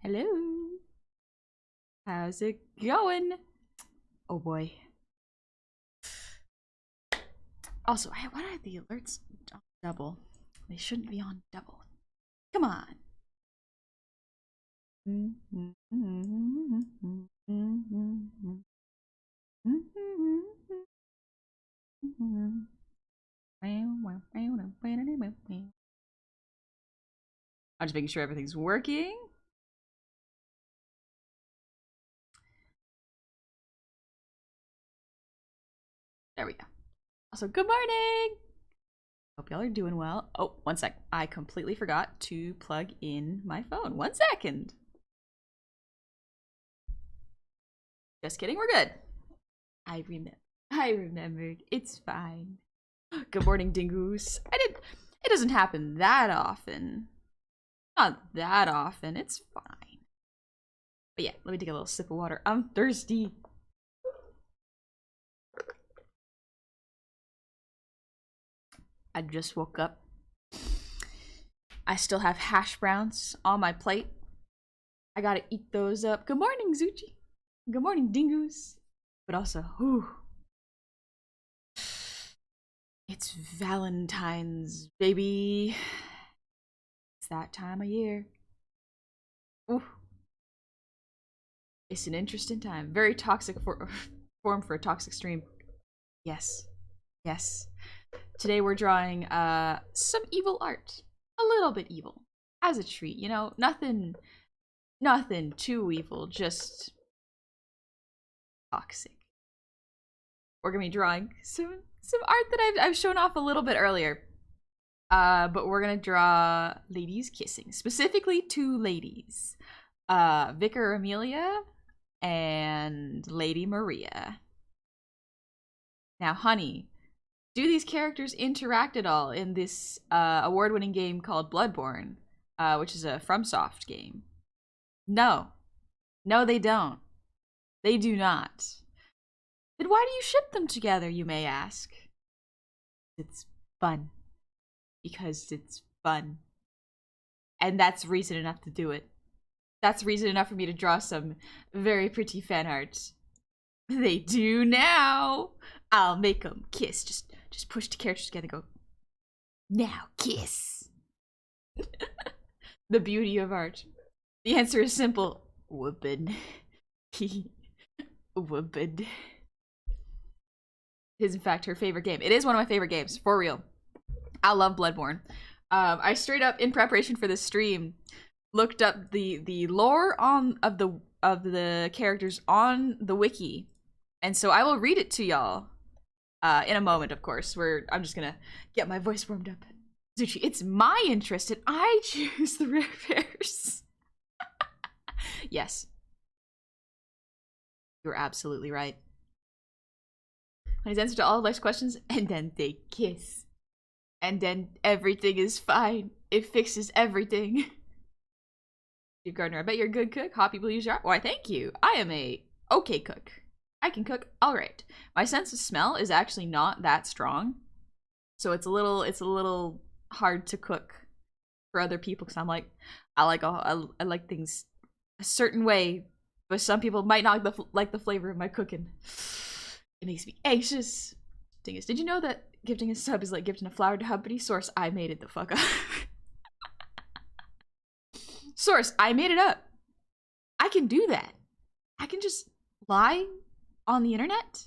Hello. How's it going? Oh boy. Also, why do I have the alerts on double? They shouldn't be on double. Come on. I'm just making sure everything's working. There we go. Also, good morning! Hope y'all are doing well. Oh, one sec. I completely forgot to plug in my phone. 1 second. Just kidding, we're good. I remembered. It's fine. Good morning, dingoes. It doesn't happen that often. Not that often. It's fine. But yeah, let me take a little sip of water. I'm thirsty. I just woke up. I still have hash browns on my plate. I gotta eat those up. Good morning, Zuchi. Good morning, dingoes. But also, whew. It's Valentines, baby. It's that time of year. Ooh. It's an interesting time. Very toxic form for a toxic stream. Yes. Yes. Today we're drawing some evil art. A little bit evil. As a treat, you know? Nothing too evil, just toxic. We're gonna be drawing some art that I've shown off a little bit earlier. But we're gonna draw ladies kissing. Specifically 2 ladies. Vicar Amelia and Lady Maria. Now, honey, do these characters interact at all in this award-winning game called Bloodborne, which is a FromSoft game? No. No, they don't. They do not. Then why do you ship them together, you may ask? It's fun. Because it's fun. And that's reason enough to do it. That's reason enough for me to draw some very pretty fan art. They do now. I'll make them kiss. Just push the characters together and go, now kiss. The beauty of art. The answer is simple. Whoopin'. Whoopin'. It is in fact her favorite game. It is one of my favorite games, for real. I love Bloodborne. I straight up, in preparation for this stream, looked up the lore of the characters on the wiki, and so I will read it to y'all in a moment. Of course, where I'm just gonna get my voice warmed up. Zuchi, it's my interest, and I choose the rare pairs. Yes, you're absolutely right. His answer to all of life's questions, and then they kiss. And then everything is fine. It fixes everything. Steve Gardner, I bet you're a good cook. Hot people use your art. Why, thank you. I am a okay cook. I can cook alright. My sense of smell is actually not that strong. So it's a little hard to cook for other people, because I'm like, I like things a certain way, but some people might not like the flavor of my cooking. It makes me anxious. Thing is, did you know that gifting a sub is like gifting a flower to Humpty? Source, I made it the fuck up. Source, I made it up. I can do that. I can just lie on the internet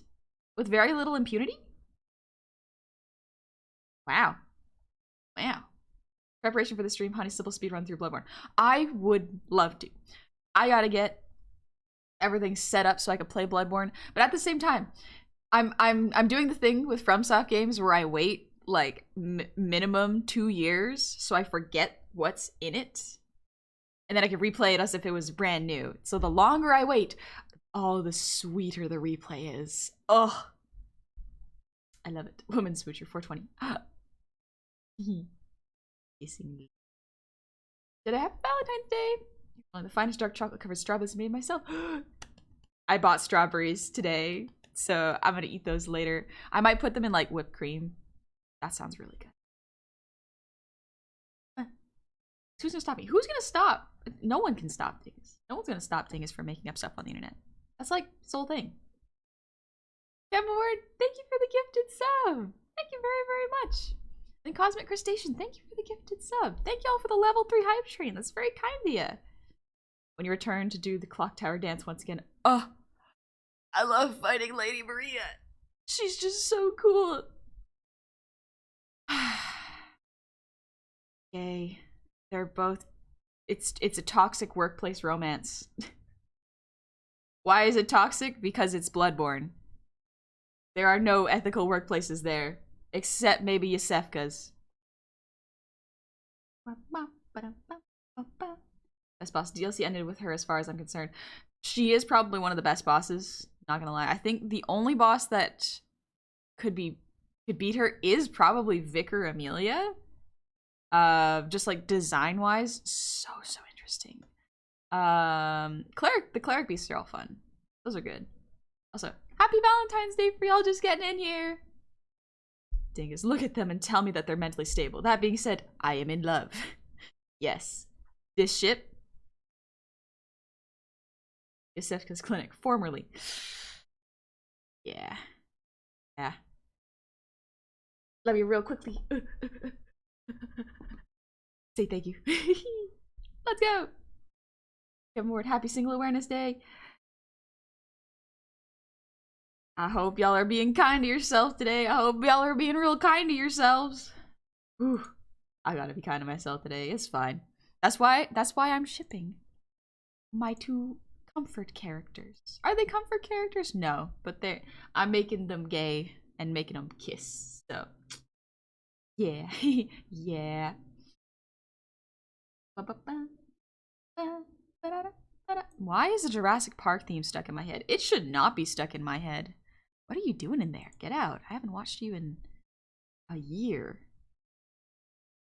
with very little impunity. Wow. Wow. Preparation for the stream, honey, simple speed run through Bloodborne. I would love to. I gotta get everything set up so I could play Bloodborne, but at the same time, I'm doing the thing with FromSoft games where I wait like minimum 2 years so I forget what's in it, and then I can replay it as if it was brand new. So the longer I wait, oh, the sweeter the replay is. Oh, I love it. Woman Smoocher 420. Kissing me. Did I have Valentine's Day? Oh, the finest dark chocolate covered strawberries made myself. I bought strawberries today, so I'm gonna eat those later. I might put them in like whipped cream. That sounds really good. Who's gonna stop me? Who's gonna stop no one can stop things. No one's gonna stop things from making up stuff on the internet. That's like this whole thing. Gemward, thank you for the gifted sub. Thank you very, very much. And Cosmic Crustacean, thank you for the gifted sub. Thank y'all for the level 3 hype train. That's very kind of you. When you return to do the clock tower dance once again, oh, I love fighting Lady Maria. She's just so cool. Yay. They're both, it's a toxic workplace romance. Why is it toxic? Because it's Bloodborne. There are no ethical workplaces there, except maybe Yosefka's. Best boss DLC ended with her as far as I'm concerned. She is probably one of the best bosses, not gonna lie. I think the only boss that could beat her is probably Vicar Amelia. Just like design wise, so interesting. The cleric beasts are all fun. Those are good. Also, happy Valentine's Day for y'all just getting in here. Dingus, look at them and tell me that they're mentally stable. That being said, I am in love. Yes. This ship. Yosefka's clinic, formerly. Yeah. Yeah. Let me real quickly. Say thank you. Let's go. Kevin Ward, happy Single Awareness Day. I hope y'all are being kind to yourself today. I hope y'all are being real kind to yourselves. Whew. I gotta be kind to myself today. It's fine. That's why I'm shipping my 2 comfort characters. Are they comfort characters? No, but I'm making them gay and making them kiss. So yeah. Yeah. Why is the Jurassic Park theme stuck in my head? It should not be stuck in my head. What are you doing in there? Get out. I haven't watched you in a year.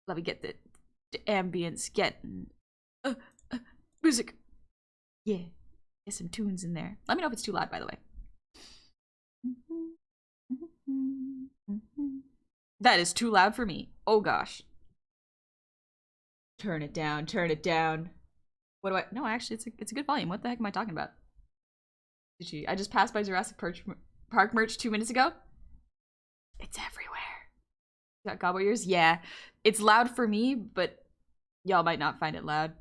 Let me get the ambience. Get music. Yeah. Get some tunes in there. Let me know if it's too loud, by the way. That is too loud for me. Oh gosh. Turn it down. Turn it down. What do I? No, actually, it's a good volume. What the heck am I talking about? I just passed by Jurassic Park merch 2 minutes ago. It's everywhere. You got gobble ears? Yeah. It's loud for me, but y'all might not find it loud.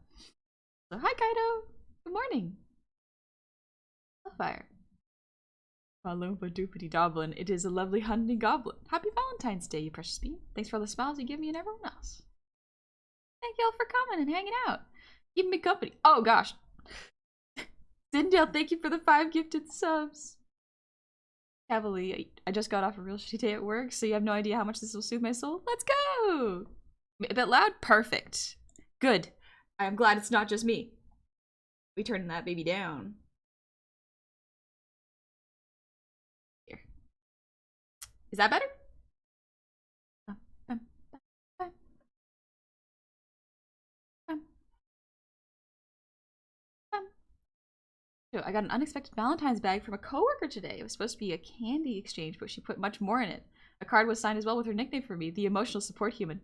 So hi Kaido. Good morning. Fire. Palumpa doopity doblin. It is a lovely hunting goblin. Happy Valentine's Day, you precious bee. Thanks for all the smiles you give me and everyone else. Thank y'all for coming and hanging out. Keeping me company. Oh gosh. Zindale, thank you for the 5 gifted subs. Cavalier, I just got off a real shitty day at work, so you have no idea how much this will soothe my soul. Let's go! A bit loud? Perfect. Good. I'm glad it's not just me. We turning that baby down. Here. Is that better? I got an unexpected Valentine's bag from a coworker today. It was supposed to be a candy exchange, but she put much more in it. A card was signed as well with her nickname for me, the emotional support human.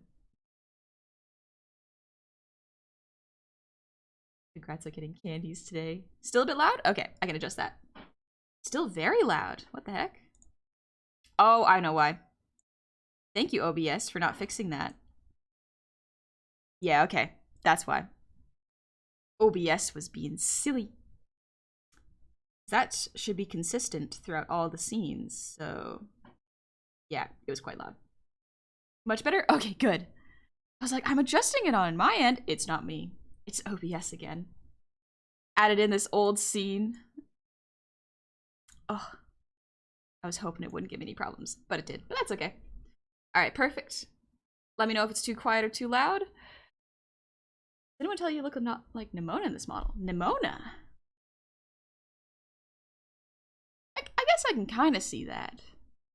Congrats on getting candies today. Still a bit loud? Okay, I can adjust that. Still very loud. What the heck? Oh, I know why. Thank you, OBS, for not fixing that. Yeah, okay. That's why. OBS was being silly. That should be consistent throughout all the scenes, so yeah, it was quite loud. Much better? Okay, good. I was like, I'm adjusting it on my end. It's not me. It's OBS again. Added in this old scene. Oh, I was hoping it wouldn't give me any problems, but it did. But that's okay. All right, perfect. Let me know if it's too quiet or too loud. Did anyone tell you you look not like Nimona in this model? Nimona? I guess I can kind of see that.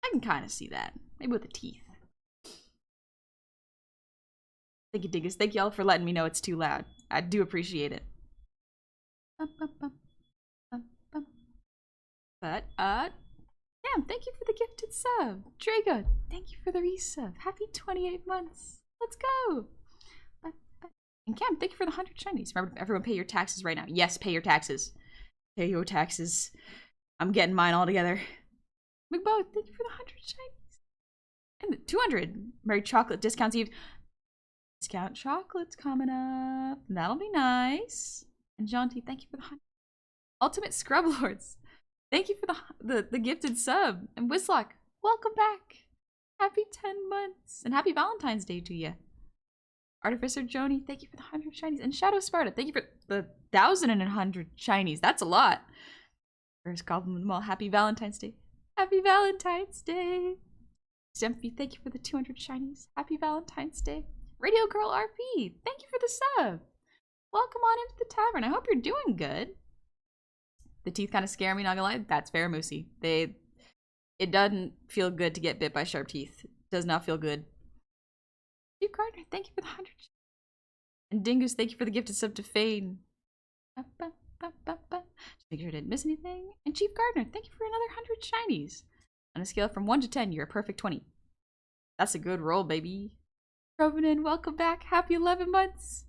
I can kind of see that. Maybe with the teeth. Thank you, Dingus. Thank y'all for letting me know it's too loud. I do appreciate it. But, damn, thank you for the gifted sub. Drago, thank you for the resub. Happy 28 months. Let's go. And Cam, thank you for the 100 shinies. Remember, everyone pay your taxes right now. Yes, pay your taxes. Pay your taxes. I'm getting mine all together. McBo, thank you for the 100 shinies. And the 200. Merry Chocolate Discounts Eve. Discount chocolates coming up. That'll be nice. And Jaunty, thank you for the 100. Ultimate Scrub Lords. Thank you for the gifted sub. And Whistlock, welcome back. Happy 10 months. And happy Valentine's Day to you. Artificer Joni, thank you for the 100 shinies. And Shadow Sparta, thank you for the 1,100 shinies. That's a lot. First compliment them all. Happy Valentine's Day. Happy Valentine's Day. Stempy, thank you for the 200 shinies. Happy Valentine's Day. Radio Girl RP, thank you for the sub. Welcome on into the tavern. I hope you're doing good. The teeth kind of scare me, not gonna lie. That's fair, Moosey. It doesn't feel good to get bit by sharp teeth. It does not feel good. Chief Gardner, thank you for the 100. And Dingus, thank you for the gifted sub to Fane. Just make sure I didn't miss anything. And Chief Gardner, thank you for another 100 shinies. On a scale from 1 to 10, you're a perfect 20. That's a good roll, baby. Provenin, welcome back. Happy 11 months.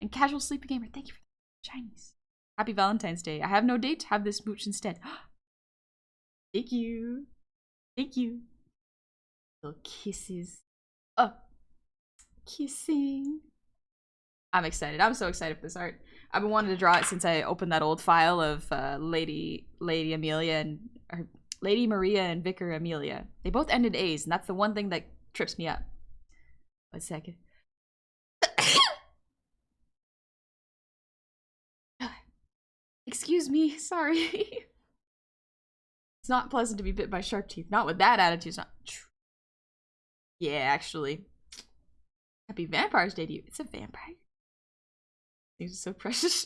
And Casual Sleepy Gamer, thank you for the shinies. Happy Valentine's Day. I have no date. Have this mooch instead. Thank you. Thank you. Little kisses. Oh. Kissing. I'm excited. I'm so excited for this art. I've been wanting to draw it since I opened that old file of Lady Amelia and Lady Maria and Vicar Amelia. They both ended A's, and that's the one thing that trips me up. 1 second. Excuse me, sorry. It's not pleasant to be bit by sharp teeth. Not with that attitude. It's not true. Yeah, actually. Happy Vampire's Day to you. It's a vampire. These are so precious.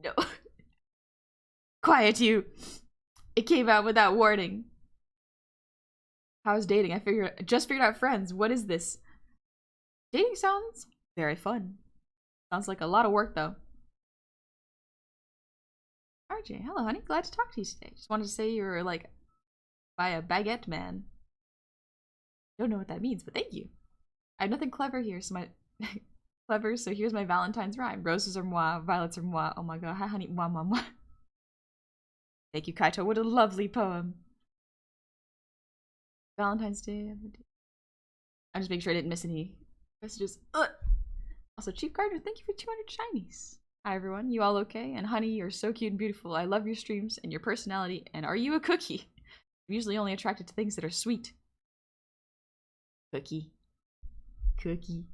No. Quiet, you. It came out without warning. How's dating? I just figured out friends. What is this? Dating sounds very fun. Sounds like a lot of work, though. RJ, hello, honey. Glad to talk to you today. Just wanted to say you were, like, by a baguette man. Don't know what that means, but thank you. I have nothing clever here, so so here's my Valentine's rhyme. Roses are moi, violets are moi. Oh my god, hi, honey. Moi, moi, moi. Thank you, Kaito. What a lovely poem. Valentine's Day. I'm just making sure I didn't miss any messages. Also, Chief Gardner, thank you for 200 shinies. Hi, everyone. You all okay? And honey, you're so cute and beautiful. I love your streams and your personality. And are you a cookie? I'm usually only attracted to things that are sweet. Cookie. Cookie.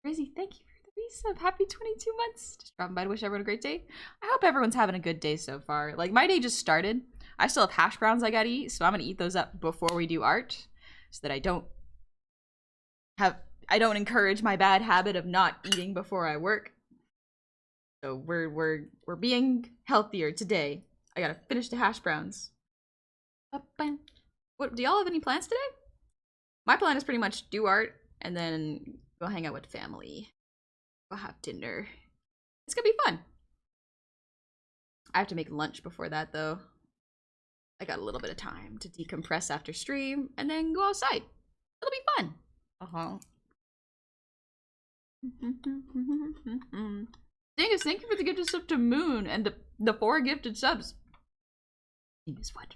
Rizzy, thank you for the resub. Happy 22 months. Just dropping by to wish everyone a great day. I hope everyone's having a good day so far. Like, my day just started. I still have hash browns I gotta eat, so I'm gonna eat those up before we do art, so that I don't encourage my bad habit of not eating before I work. So we're being healthier today. I gotta finish the hash browns. What, do y'all have any plans today? My plan is pretty much do art and then go hang out with family. Go have dinner. It's gonna be fun. I have to make lunch before that though. I got a little bit of time to decompress after stream and then go outside. It'll be fun. Dingus, thank you for the gifted sub to Moon and the 4 gifted subs. Dingus, what?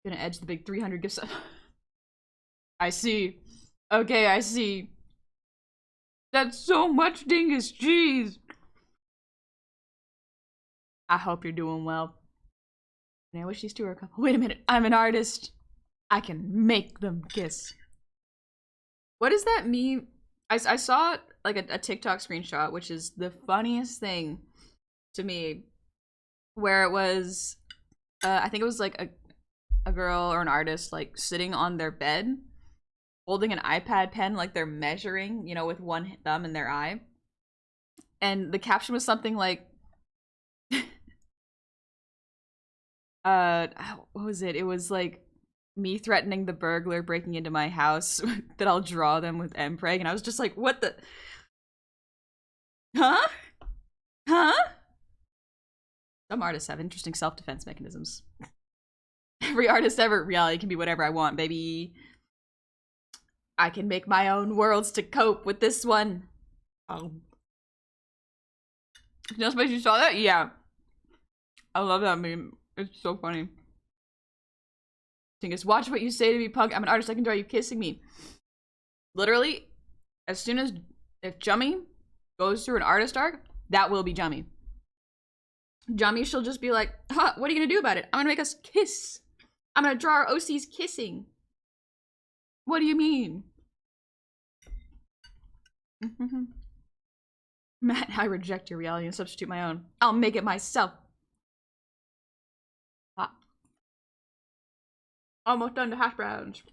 Gonna edge the big 300 gift sub. I see. Okay, I see. That's so much, Dingus. Jeez. I hope you're doing well. And I wish these two were a couple. Wait a minute. I'm an artist. I can make them kiss. What does that mean? I saw like a TikTok screenshot, which is the funniest thing to me, where it was, I think it was like a girl or an artist like sitting on their bed, holding an iPad pen, like they're measuring, you know, with one thumb in their eye. And the caption was something like, what was it? It was like, me threatening the burglar breaking into my house that I'll draw them with Mpreg, and I was just like, what the? Huh? Huh? Some artists have interesting self-defense mechanisms. Every artist ever. Reality can be whatever I want, baby. I can make my own worlds to cope with this one. Oh. Just because you saw that? Yeah. I love that meme. It's so funny. Tingus, watch what you say to me, punk. I'm an artist. I can draw you kissing me. Literally, as soon as if Jummy goes through an artist arc, that will be Jummy. Jummy, she'll just be like, huh, what are you gonna do about it? I'm gonna make us kiss. I'm gonna draw our OCs kissing. What do you mean? Matt, I reject your reality and substitute my own. I'll make it myself. Ah. Almost done to hash browns.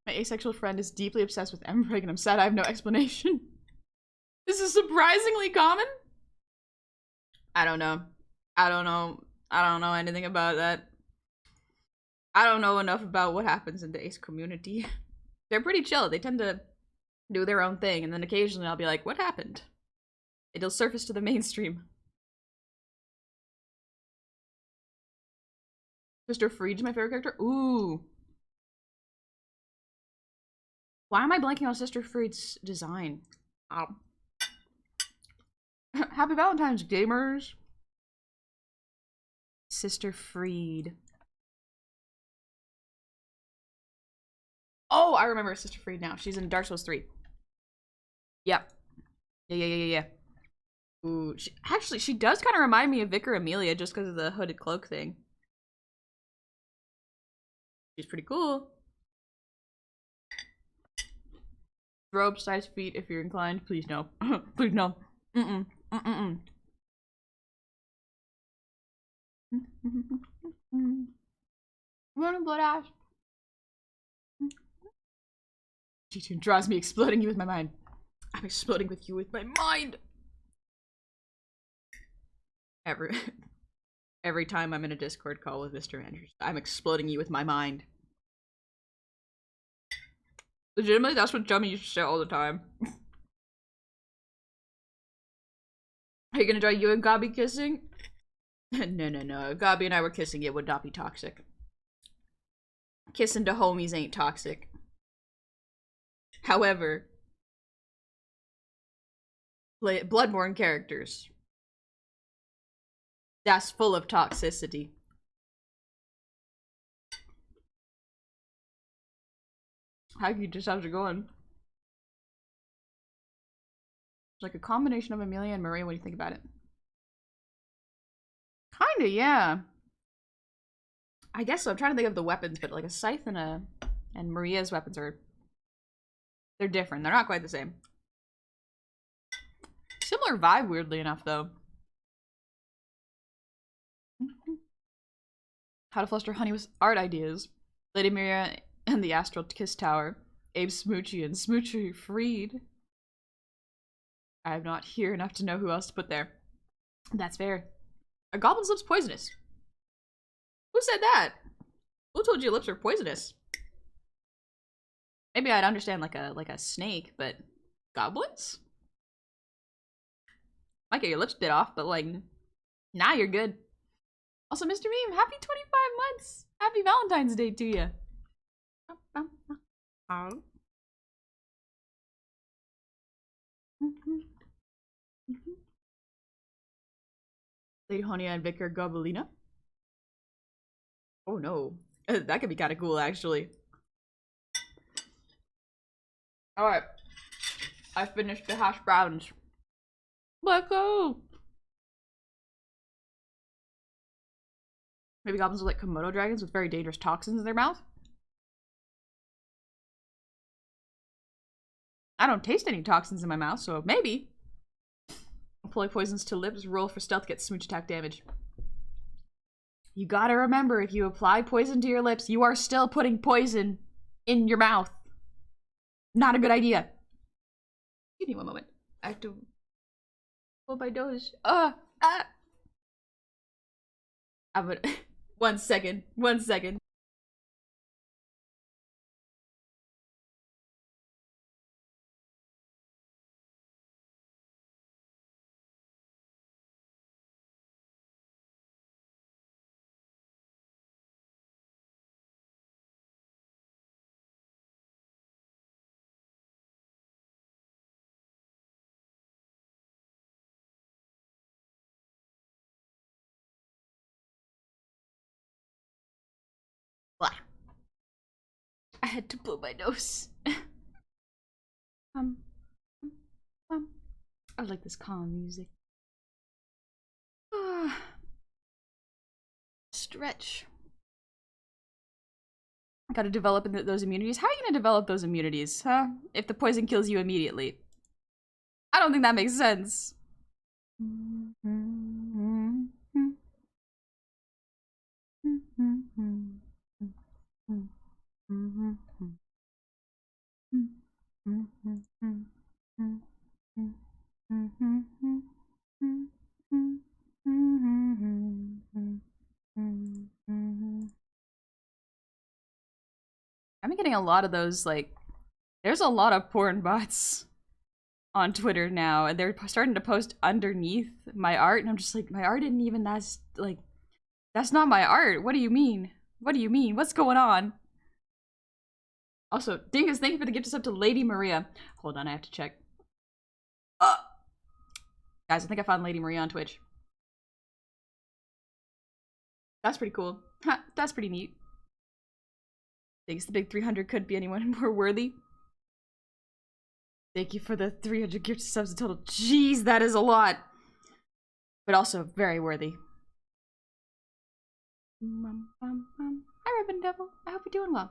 My asexual friend is deeply obsessed with Embreg and I'm sad I have no explanation. This is surprisingly common? I don't know. I don't know anything about that. I don't know enough about what happens in the ace community. They're pretty chill. They tend to do their own thing, and then occasionally I'll be like, what happened? It'll surface to the mainstream. Sister Freed's my favorite character? Ooh. Why am I blanking on Sister Freed's design? Happy Valentines, gamers. Sister Freed. Oh, I remember Sister Freed now. She's in Dark Souls 3. Yep. Yeah. Ooh, she does kind of remind me of Vicar Amelia just because of the hooded cloak thing. She's pretty cool. Robe, size feet if you're inclined. Please no. Please no. Running blood ash. G2 draws me exploding you with my mind. I'm exploding with you with my mind. Every time I'm in a Discord call with Mr. Andrews, I'm exploding you with my mind. Legitimately, that's what Jummy used to say all the time. Are you gonna draw you and Gabi kissing? No. Gabi and I were kissing. It would not be toxic. Kissing to homies ain't toxic. However, Bloodborne characters. That's full of toxicity. How you just have to go on? It's like a combination of Amelia and Maria. What do you think about it? Kinda, yeah. I guess so. I'm trying to think of the weapons, but like a scythe and Maria's weapons they're different. They're not quite the same. Similar vibe, weirdly enough, though. How to fluster honey with art ideas. Lady Maria and the Astral Kiss Tower. Abe Smoochie and Smoochie Freed. I am not here enough to know who else to put there. That's fair. A goblin's lips poisonous. Who said that? Who told you lips are poisonous? Maybe I'd understand like a snake, but goblins? Might get your lips bit off, but like, nah, you're good. Also, Mr. Meme, happy 25 months! Happy Valentine's Day to you. Lady Honia and Vicar Gobelina. Oh no. That could be kind of cool, actually. Alright. I finished the hash browns. Let's go! Maybe goblins are like Komodo dragons with very dangerous toxins in their mouth? I don't taste any toxins in my mouth, so maybe. Apply poisons to lips, roll for stealth, get smooch attack damage. You gotta remember, if you apply poison to your lips, you are still putting poison in your mouth. Not a good idea. Give me one moment. I have to hold my nose. I'm gonna... 1 second. 1 second. had to blow my nose. um, I like this calm music. Stretch. Gotta develop those immunities. How are you gonna develop those immunities, huh? If the poison kills you immediately. I don't think that makes sense. I'm getting a lot of those, like, there's a lot of porn bots on Twitter now, and they're starting to post underneath my art, and I'm just like, my art isn't even that's not my art. What do you mean? What do you mean? What's going on? Also, Dingus, thank you for the gift of sub to Lady Maria. Hold on, I have to check. Guys, I think I found Lady Maria on Twitch. That's pretty cool. That's pretty neat. Thanks, the big 300 couldn't be anyone more worthy. Thank you for the 300 gift subs in total. Jeez, that is a lot. But also very worthy. Hi, Ribbon Devil. I hope you're doing well.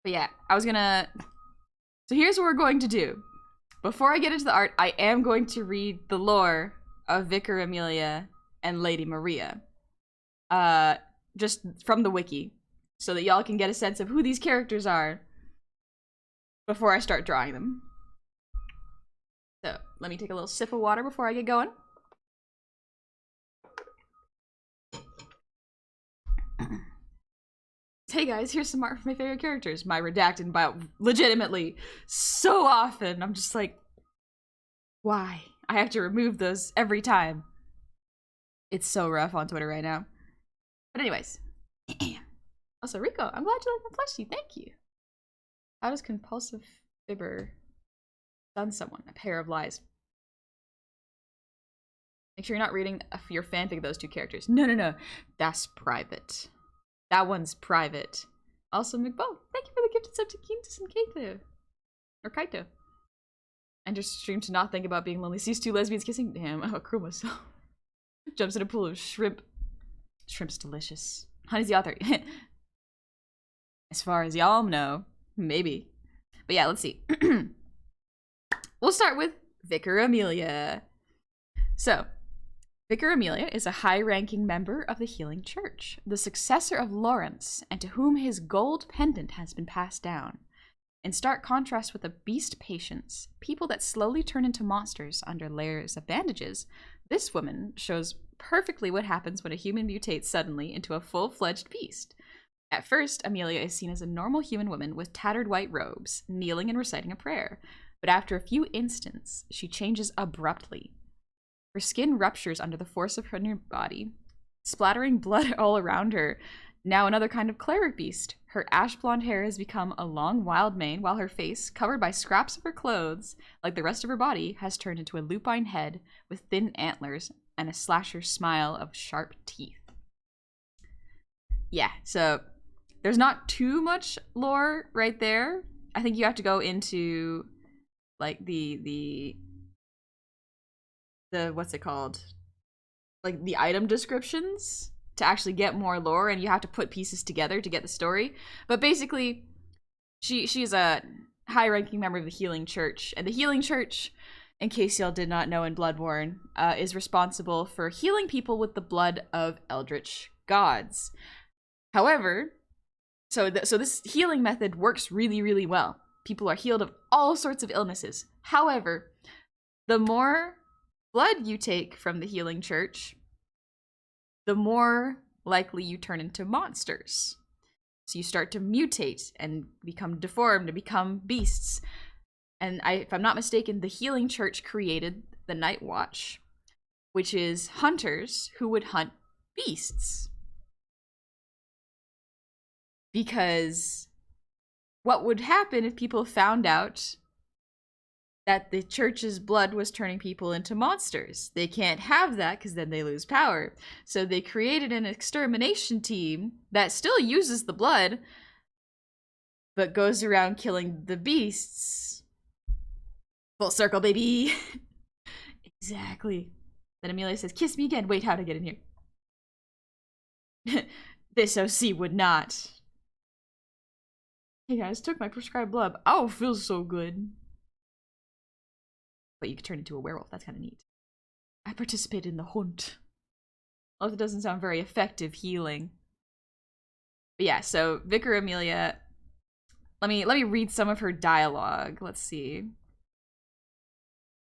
But yeah, I was gonna... So here's what we're going to do. Before I get into the art, I am going to read the lore of Vicar Amelia and Lady Maria. Just from the wiki. So that y'all can get a sense of who these characters are before I start drawing them. So, let me take a little sip of water before I get going. Hey guys, here's some art for my favorite characters. My redacted bio, legitimately, so often. I'm just like, why? I have to remove those every time. It's so rough on Twitter right now. But anyways. Also, Rico, I'm glad you like my plushie. Thank you. How does compulsive fibber stun someone? A pair of lies. Make sure you're not reading your fanfic of those two characters. No. That's private. That one's private. Also, McBo, thank you for the gifted sub to Quintus and Kaito. Or Kaito. And just stream to not think about being lonely. Sees two lesbians kissing. Damn, I'll accrue myself. Jumps in a pool of shrimp. Shrimp's delicious. Honey's the author. As far as y'all know, maybe. But yeah, let's see. We'll start with Vicar Amelia. So, Vicar Amelia is a high-ranking member of the Healing Church, the successor of Lawrence, and to whom his gold pendant has been passed down. In stark contrast with the beast patients, people that slowly turn into monsters under layers of bandages, this woman shows perfectly what happens when a human mutates suddenly into a full-fledged beast. At first, Amelia is seen as a normal human woman with tattered white robes, kneeling and reciting a prayer. But after a few instants, she changes abruptly. Her skin ruptures under the force of her new body, splattering blood all around her. Now another kind of cleric beast. Her ash blonde hair has become a long wild mane, while her face, covered by scraps of her clothes, like the rest of her body, has turned into a lupine head with thin antlers and a slasher smile of sharp teeth. Yeah, so... there's not too much lore right there. I think you have to go into like the what's it called? Like the item descriptions to actually get more lore, and you have to put pieces together to get the story. But basically, she's a high-ranking member of the Healing Church, and the Healing Church, in case y'all did not know in Bloodborne, is responsible for healing people with the blood of eldritch gods. However, So this healing method works really, really well. People are healed of all sorts of illnesses. However, the more blood you take from the Healing Church, the more likely you turn into monsters. So you start to mutate and become deformed and become beasts. And if I'm not mistaken, the Healing Church created the Night Watch, which is hunters who would hunt beasts. Because what would happen if people found out that the church's blood was turning people into monsters? They can't have that because then they lose power. So they created an extermination team that still uses the blood, but goes around killing the beasts. Full circle, baby. Exactly. Then Amelia says, kiss me again. Wait, how'd I get in here? This OC would not. Hey guys, took my prescribed blood. Oh, feels so good. But you could turn into a werewolf. That's kind of neat. I participated in the hunt. Although it doesn't sound very effective healing. But yeah, so Vicar Amelia. Let me read some of her dialogue. Let's see.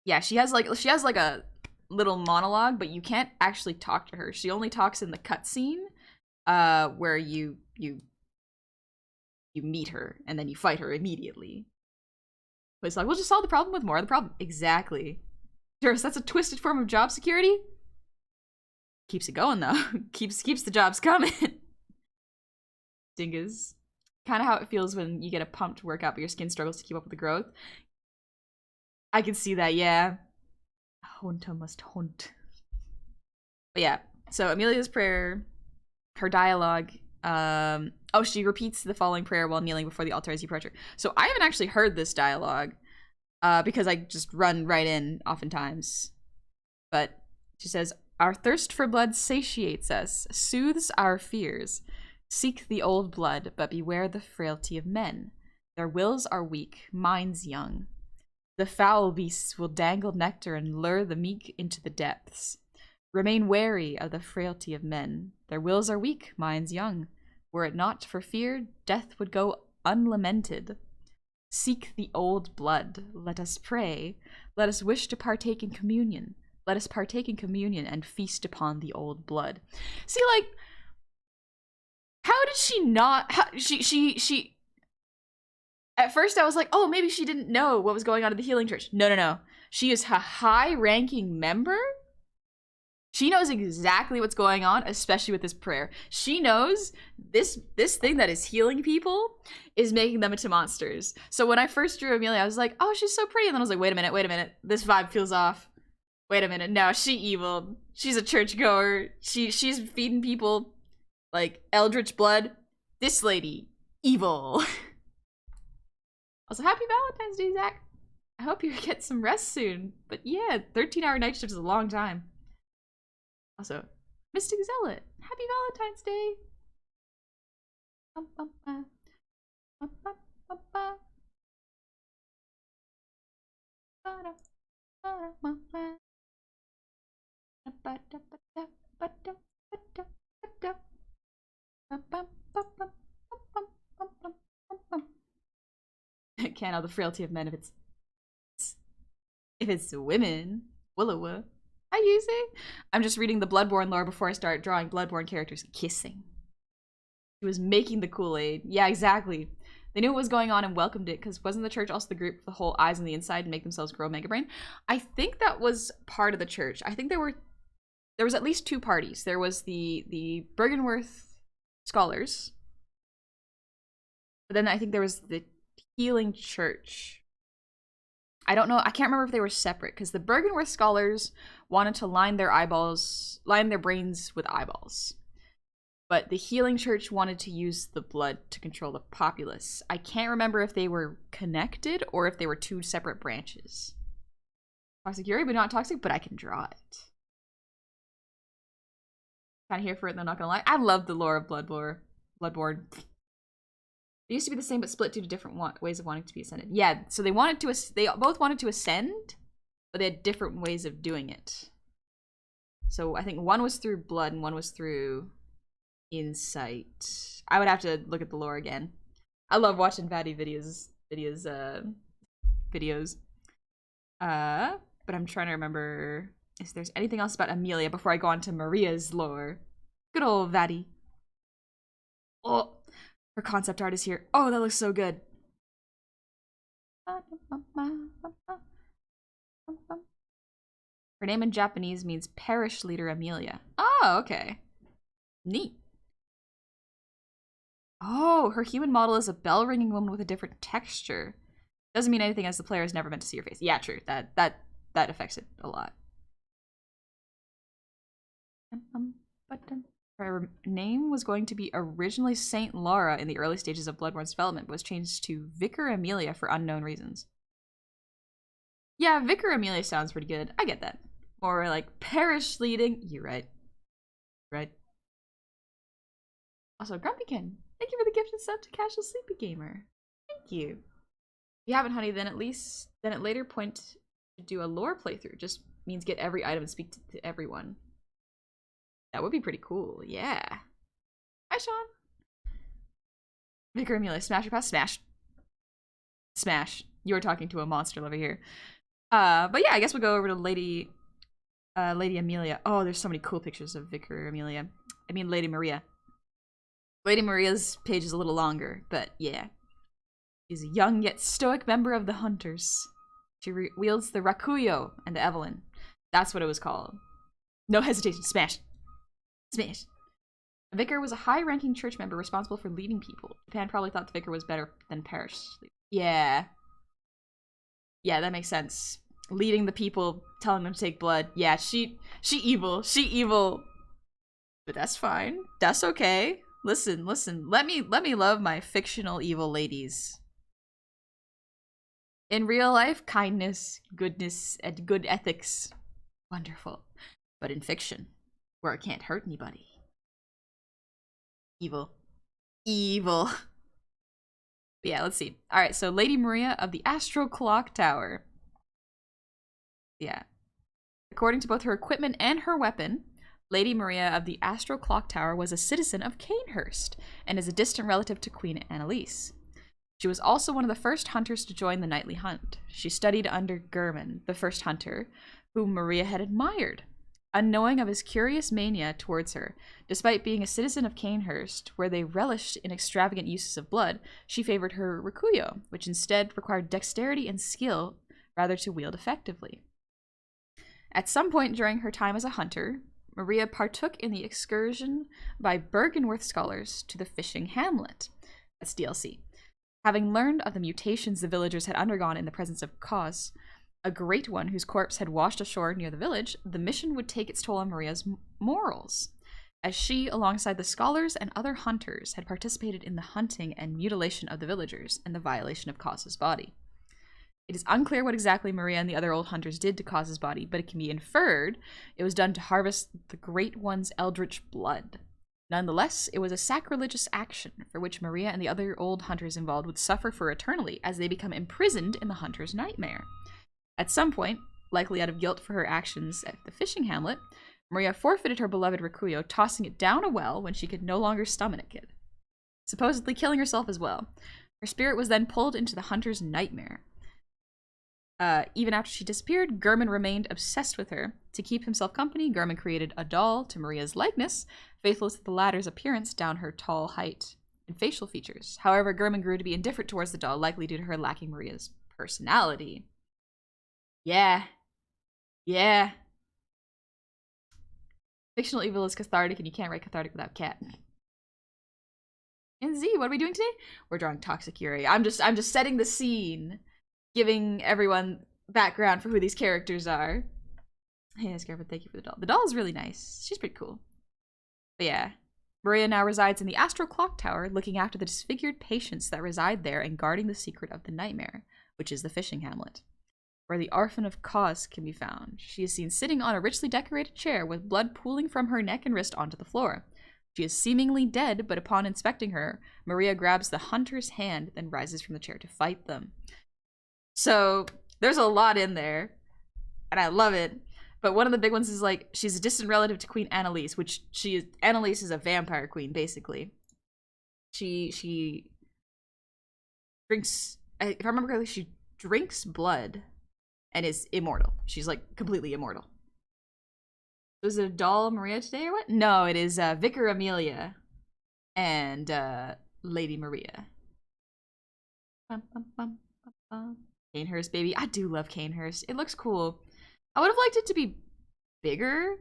Yeah, she has like a little monologue, but you can't actually talk to her. She only talks in the cutscene, where you meet her and then you fight her immediately. But it's like, we'll just solve the problem with more of the problem. Exactly. Sure, so that's a twisted form of job security. Keeps it going though. keeps the jobs coming. Dingus. Kind of how it feels when you get a pumped workout, but your skin struggles to keep up with the growth. I can see that, yeah. A hunter must hunt. But yeah, so Amelia's prayer, her dialogue. Oh, she repeats the following prayer while kneeling before the altar as you approach her. So I haven't actually heard this dialogue, because I just run right in oftentimes. But she says, our thirst for blood satiates us, soothes our fears. Seek the old blood, but beware the frailty of men. Their wills are weak, minds young. The foul beasts will dangle nectar and lure the meek into the depths. Remain wary of the frailty of men. Their wills are weak, minds young. Were it not for fear, death would go unlamented. Seek the old blood. Let us pray. Let us wish to partake in communion. Let us partake in communion and feast upon the old blood. See, like, how did she not? She. At first, I was like, oh, maybe she didn't know what was going on at the Healing Church. No. She is a high-ranking member. She knows exactly what's going on, especially with this prayer. She knows this thing that is healing people is making them into monsters. So when I first drew Amelia, I was like, oh, she's so pretty. And then I was like, wait a minute. This vibe feels off. Wait a minute. No, she evil. She's a churchgoer. She's feeding people like eldritch blood. This lady, evil. Also, happy Valentine's Day, Zach. I hope you get some rest soon. But yeah, 13-hour night shift is a long time. Also, Mystic Zealot, happy Valentine's Day. Can't know the frailty of men if it's women. Willowa. Hi, Yuzi. I'm just reading the Bloodborne lore before I start drawing Bloodborne characters kissing. He was making the Kool-Aid. Yeah, exactly. They knew what was going on and welcomed it, because wasn't the church also the group for the whole eyes on the inside and make themselves grow mega brain? I think that was part of the church. I think there was at least two parties. There was the Bergenworth scholars, but then I think there was the Healing Church. I don't know. I can't remember if they were separate, because the Bergenworth scholars wanted to line their brains with eyeballs. But the Healing Church wanted to use the blood to control the populace. I can't remember if they were connected or if they were two separate branches. Toxic Yuri, but not toxic, but I can draw it. Kind of here for it, though, not gonna lie. I love the lore of Bloodborne. They used to be the same, but split due to different ways of wanting to be ascended. Yeah, so they both wanted to ascend, but they had different ways of doing it. So I think one was through blood and one was through insight. I would have to look at the lore again. I love watching Vatty videos. But I'm trying to remember if there's anything else about Amelia before I go on to Maria's lore. Good old Vatty. Oh, her concept art is here. Oh, that looks so good. Her name in Japanese means parish leader Amelia. Oh, okay. Neat. Oh, her human model is a bell-ringing woman with a different texture. Doesn't mean anything as the player is never meant to see your face. Yeah, true. That affects it a lot. Her name was going to be originally Saint Laura in the early stages of Bloodborne's development, but was changed to Vicar Amelia for unknown reasons. Yeah, Vicar Amelia sounds pretty good. I get that. More like parish leading. You're right. Right. Also, Grumpykin, thank you for the gift and sub to Casual Sleepy Gamer. Thank you. If you haven't, honey, then at later point to do a lore playthrough. Just means get every item and speak to everyone. That would be pretty cool. Yeah. Hi, Sean. Vicar Amelia, smash or pass? Smash. Smash. You are talking to a monster over here. But yeah, I guess we'll go over to Lady Amelia. Oh, there's so many cool pictures of Vicar Amelia. I mean, Lady Maria. Lady Maria's page is a little longer, but yeah. She's a young yet stoic member of the Hunters. She wields the Rakuyo and the Evelyn. That's what it was called. No hesitation. Smash. Smash. The vicar was a high-ranking church member responsible for leading people. Japan probably thought the vicar was better than parish. Yeah. Yeah, that makes sense. Leading the people, telling them to take blood. Yeah, she evil. She evil. But that's fine. That's okay. Listen. Let me love my fictional evil ladies. In real life, kindness, goodness, and good ethics. Wonderful. But in fiction, where it can't hurt anybody. Evil. Evil. But yeah, let's see. Alright, so Lady Maria of the Astral Clock Tower. Yeah. According to both her equipment and her weapon, Lady Maria of the Astral Clock Tower was a citizen of Canehurst and is a distant relative to Queen Annalise. She was also one of the first hunters to join the nightly hunt. She studied under Gurman, the first hunter, whom Maria had admired, unknowing of his curious mania towards her. Despite being a citizen of Canehurst, where they relished in extravagant uses of blood, she favored her Rakuyo, which instead required dexterity and skill rather to wield effectively. At some point during her time as a hunter, Maria partook in the excursion by Bergenworth scholars to the fishing hamlet. That's DLC. Having learned of the mutations the villagers had undergone in the presence of Cause, a great one whose corpse had washed ashore near the village, the mission would take its toll on Maria's morals, as she, alongside the scholars and other hunters, had participated in the hunting and mutilation of the villagers and the violation of Cause's body. It is unclear what exactly Maria and the other old hunters did to Cause's body, but it can be inferred it was done to harvest the Great One's eldritch blood. Nonetheless, it was a sacrilegious action for which Maria and the other old hunters involved would suffer for eternally as they become imprisoned in the hunter's nightmare. At some point, likely out of guilt for her actions at the fishing hamlet, Maria forfeited her beloved Rakuyo, tossing it down a well when she could no longer stomach it, supposedly killing herself as well. Her spirit was then pulled into the hunter's nightmare. Even after she disappeared, Gurman remained obsessed with her. To keep himself company, Gurman created a doll to Maria's likeness, faithful to the latter's appearance down her tall height and facial features. However, Gurman grew to be indifferent towards the doll, likely due to her lacking Maria's personality. Yeah. Yeah. Fictional evil is cathartic, and you can't write cathartic without cat. And Z, what are we doing today? We're drawing Toxic Yuri. I'm just setting the scene, giving everyone background for who these characters are. Hey, Scarford, thank you for the doll. The doll is really nice. She's pretty cool. But yeah. Maria now resides in the Astral Clock Tower, looking after the disfigured patients that reside there and guarding the secret of the nightmare, which is the fishing hamlet, where the orphan of Cause can be found. She is seen sitting on a richly decorated chair with blood pooling from her neck and wrist onto the floor. She is seemingly dead, but upon inspecting her, Maria grabs the hunter's hand, then rises from the chair to fight them. So there's a lot in there, and I love it. But one of the big ones is like she's a distant relative to Queen Annalise, which Annalise is a vampire queen basically. She drinks, if I remember correctly, she drinks blood and is immortal. She's like completely immortal. Was it a doll Maria today or what? No, it is Vicar Amelia and Lady Maria. Canehurst, baby. I do love Canehurst. It looks cool. I would have liked it to be bigger.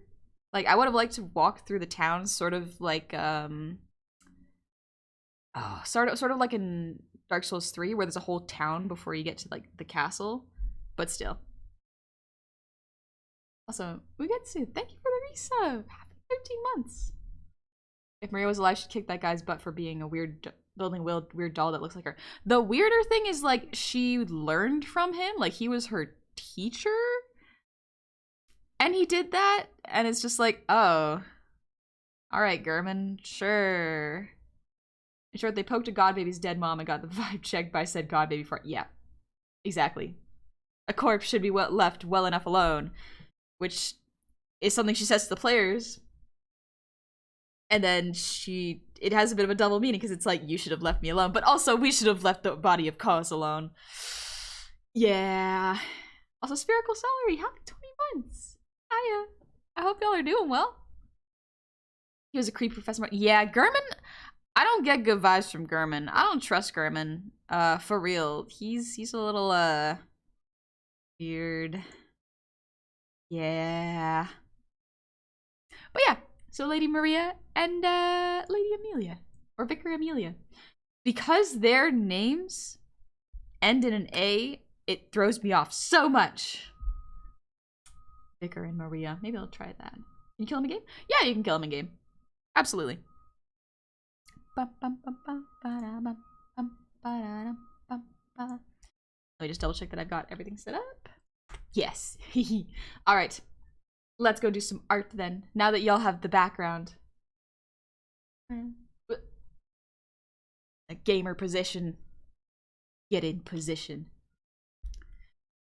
Like, I would have liked to walk through the town sort of like, sort of like in Dark Souls 3, where there's a whole town before you get to, like, the castle. But still. Also, Ugetsu, thank you for the resub. Happy 13 months. If Maria was alive, she'd kick that guy's butt for being a building a weird doll that looks like her. The weirder thing is, like, she learned from him. Like, he was her teacher. And he did that. And it's just like, oh. Alright, Gurman. Sure. In short, they poked a god baby's dead mom and got the vibe checked by said god baby for— yeah. Exactly. A corpse should be left well enough alone. Which is something she says to the players. And then it has a bit of a double meaning because it's like, you should have left me alone, but also we should have left the body of Cause alone. Yeah. Also, Spherical Salary, happy 20 months. Hiya. I hope y'all are doing well. He was a creep professor. Yeah, Gurman, I don't get good vibes from Gurman. I don't trust Gurman. For real. He's a little, weird. Yeah. But yeah. So Lady Maria and Lady Amelia, or Vicar Amelia. Because their names end in an A, it throws me off so much. Vicar and Maria. Maybe I'll try that. Can you kill him in game? Yeah, you can kill him in game. Absolutely. Let me just double check that I've got everything set up. Yes. All right. Let's go do some art then, now that y'all have the background. A gamer position. Get in position.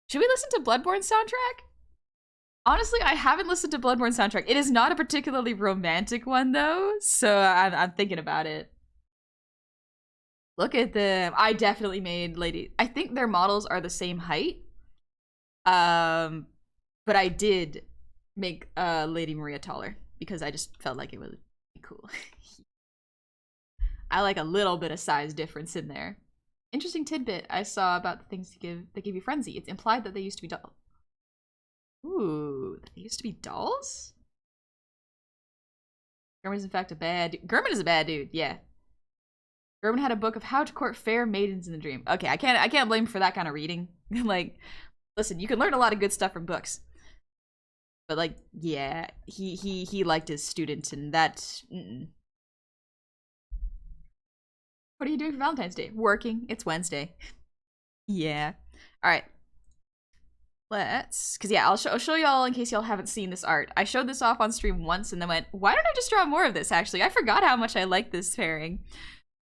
Should we listen to Bloodborne soundtrack? Honestly, I haven't listened to Bloodborne soundtrack. It is not a particularly romantic one though, so I'm thinking about it. Look at them. I definitely made Lady— I think their models are the same height. But I did make Lady Maria taller because I just felt like it would be cool. I like a little bit of size difference in there. Interesting tidbit I saw about the things that give you frenzy. It's implied that they used to be dolls. Ooh, they used to be dolls? Gurman is in fact a bad dude. Gurman is a bad dude, yeah. Gurman had a book of how to court fair maidens in the dream. Okay, I can't blame him for that kind of reading. Like, listen, you can learn a lot of good stuff from books. But like, yeah, he liked his student, and that. What are you doing for Valentine's Day? Working. It's Wednesday. Yeah. All right. Let's, cause yeah, I'll show y'all in case y'all haven't seen this art. I showed this off on stream once and then went, why don't I just draw more of this? Actually, I forgot how much I like this pairing.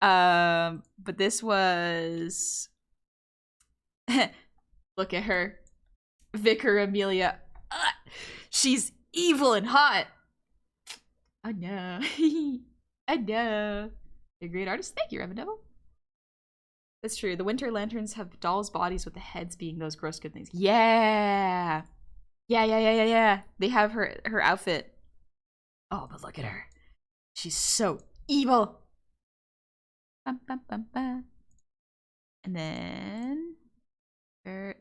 But this was. Look at her, Vicar Amelia. She's evil and hot. I know. I know. You're a great artist. Thank you, Reverend Devil. That's true. The winter lanterns have dolls' bodies with the heads being those gross good things. Yeah. Yeah. They have her outfit. Oh, but look at her. She's so evil. Bum, bum, bum, bum. And then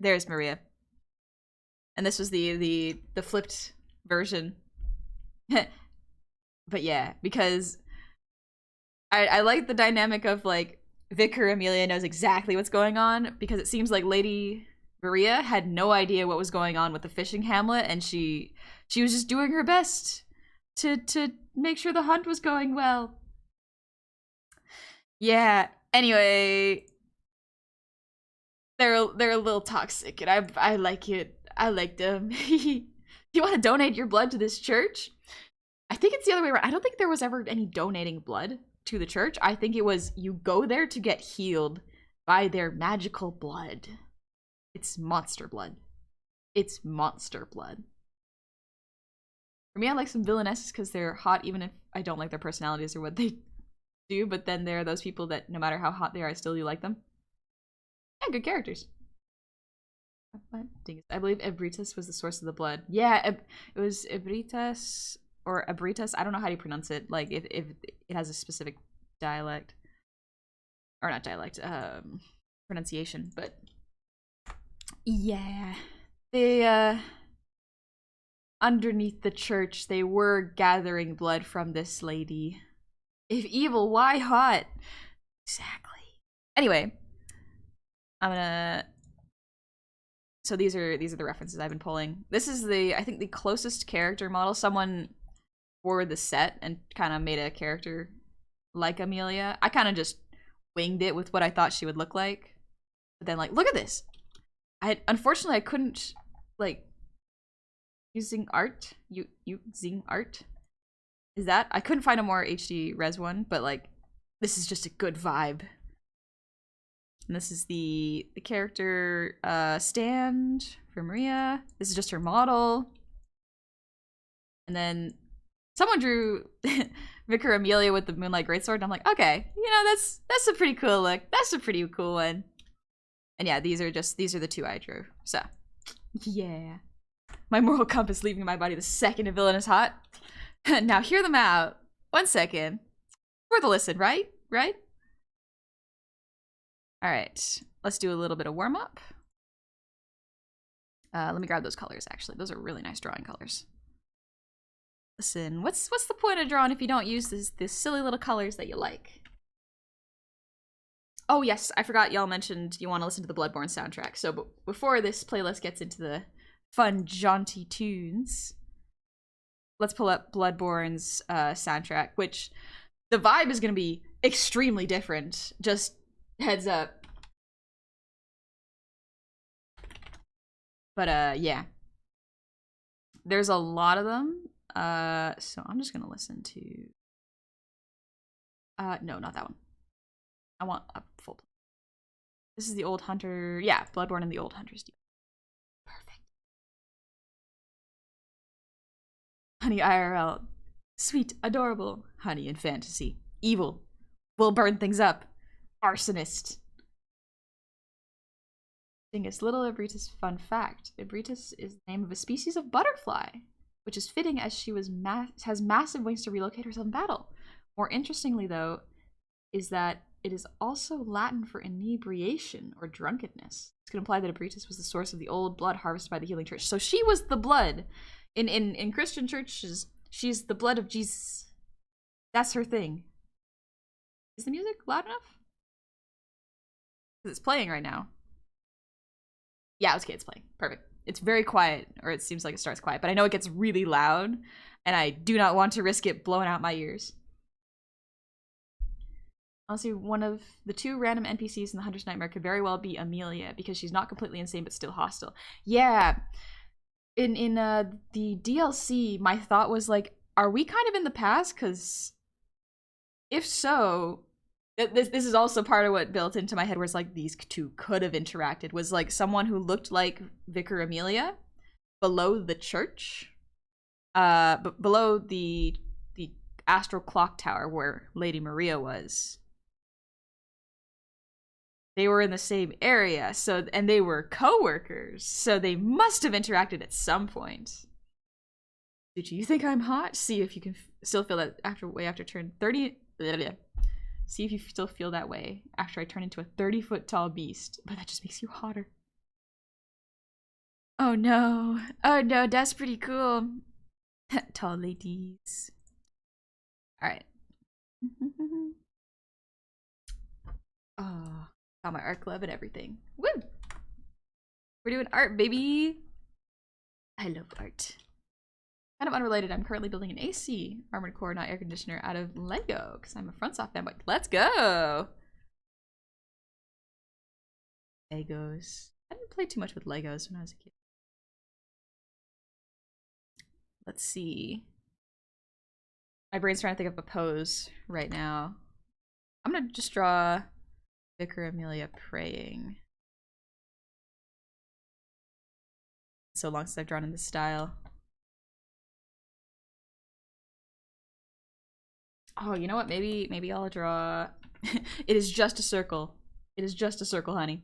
there's Maria. And this was the flipped version. But yeah, because I like the dynamic of like Vicar Amelia knows exactly what's going on, because it seems like Lady Maria had no idea what was going on with the fishing hamlet, and she was just doing her best to make sure the hunt was going well. Yeah. Anyway, they're a little toxic, and I like it. I like them. You want to donate your blood to this church? I think it's the other way around. I don't think there was ever any donating blood to the church. I think it was you go there to get healed by their magical blood. It's monster blood. It's monster blood. For me, I like some villainesses because they're hot, even if I don't like their personalities or what they do. But then there are those people that no matter how hot they are, I still do like them. Yeah, good characters. I believe Ebritas was the source of the blood. Yeah, it was Ebritas or Abritas. I don't know how you pronounce it. Like if it has a specific dialect, or not dialect, pronunciation. But yeah, they underneath the church, they were gathering blood from this lady. If evil, why hot? Exactly. Anyway, I'm gonna. So these are the references I've been pulling. This is I think the closest character model. Someone for the set and kind of made a character like Amelia. I kind of just winged it with what I thought she would look like. But then, like, look at this. Unfortunately, I couldn't, like, using art. Using art. Is that? I couldn't find a more HD res one, but, like, this is just a good vibe. And this is the character stand for Maria. This is just her model. And then someone drew Vicar Amelia with the Moonlight Greatsword, and I'm like, okay, you know, that's a pretty cool look. That's a pretty cool one. And yeah, these are the two I drew. So, yeah. My moral compass leaving my body the second a villain is hot. Now hear them out. 1 second. Worth a listen, right? Right? Alright. Let's do a little bit of warm-up. Let me grab those colors, actually. Those are really nice drawing colors. Listen, what's the point of drawing if you don't use this silly little colors that you like? Oh yes, I forgot y'all mentioned you want to listen to the Bloodborne soundtrack. So before this playlist gets into the fun, jaunty tunes, let's pull up Bloodborne's soundtrack, which the vibe is going to be extremely different. Just heads up. But yeah. There's a lot of them. So I'm just gonna listen to no, not that one. I want a full. This is the Old Hunter. Yeah, Bloodborne and the Old Hunters. Perfect. Honey IRL. Sweet, adorable. Honey in fantasy. Evil. Will burn things up. Arsonist. Dingus, little Ebritus fun fact. Ebritus is the name of a species of butterfly, which is fitting as she has massive wings to relocate herself in battle. More interestingly, though, is that it is also Latin for inebriation or drunkenness. This could imply that Ebritus was the source of the old blood harvested by the healing church. So she was the blood. In Christian churches, she's the blood of Jesus. That's her thing. Is the music loud enough? Because it's playing right now. Yeah, it's okay, it's playing. Perfect. It's very quiet, or it seems like it starts quiet, but I know it gets really loud, and I do not want to risk it blowing out my ears. Honestly, one of the two random NPCs in the Hunter's Nightmare could very well be Amelia, because she's not completely insane, but still hostile. Yeah. In the DLC, my thought was like, are we kind of in the past? Because if so, this is also part of what built into my head, where it's like these two could have interacted, was like someone who looked like Vicar Amelia below the church, but below the astral clock tower where Lady Maria was. They were in the same area, and they were co-workers, so they must have interacted at some point. Do you think I'm hot? See if you can still feel that after turn 30. See if you still feel that way after I turn into a 30-foot tall beast. But that just makes you hotter. Oh no. Oh no, that's pretty cool. Tall ladies. Alright. Oh, got my art glove and everything. Woo! We're doing art, baby! I love art. Kind of unrelated, I'm currently building an AC armored core, not air conditioner, out of Lego, because I'm a Frontsoft fanboy. Let's go! Legos. I didn't play too much with Legos when I was a kid. Let's see. My brain's trying to think of a pose right now. I'm gonna just draw Vicar Amelia praying. So long since I've drawn in this style. Oh, you know what? Maybe I'll draw. It is just a circle. It is just a circle, honey.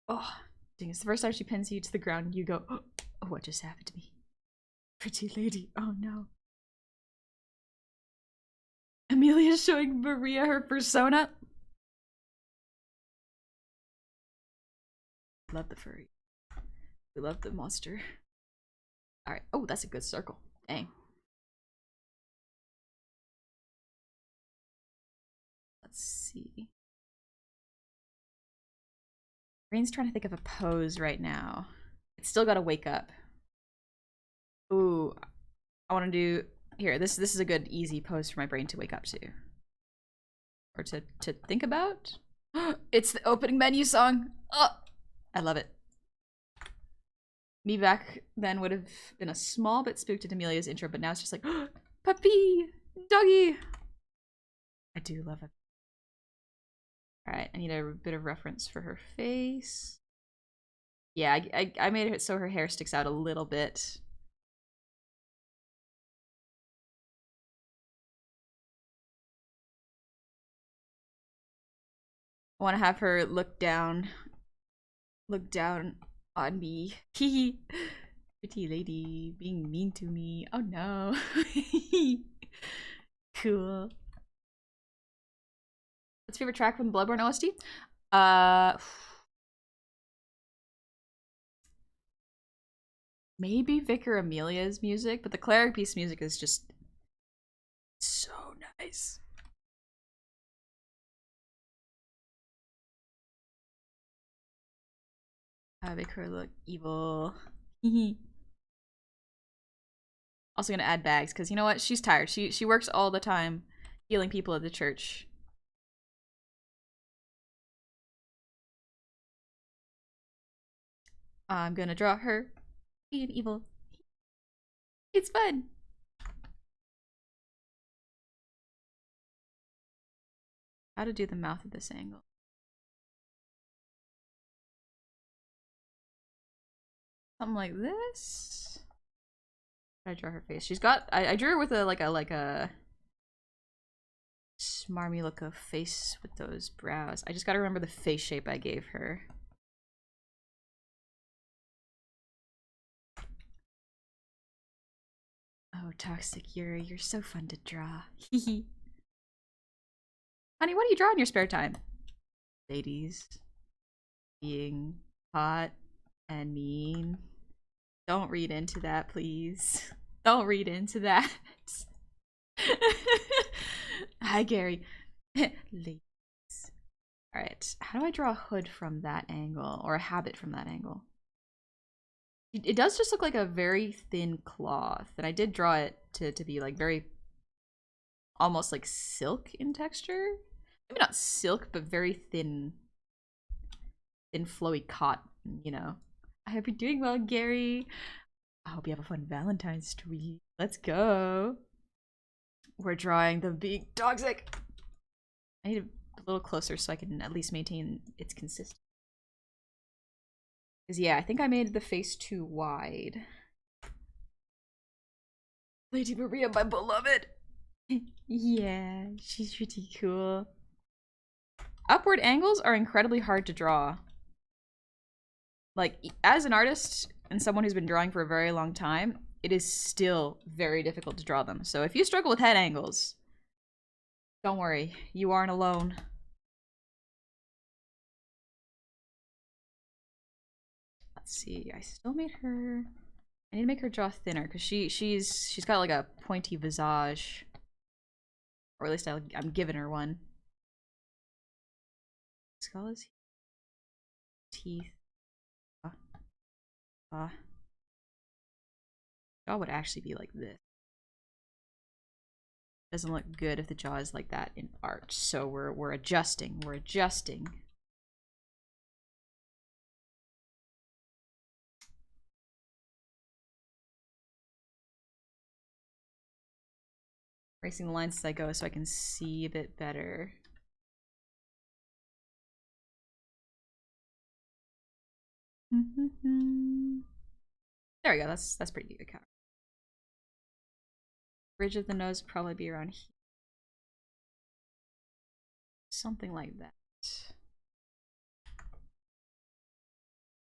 Oh, dang, it's the first time she pins you to the ground and you go, oh, what just happened to me? Pretty lady, oh no. Amelia's showing Maria her persona. Love the furry. We love the monster. Alright, oh, that's a good circle. Dang. Let's see. Brain's trying to think of a pose right now. It's still gotta wake up. Ooh, I want to do Here, this is a good easy pose for my brain to wake up to. Or to think about. It's the opening menu song. Oh, I love it. Me back then would have been a small bit spooked at Amelia's intro, but now it's just like, puppy, doggy. I do love it. All right, I need a bit of reference for her face. Yeah, I made it so her hair sticks out a little bit. I want to have her look down on me. Pretty lady being mean to me. Oh no. Cool. What's your favorite track from the Bloodborne OST? Maybe Vicar Amelia's music, but the cleric piece music is just so nice. Make her look evil. Also gonna add bags, because you know what? She's tired. She works all the time healing people at the church. I'm gonna draw her being evil. It's fun. How to do the mouth at this angle. Something like this. I draw her face. She's got. I drew her with a like a smarmy look of face with those brows. I just gotta remember the face shape I gave her. Oh, toxic Yuri, you're so fun to draw. Honey, what do you draw in your spare time? Ladies being hot and mean. Don't read into that, please. Don't read into that. Hi, Gary. Ladies. Alright, how do I draw a hood from that angle? Or a habit from that angle? It does just look like a very thin cloth. And I did draw it to be like very... almost like silk in texture? Maybe not silk, but very thin... thin flowy cotton, you know? I hope you're doing well, Gary. I hope you have a fun Valentines stream. Let's go. We're drawing the big toxic. I need a little closer so I can at least maintain its consistency. Because yeah, I think I made the face too wide. Lady Maria, my beloved. Yeah, she's pretty cool. Upward angles are incredibly hard to draw. Like, as an artist and someone who's been drawing for a very long time, it is still very difficult to draw them. So if you struggle with head angles, don't worry, you aren't alone. Let's see, I still made her... I need to make her jaw thinner, because she's got like a pointy visage. Or at least I'm giving her one. Skull is teeth. Jaw would actually be like this. Doesn't look good if the jaw is like that in art. So we're adjusting. We're adjusting. Tracing the lines as I go so I can see a bit better. There we go. That's pretty good count. Bridge of the nose would probably be around here. Something like that.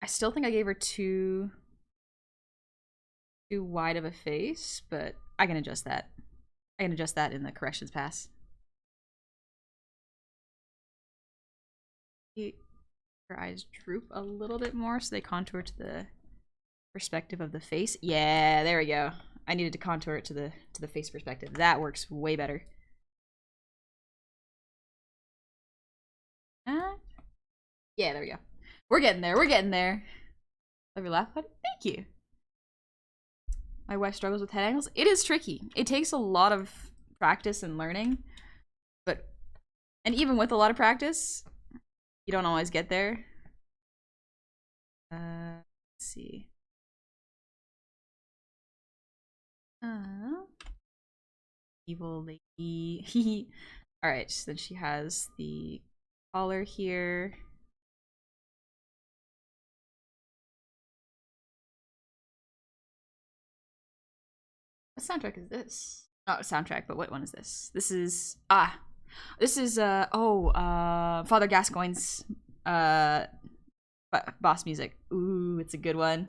I still think I gave her too wide of a face, but I can adjust that. I can adjust that in the corrections pass. Her eyes droop a little bit more so they contour to the perspective of the face. Yeah, there we go. I needed to contour it to the face perspective. That works way better. Yeah, there we go. We're getting there. We're getting there. Love your laugh, buddy. Thank you. My wife struggles with head angles. It is tricky. It takes a lot of practice and learning, and even with a lot of practice, you don't always get there. Let's see. Evil lady. All right, so then she has the collar here. What soundtrack is this? Not soundtrack, but what one is this? This is Father Gascoigne's boss music. Ooh, it's a good one.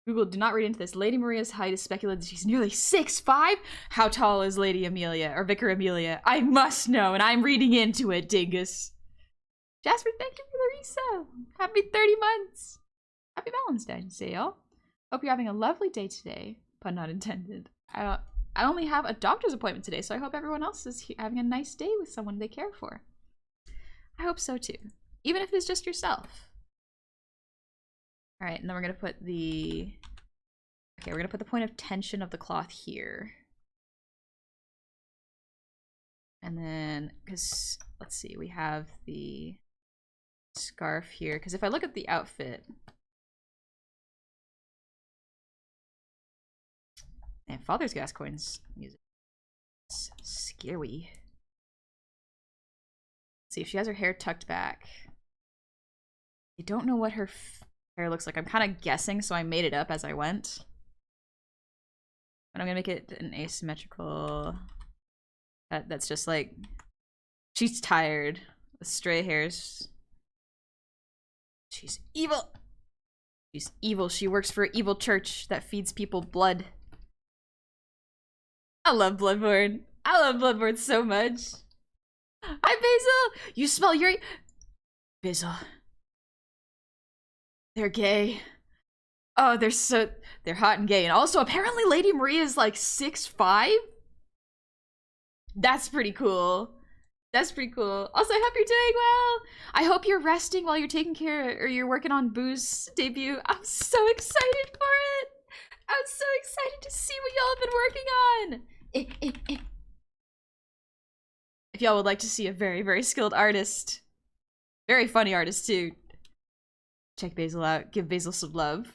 Google, do not read into this. Lady Maria's height is speculated she's nearly 6'5". How tall is Lady Amelia or Vicar Amelia? I must know, and I'm reading into it, dingus. Jasper, thank you for the resub. Happy 30 months. Happy Valentine's Day, y'all. Hope you're having a lovely day today. Pun not intended. I only have a doctor's appointment today, so I hope everyone else is having a nice day with someone they care for. I hope so too. Even if it's just yourself. Alright, and then we're gonna put the... Okay, we're gonna put the point of tension of the cloth here. And then, because, let's see, we have the scarf here. Because if I look at the outfit... And Father's Gascoigne's music. It's scary. Let's see if she has her hair tucked back. I don't know what her hair looks like. I'm kind of guessing, so I made it up as I went. But I'm gonna make it an asymmetrical. That's just like, she's tired. The stray hairs. She's evil. She's evil. She works for an evil church that feeds people blood. I love Bloodborne. I love Bloodborne so much. Hi, Basil. You smell Yuri. Basil. They're gay. Oh, they're hot and gay. And also, apparently Lady Maria is like 6'5". That's pretty cool. That's pretty cool. Also, I hope you're doing well. I hope you're resting while you're taking care, or you're working on Boo's debut. I'm so excited for it. I'm so excited to see what y'all have been working on. If y'all would like to see a very, very skilled artist, very funny artist too, check Basil out. Give Basil some love.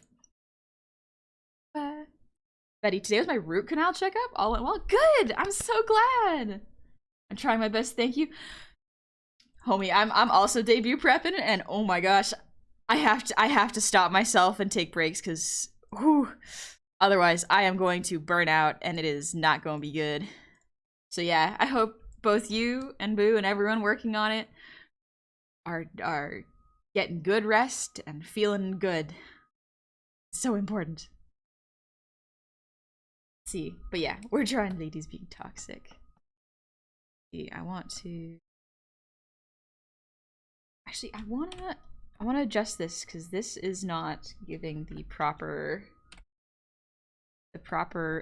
Betty, today was my root canal checkup. All went well. Good. I'm so glad. I'm trying my best. Thank you, homie. I'm also debut prepping, and oh my gosh, I have to stop myself and take breaks because, otherwise I am going to burn out, and it is not going to be good. So yeah, I hope both you and Boo and everyone working on it are getting good rest and feeling good. It's so important. Let's see, but yeah, we're drawing ladies being toxic. See, I want to actually I want to adjust this because this is not giving the proper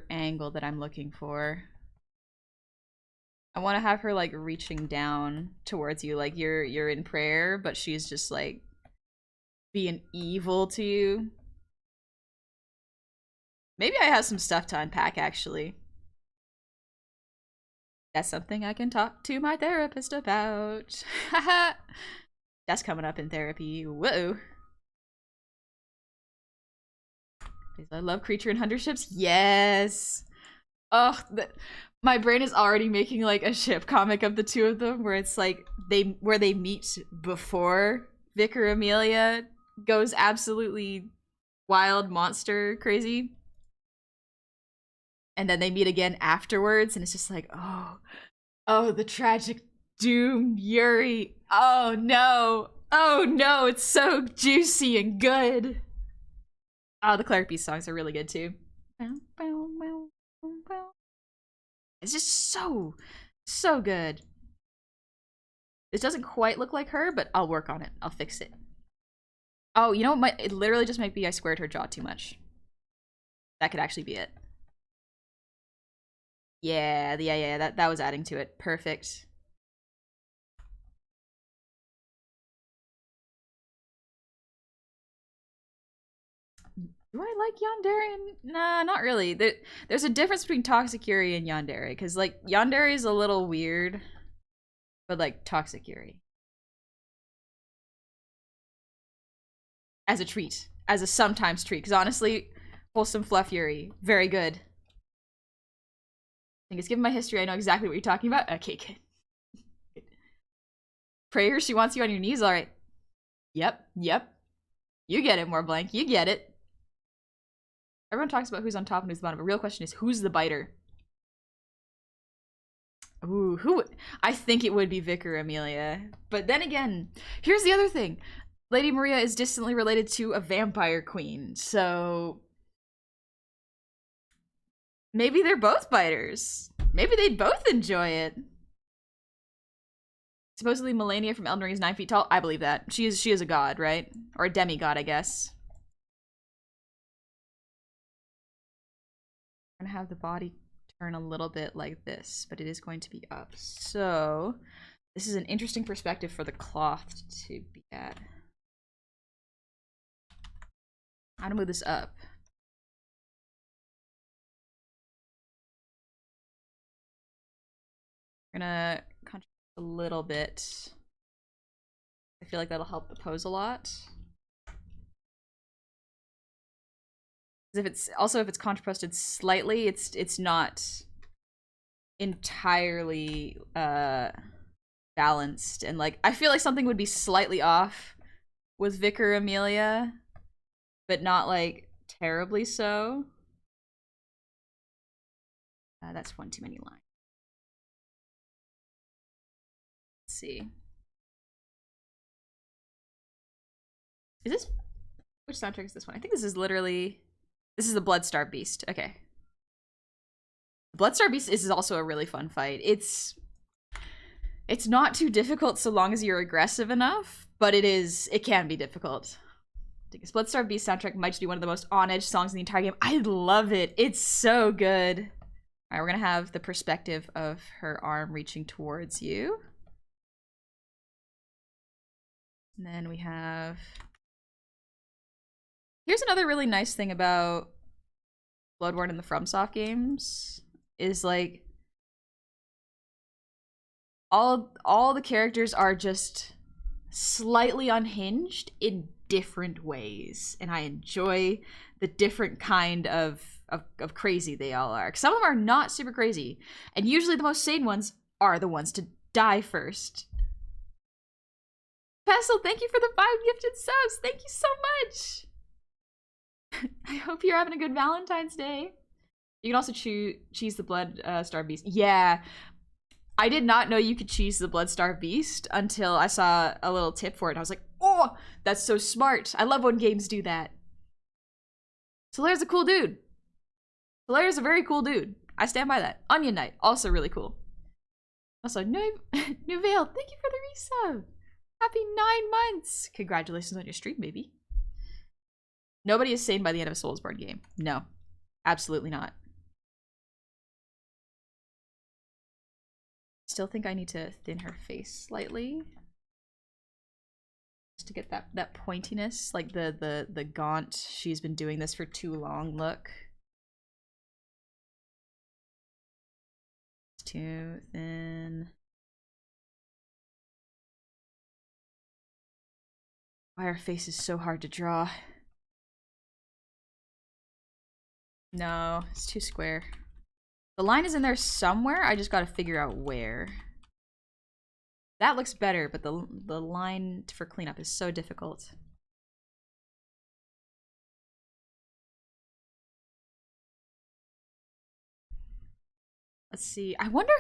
angle that I'm looking for. I want to have her like reaching down towards you, like you're in prayer, but she's just like being evil to you. Maybe I have some stuff to unpack, actually. That's something I can talk to my therapist about. Haha. That's coming up in therapy. Whoa. I love creature and hunter ships. Yes. Oh, my brain is already making like a ship comic of the two of them, where it's like where they meet before Vicar Amelia goes absolutely wild monster crazy. And then they meet again afterwards, and it's just like, oh, the tragic doom, Yuri. Oh no, it's so juicy and good. Oh, the Cleric Beast songs are really good too. It's just so good. This doesn't quite look like her, but I'll work on it. I'll fix it. Oh, you know what? It literally just might be I squared her jaw too much. That could actually be it. Yeah, that was adding to it. Perfect. Do I like yandere? Nah, not really. There's a difference between toxic Yuri and yandere, because like yandere is a little weird, but like toxic Yuri as a treat, as a sometimes treat. Because honestly, wholesome fluff Yuri, very good. I think it's given my history. I know exactly what you're talking about. Okay, good. Prayer, she wants you on your knees. All right. Yep, yep. You get it, more blank. You get it. Everyone talks about who's on top and who's the bottom. The real question is who's the biter? Ooh, who? I think it would be Vicar Amelia. But then again, here's the other thing. Lady Maria is distantly related to a vampire queen, so maybe they're both biters. Maybe they'd both enjoy it. Supposedly Melania from Elden Ring is 9 feet tall. I believe that. She is a god, right? Or a demigod, I guess. I'm gonna have the body turn a little bit like this, but it is going to be up. So this is an interesting perspective for the cloth to be at. I'm gonna move this up. I'm gonna contrast a little bit. I feel like that'll help the pose a lot. If it's contrasted slightly, it's not entirely balanced, and like I feel like something would be slightly off with Vicar Amelia, but not like terribly so. That's one too many lines. Let's see. Is this which soundtrack is this one? I think this is literally the Bloodstar Beast. Okay. Bloodstar Beast is also a really fun fight. It's not too difficult so long as you're aggressive enough, but it can be difficult. Because Bloodstar Beast soundtrack might just be one of the most on-edge songs in the entire game. I love it. It's so good. All right, we're gonna have the perspective of her arm reaching towards you. And then we have... Here's another really nice thing about Bloodborne and the FromSoft games is like all the characters are just slightly unhinged in different ways, and I enjoy the different kind of crazy they all are. Some of them are not super crazy, and usually the most sane ones are the ones to die first. Pestle, thank you for the 5 gifted subs. Thank you so much. I hope you're having a good Valentine's Day. You can also cheese the Bloodstar Beast. Yeah, I did not know you could cheese the Bloodstar Beast until I saw a little tip for it. I was like, oh, that's so smart. I love when games do that. Solaire's a cool dude. Solaire's a very cool dude. I stand by that. Onion Knight, also really cool. Also, Nuvale, thank you for the resub. Happy 9 months. Congratulations on your stream, baby. Nobody is sane by the end of a Soulsborne game. No, absolutely not. Still think I need to thin her face slightly. Just to get that pointiness, like the gaunt, she's been doing this for too long look. It's too thin. Why her face is so hard to draw. No, it's too square. The line is in there somewhere, I just gotta figure out where. That looks better, but the line for cleanup is so difficult. Let's see. I wonder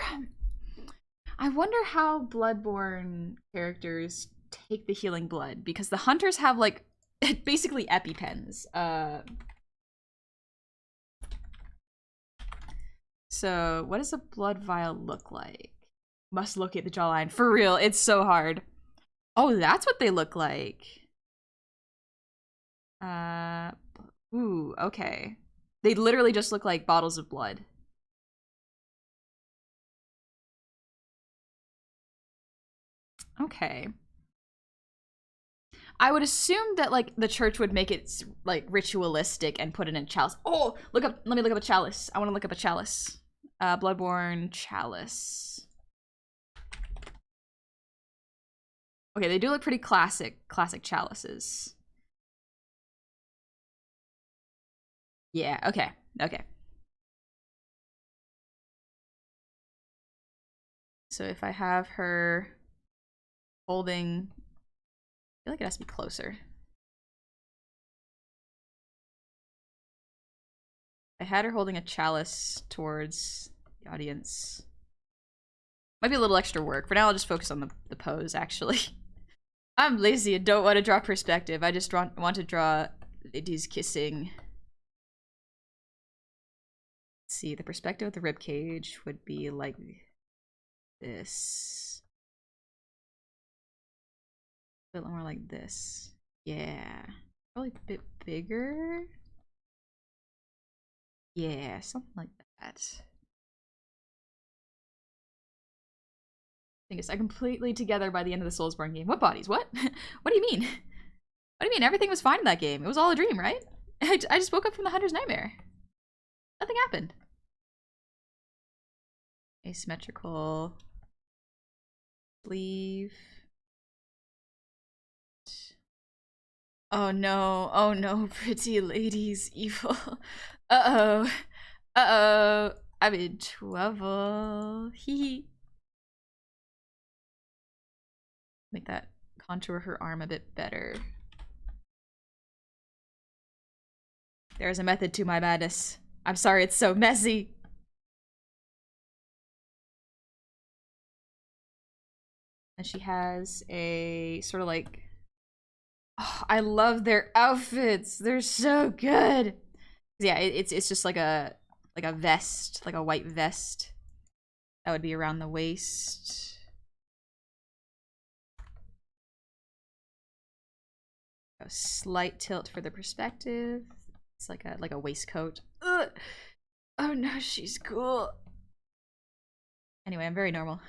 how Bloodborne characters take the healing blood, because the hunters have like basically EpiPens. So what does a blood vial look like? Must locate the jawline. For real, it's so hard. Oh, that's what they look like. Ooh, okay. They literally just look like bottles of blood. Okay. I would assume that like the church would make it like ritualistic and put it in a chalice. Oh, look up. Let me look up a chalice. I want to look up a chalice. Bloodborne chalice. Okay, they do look pretty classic chalices. Yeah. Okay. Okay. So if I have her holding, I feel like it has to be closer. I had her holding a chalice towards the audience. Might be a little extra work. For now, I'll just focus on the pose, actually. I'm lazy and don't want to draw perspective. I just want to draw ladies kissing. Let's see, the perspective of the ribcage would be like this. A bit more like this. Yeah. Probably a bit bigger. Yeah, something like that. I think it's completely together by the end of the Soulsborne game. What bodies? What? What do you mean? What do you mean? Everything was fine in that game. It was all a dream, right? I just woke up from the Hunter's Nightmare. Nothing happened. Asymmetrical sleeve. Oh no, pretty lady's evil. Uh-oh. Uh-oh. I'm in trouble. Hee. Make that contour her arm a bit better. There's a method to my madness. I'm sorry it's so messy. And she has a sort of like... Oh, I love their outfits. They're so good. Yeah, it's just like a vest, like a white vest. That would be around the waist. A slight tilt for the perspective. It's like a waistcoat. Ugh. Oh no, she's cool. Anyway, I'm very normal.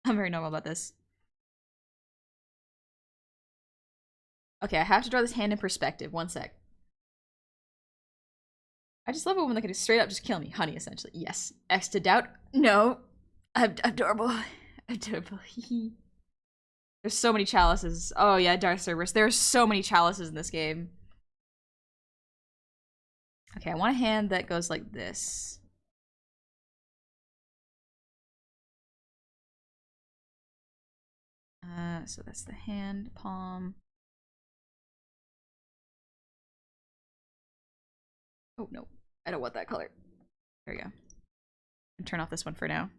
I'm very normal about this. Okay, I have to draw this hand in perspective. One sec. I just love it when they can just straight up just kill me. Honey, essentially. Yes. X to doubt? No. I'm adorable. Adorable. There's so many chalices. Oh yeah, Dark Cerberus. There are so many chalices in this game. Okay, I want a hand that goes like this. So that's the hand, palm. Oh no, I don't want that color. There we go. Turn off this one for now.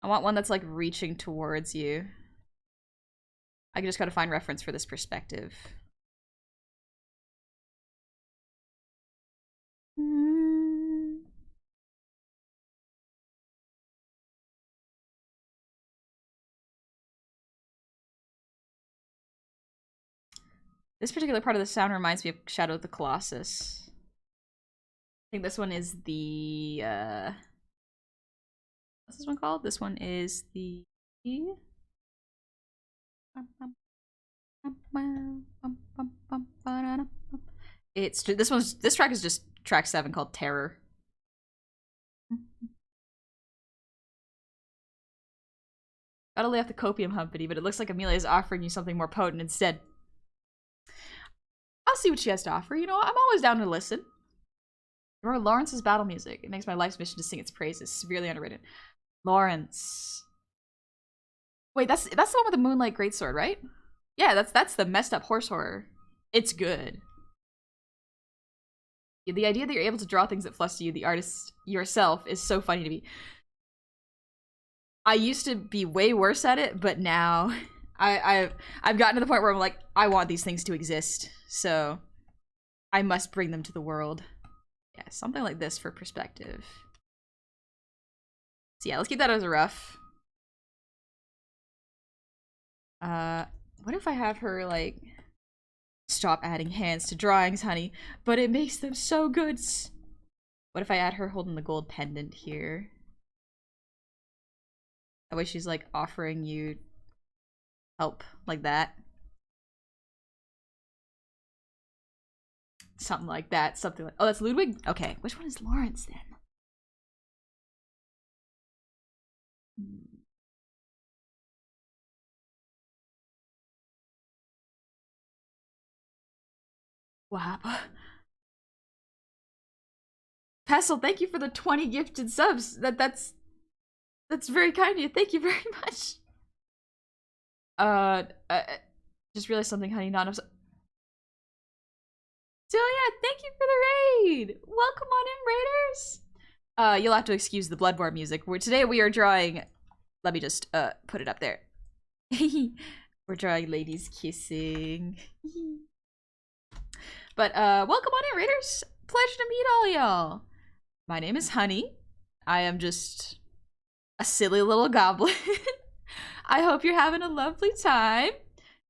I want one that's like reaching towards you. I just gotta find reference for this perspective. This particular part of the sound reminds me of Shadow of the Colossus. I think this one is the what's this one called? This one is the it's this track is just track 7 called Terror. Gotta lay off the copium humpity, but it looks like Amelia is offering you something more potent instead. I'll see what she has to offer. You know, I'm always down to listen. Remember Lawrence's battle music. It makes my life's mission to sing its praises. Severely underrated. Lawrence. Wait, that's the one with the Moonlight Greatsword, right? Yeah, that's the messed up horse horror. It's good. The idea that you're able to draw things that fluster you, the artist yourself, is so funny to me. I used to be way worse at it, but now I've gotten to the point where I'm like, I want these things to exist, so I must bring them to the world. Yeah, something like this for perspective. So yeah, let's keep that as a rough. What if I have her like, stop adding hands to drawings, honey, but it makes them so good. What if I add her holding the gold pendant here? That way she's like offering you help like that. Something like that. Something like, oh, that's Ludwig? Okay, which one is Lawrence then? Wow. Pestle, thank you for the 20 gifted subs. That's very kind of you. Thank you very much. Uh, just realized something, honey. Not enough. Celia, thank you for the raid. Welcome on in, raiders. You'll have to excuse the Bloodborne music. Today we are drawing. Let me just put it up there. We're drawing ladies kissing. But welcome on in, raiders. Pleasure to meet all y'all. My name is Honey. I am just a silly little goblin. I hope you're having a lovely time.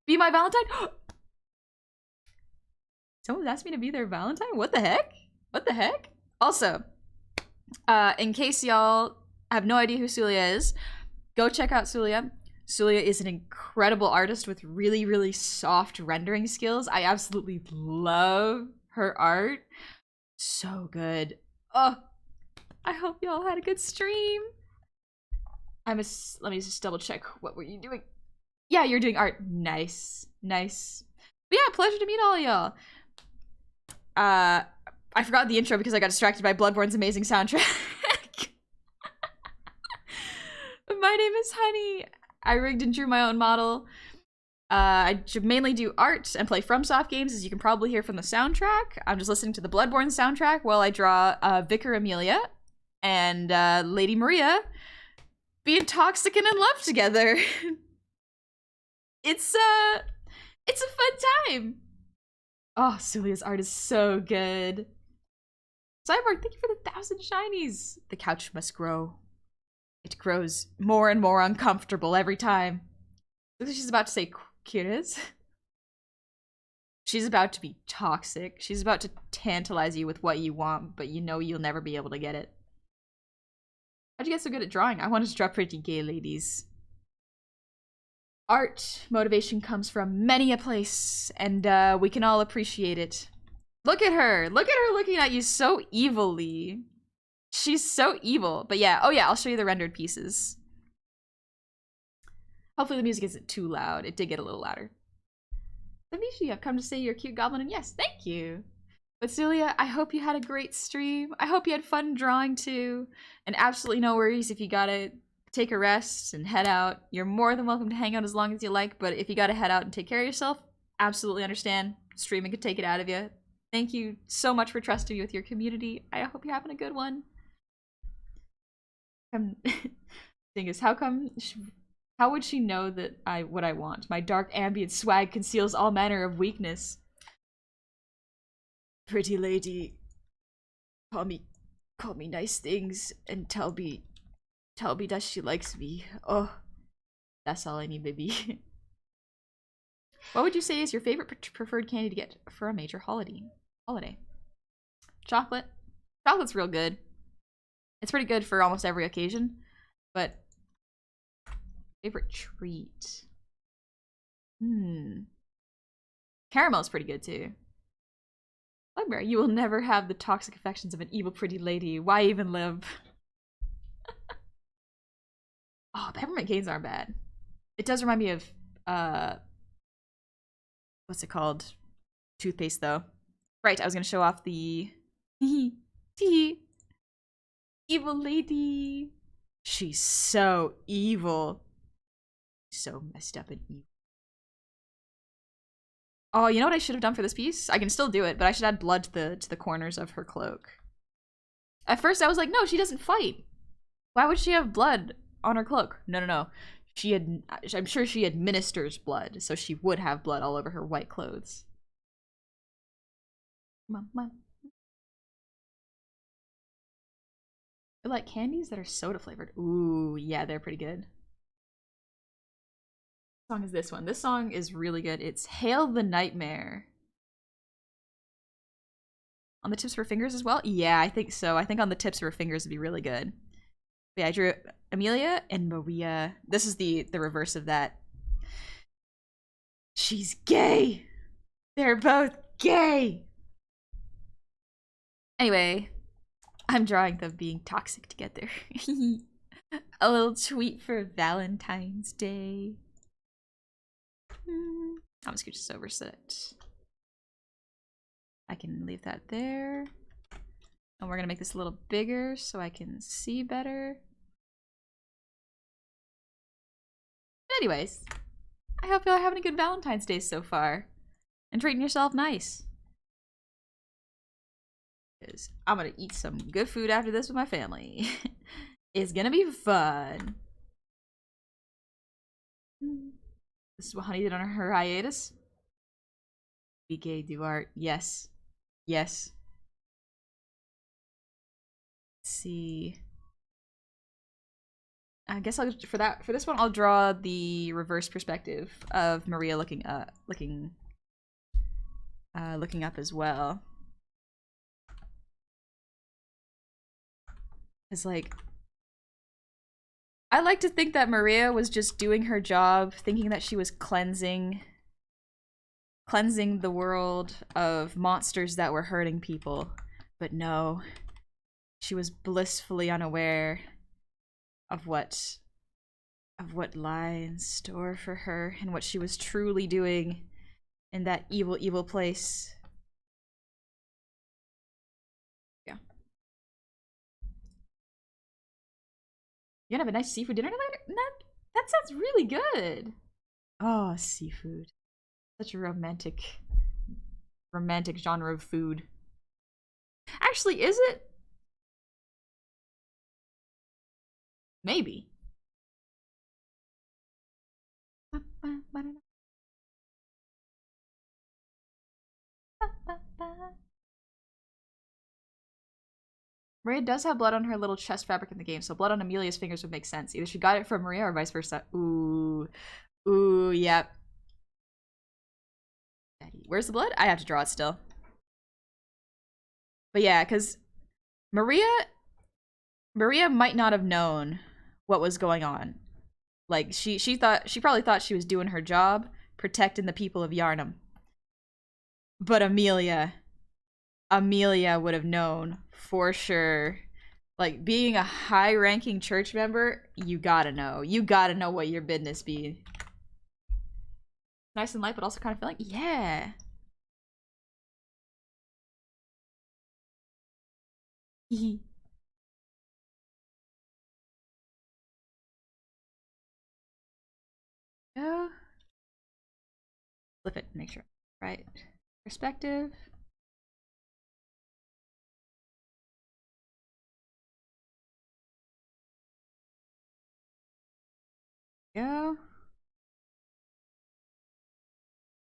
Be my Valentine. Someone's asked me to be their Valentine? What the heck? What the heck? Also, in case y'all have no idea who Sulia is, go check out Sulia. Sulia is an incredible artist with really, really soft rendering skills. I absolutely love her art. So good. Oh, I hope y'all had a good stream. Let me just double check. What were you doing? Yeah, you're doing art. Nice. Nice. But yeah, pleasure to meet all y'all. I forgot the intro because I got distracted by Bloodborne's amazing soundtrack. My name is Honey. I rigged and drew my own model. I mainly do art and play FromSoft games, as you can probably hear from the soundtrack. I'm just listening to the Bloodborne soundtrack while I draw Vicar Amelia and Lady Maria being toxic and in love together. It's a fun time. Oh, Sulia's art is so good. Cyborg, thank you for the 1,000 shinies. The couch must grow. It grows more and more uncomfortable every time. Looks like she's about to say curious. She's about to be toxic. She's about to tantalize you with what you want, but you know you'll never be able to get it. How'd you get so good at drawing? I wanted to draw pretty gay ladies. Art motivation comes from many a place, and we can all appreciate it. Look at her! Look at her looking at you so evilly. She's so evil. But yeah, oh yeah, I'll show you the rendered pieces. Hopefully the music isn't too loud. It did get a little louder. Amishi, I've come to say you're a cute goblin, and yes, thank you. But Celia, I hope you had a great stream. I hope you had fun drawing too. And absolutely no worries if you gotta take a rest and head out. You're more than welcome to hang out as long as you like, but if you gotta head out and take care of yourself, absolutely understand. Streaming could take it out of you. Thank you so much for trusting me with your community. I hope you're having a good one. Thing is, how would she know that what I want? My dark ambient swag conceals all manner of weakness. Pretty lady, call me nice things and tell me that she likes me. Oh, that's all I need, baby. What would you say is your favorite preferred candy to get for a major holiday? Chocolate. Chocolate's real good. It's pretty good for almost every occasion, but favorite treat. Caramel's pretty good too. Blackberry, you will never have the toxic affections of an evil pretty lady. Why even live? Oh, peppermint canes aren't bad. It does remind me of what's it called? Toothpaste though. Right, I was gonna show off the evil lady. She's so evil. So messed up and evil. Oh, you know what I should have done for this piece? I can still do it, but I should add blood to the corners of her cloak. At first I was like, no, she doesn't fight. Why would she have blood on her cloak? No. I'm sure she administers blood, so she would have blood all over her white clothes. Come on. I like candies that are soda flavored. Ooh, yeah, they're pretty good. What song is this one? This song is really good. It's Hail the Nightmare. On the tips of her fingers as well? Yeah, I think so. I think on the tips of her fingers would be really good. But yeah, I drew Amelia and Maria. This is the reverse of that. She's gay! They're both gay! Anyway, I'm drawing them being toxic together. A little tweet for Valentine's Day. I'm gonna scooch this over so that I can leave that there. And we're gonna make this a little bigger so I can see better. But anyways, I hope y'all are having a good Valentine's Day so far. And treating yourself nice. Because I'm gonna eat some good food after this with my family. It's gonna be fun. This is what Honey did on her hiatus. BK do art. Yes. Yes. Let's see. I guess I'll for this one I'll draw the reverse perspective of Maria looking up as well. It's like I like to think that Maria was just doing her job, thinking that she was cleansing the world of monsters that were hurting people. But no, she was blissfully unaware of what lie in store for her and what she was truly doing in that evil, evil place. Yeah. You gonna have a nice seafood dinner later? That sounds really good. Oh, seafood. Such a romantic genre of food. Actually, is it? Maybe. Maria does have blood on her little chest fabric in the game, so blood on Amelia's fingers would make sense. Either she got it from Maria or vice versa. Ooh. Ooh, yep. Where's the blood? I have to draw it still. But yeah, because Maria might not have known what was going on. Like, she probably thought she was doing her job, protecting the people of Yarnum. But Amelia would have known for sure. Like, being a high-ranking church member, you gotta know. You gotta know what your business be. Nice and light, but also kind of filling. Yeah. Go. Flip it, make sure. Right. Perspective. Go.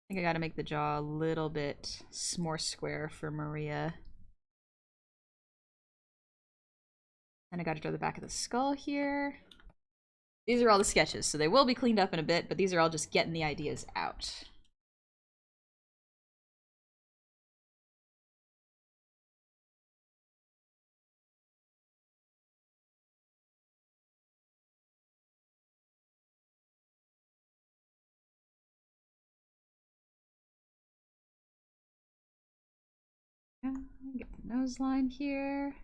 I think I gotta make the jaw a little bit more square for Maria. And I gotta draw the back of the skull here. These are all the sketches, so they will be cleaned up in a bit, but these are all just getting the ideas out. Get the nose line here.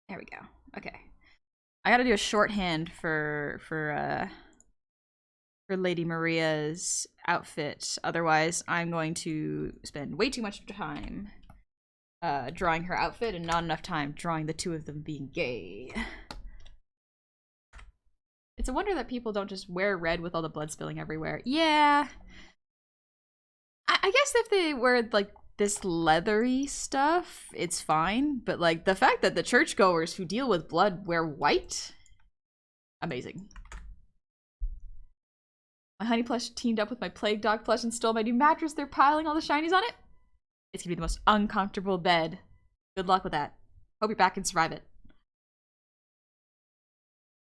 There we go. Okay. I gotta do a shorthand for Lady Maria's outfit. Otherwise, I'm going to spend way too much time drawing her outfit and not enough time drawing the two of them being gay. It's a wonder that people don't just wear red with all the blood spilling everywhere. Yeah. I guess if they wear, like, this leathery stuff, it's fine. But, like, the fact that the churchgoers who deal with blood wear white? Amazing. My honey plush teamed up with my plague dog plush and stole my new mattress. They're piling all the shinies on it. It's gonna be the most uncomfortable bed. Good luck with that. Hope your back can survive it.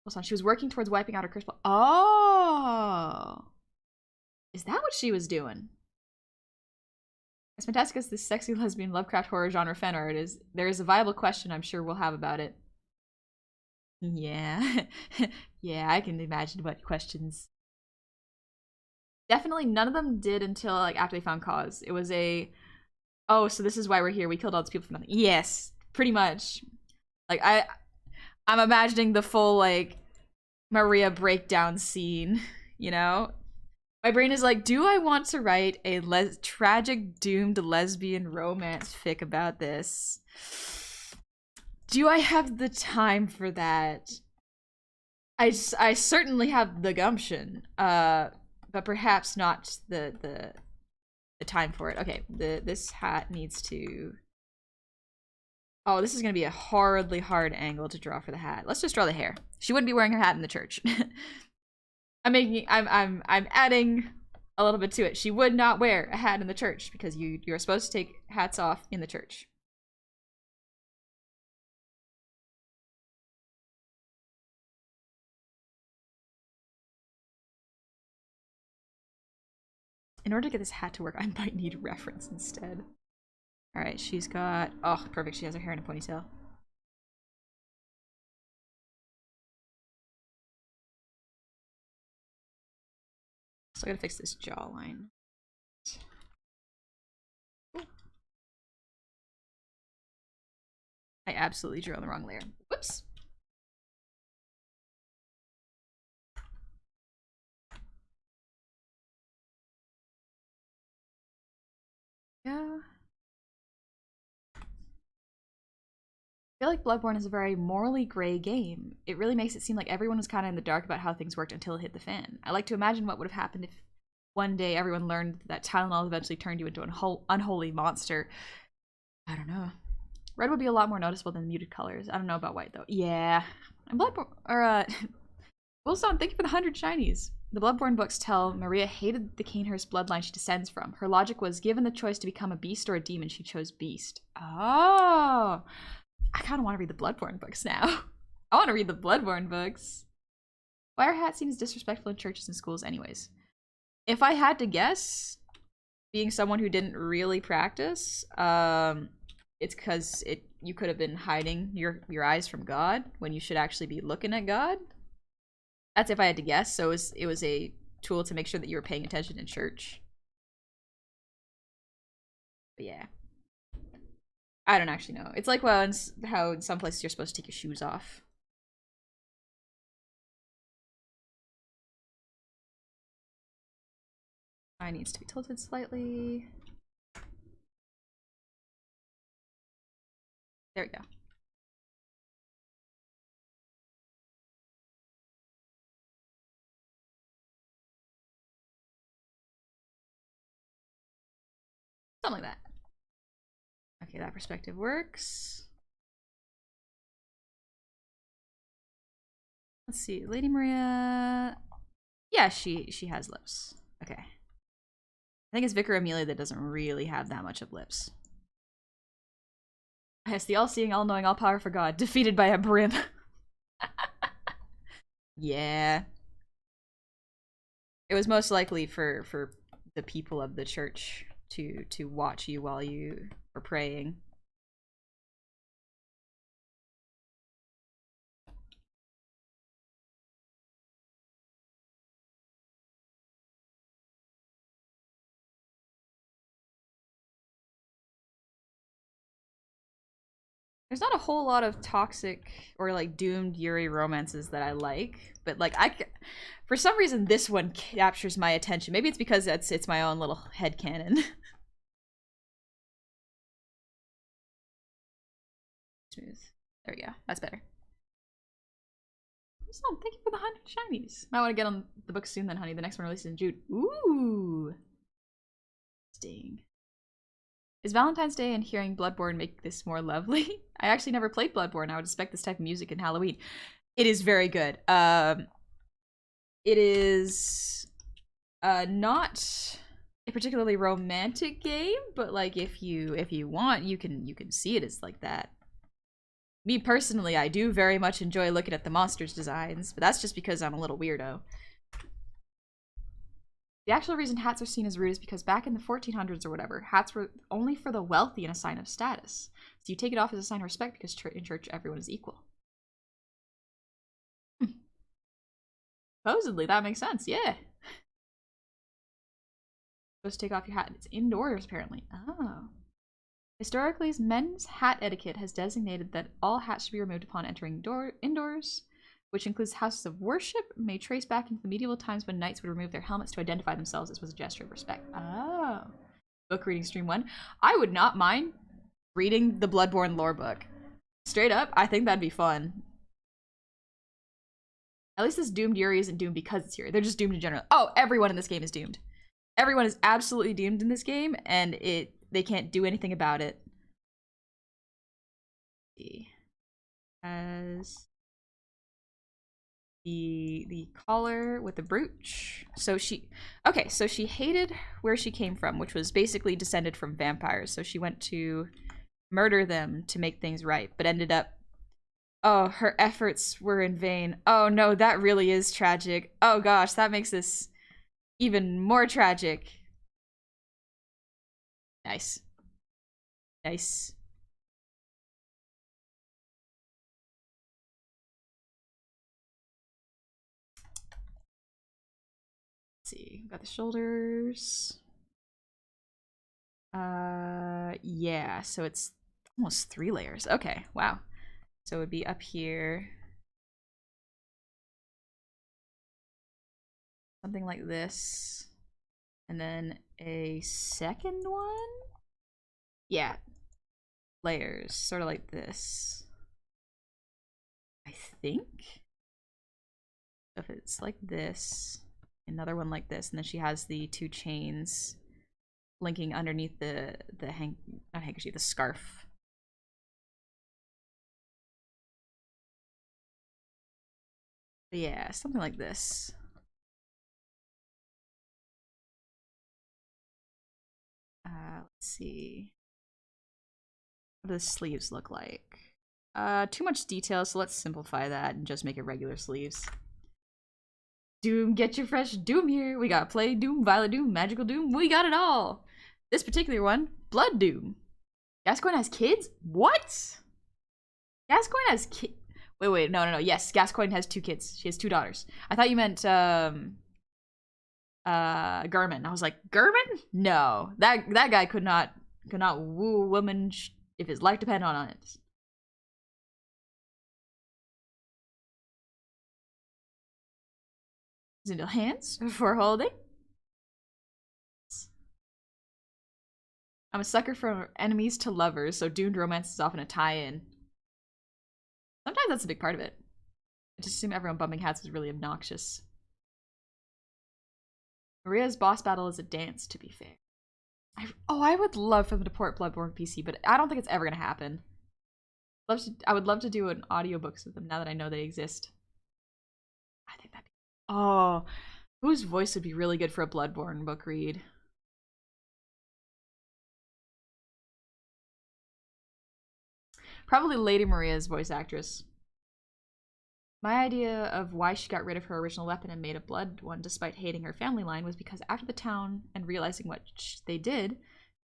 Hold on, she was working towards wiping out her curse. Oh! Is that what she was doing? As fantastic as this sexy lesbian Lovecraft horror genre fan art is, there is a viable question I'm sure we'll have about it. Yeah. Yeah, I can imagine what questions. Definitely none of them did until like after they found cause. It was a, oh, so this is why we're here. We killed all these people for nothing. Yes, pretty much. Like I'm imagining the full like Maria breakdown scene, you know? My brain is like, do I want to write a tragic doomed lesbian romance fic about this? Do I have the time for that? I certainly have the gumption, but perhaps not the time for it. Okay, this hat needs to. Oh, this is gonna be a horridly hard angle to draw for the hat. Let's just draw the hair. She wouldn't be wearing her hat in the church. I'm adding a little bit to it. She would not wear a hat in the church because you're supposed to take hats off in the church. In order to get this hat to work, I might need reference instead. Alright, she's got... Oh, perfect. She has her hair in a ponytail. So I gotta fix this jawline. Ooh. I absolutely drew on the wrong layer. Whoops! Yeah. I feel like Bloodborne is a very morally gray game. It really makes it seem like everyone was kind of in the dark about how things worked until it hit the fan. I like to imagine what would have happened if one day everyone learned that Tylenol eventually turned you into an unholy monster. I don't know. Red would be a lot more noticeable than muted colors. I don't know about white though. Yeah. And Bloodborne, or Willstone, thank you for the 100 shinies. The Bloodborne books tell Maria hated the Canehurst bloodline she descends from. Her logic was, given the choice to become a beast or a demon, she chose beast. Oh. I kind of want to read the Bloodborne books now. I want to read the Bloodborne books. Why are hats seen as disrespectful in churches and schools anyways? If I had to guess, being someone who didn't really practice, it's because you could have been hiding your eyes from God when you should actually be looking at God. That's if I had to guess. So it was a tool to make sure that you were paying attention in church. But yeah. I don't actually know. It's like how in some places you're supposed to take your shoes off. Eye needs to be tilted slightly. There we go. Something like that. Okay, that perspective works. Let's see, Lady Maria. Yeah, she has lips. Okay. I think it's Vicar Amelia that doesn't really have that much of lips. Yes, the all-seeing, all-knowing, all-powerful God, defeated by a brim. Yeah. It was most likely for the people of the church to watch you while you were praying. There's not a whole lot of toxic or like doomed Yuri romances that I like, but like for some reason this one captures my attention. Maybe it's because it's my own little headcanon. Smooth. There we go. That's better. So, thank you for the 100 shinies. Might want to get on the book soon then, honey. The next one releases in June. Ooh. Sting. Is Valentine's Day and hearing Bloodborne make this more lovely? I actually never played Bloodborne. I would expect this type of music in Halloween. It is very good. It is not a particularly romantic game, but like if you want, you can see it as like that. Me personally, I do very much enjoy looking at the monsters' designs, but that's just because I'm a little weirdo. The actual reason hats are seen as rude is because back in the 1400s or whatever, hats were only for the wealthy and a sign of status. So you take it off as a sign of respect because in church everyone is equal. Supposedly, that makes sense, yeah. Supposed to take off your hat. It's indoors, apparently. Oh. Historically, men's hat etiquette has designated that all hats should be removed upon entering indoors, which includes houses of worship, may trace back into the medieval times when knights would remove their helmets to identify themselves as was a gesture of respect. Oh. Book reading stream 1. I would not mind reading the Bloodborne lore book. Straight up, I think that'd be fun. At least this doomed Yuri isn't doomed because it's Yuri. They're just doomed in general. Oh, everyone in this game is doomed. Everyone is absolutely doomed in this game, and they can't do anything about it. As the collar with the brooch. So she hated where she came from, which was basically descended from vampires. So she went to murder them to make things right, but ended up, oh, her efforts were in vain. Oh no, that really is tragic. Oh gosh, that makes this even more tragic. Nice. Nice. Let's see, got the shoulders. Yeah, so it's almost 3 layers. Okay, wow. So it would be up here. Something like this. And then a second one? Yeah. Layers, sort of like this. I think. So if it's like this, another one like this, and then she has the 2 chains linking underneath the not handkerchief, the scarf. But yeah, something like this. Let's see. What do the sleeves look like? Too much detail, so let's simplify that and just make it regular sleeves. Doom, get your fresh Doom here. We got Play Doom, Violet Doom, Magical Doom. We got it all. This particular one, Blood Doom. Gascoigne has kids? What? Gascoigne has kids? Wait, no. Yes, Gascoigne has 2 kids. She has 2 daughters. I thought you meant, German. I was like, German? No. That guy could not woo a woman if his life depended on it. Into hands for holding. I'm a sucker for enemies to lovers, so doomed romance is often a tie-in. Sometimes that's a big part of it. I just assume everyone bumping hats is really obnoxious. Maria's boss battle is a dance, to be fair. I would love for them to port Bloodborne PC, but I don't think it's ever gonna happen. I would love to do an audiobooks with them now that I know they exist. I think that'd be... Oh, whose voice would be really good for a Bloodborne book read? Probably Lady Maria's voice actress. My idea of why she got rid of her original weapon and made a blood one despite hating her family line was because after the town and realizing what they did,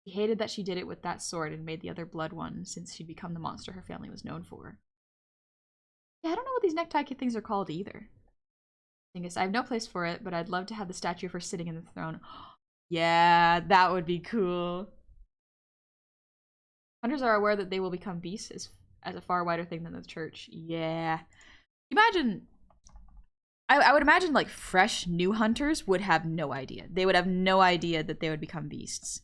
she hated that she did it with that sword and made the other blood one since she'd become the monster her family was known for. Yeah, I don't know what these necktie things are called either. I have no place for it, but I'd love to have the statue of her sitting in the throne. Yeah, that would be cool. Hunters are aware that they will become beasts as a far wider thing than the church. Yeah. Imagine, I would imagine like fresh new hunters would have no idea. They would have no idea that they would become beasts.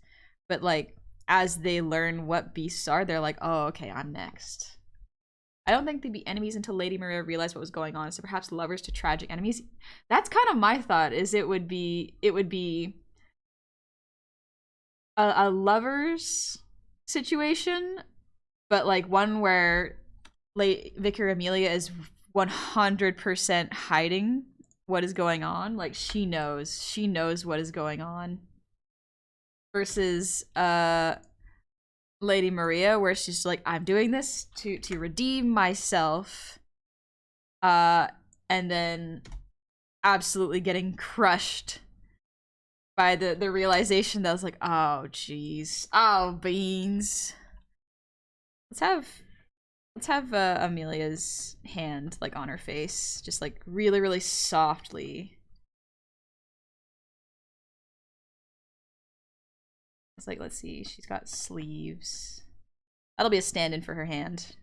But like, as they learn what beasts are, they're like, oh, okay, I'm next. I don't think they'd be enemies until Lady Maria realized what was going on, so perhaps lovers to tragic enemies. That's kind of my thought, is it would be a lovers situation, but like one where Vicar Amelia is 100% hiding what is going on. Like she knows what is going on. Versus Lady Maria, where she's like, I'm doing this to redeem myself, and then absolutely getting crushed by the realization that was like, oh jeez, oh beans. Let's have Let's have Amelia's hand like on her face, just like really, really softly. It's like, let's see, she's got sleeves. That'll be a stand-in for her hand.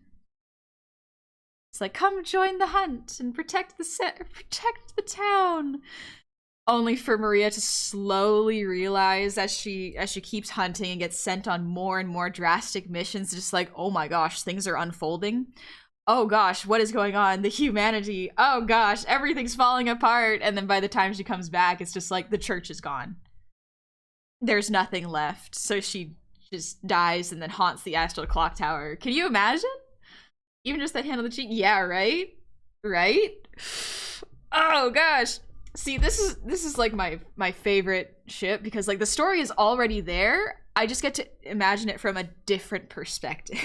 It's like, come join the hunt and protect the town. Only for Maria to slowly realize as she keeps hunting and gets sent on more and more drastic missions, just like, oh my gosh, things are unfolding. Oh gosh, what is going on? The humanity. Oh gosh, everything's falling apart. And then by the time she comes back, it's just like the church is gone. There's nothing left. So she just dies and then haunts the astral clock tower. Can you imagine? Even just that hand on the cheek? Yeah, right? Right? Oh gosh. See, this is like my favorite ship because like the story is already there. I just get to imagine it from a different perspective.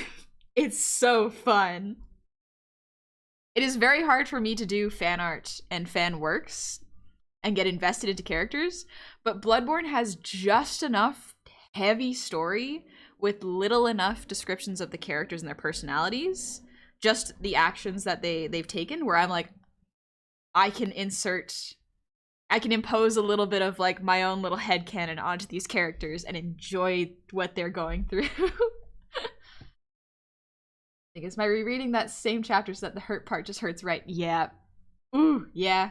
It's so fun. It is very hard for me to do fan art and fan works and get invested into characters, but Bloodborne has just enough heavy story with little enough descriptions of the characters and their personalities, just the actions that they've taken, where I'm like, I can impose a little bit of like my own little headcanon onto these characters and enjoy what they're going through. I guess my rereading that same chapter so that the hurt part just hurts right. Yeah. Ooh, yeah.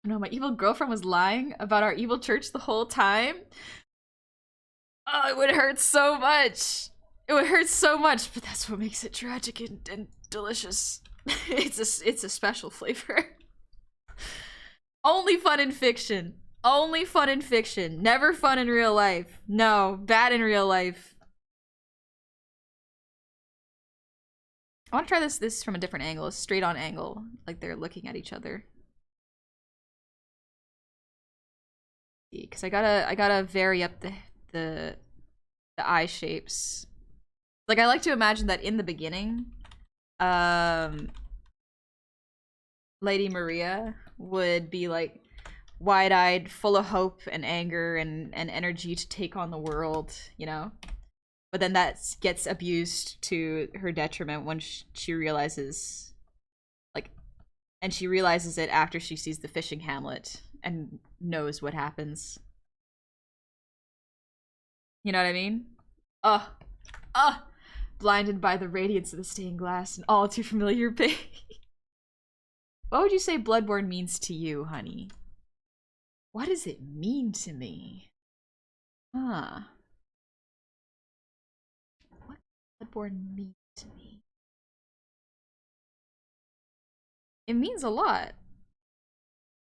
No, my evil girlfriend was lying about our evil church the whole time. Oh, it would hurt so much. It would hurt so much, but that's what makes it tragic and delicious. It's a special flavor. Only fun in fiction. Only fun in fiction. Never fun in real life. No, bad in real life. I want to try this from a different angle, a straight on angle, like they're looking at each other. Because I gotta vary up the eye shapes. Like I like to imagine that in the beginning, Lady Maria would be like wide-eyed, full of hope and anger and energy to take on the world, you know? But then that gets abused to her detriment when she realizes, like, and she realizes it after she sees the fishing hamlet and knows what happens. You know what I mean? Blinded by the radiance of the stained glass and all too familiar pain. What would you say Bloodborne means to you, honey? What does it mean to me? Huh. What does Bloodborne mean to me? It means a lot.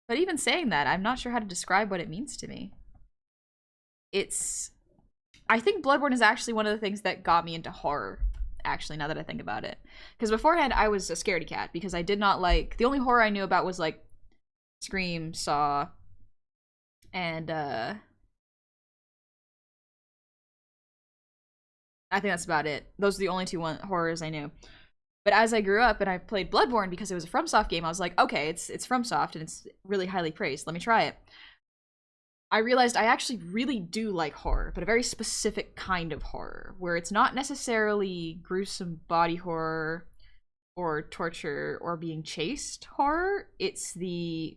But even saying that, I'm not sure how to describe what it means to me. I think Bloodborne is actually one of the things that got me into horror, actually, now that I think about it. Because beforehand, I was a scaredy cat, because I did not like... The only horror I knew about was, like, Scream, Saw, and, I think that's about it. Those are the only two horrors I knew. But as I grew up and I played Bloodborne because it was a FromSoft game, I was like, okay, it's FromSoft and it's really highly praised. Let me try it. I realized I actually really do like horror, but a very specific kind of horror, where it's not necessarily gruesome body horror or torture or being chased horror. It's the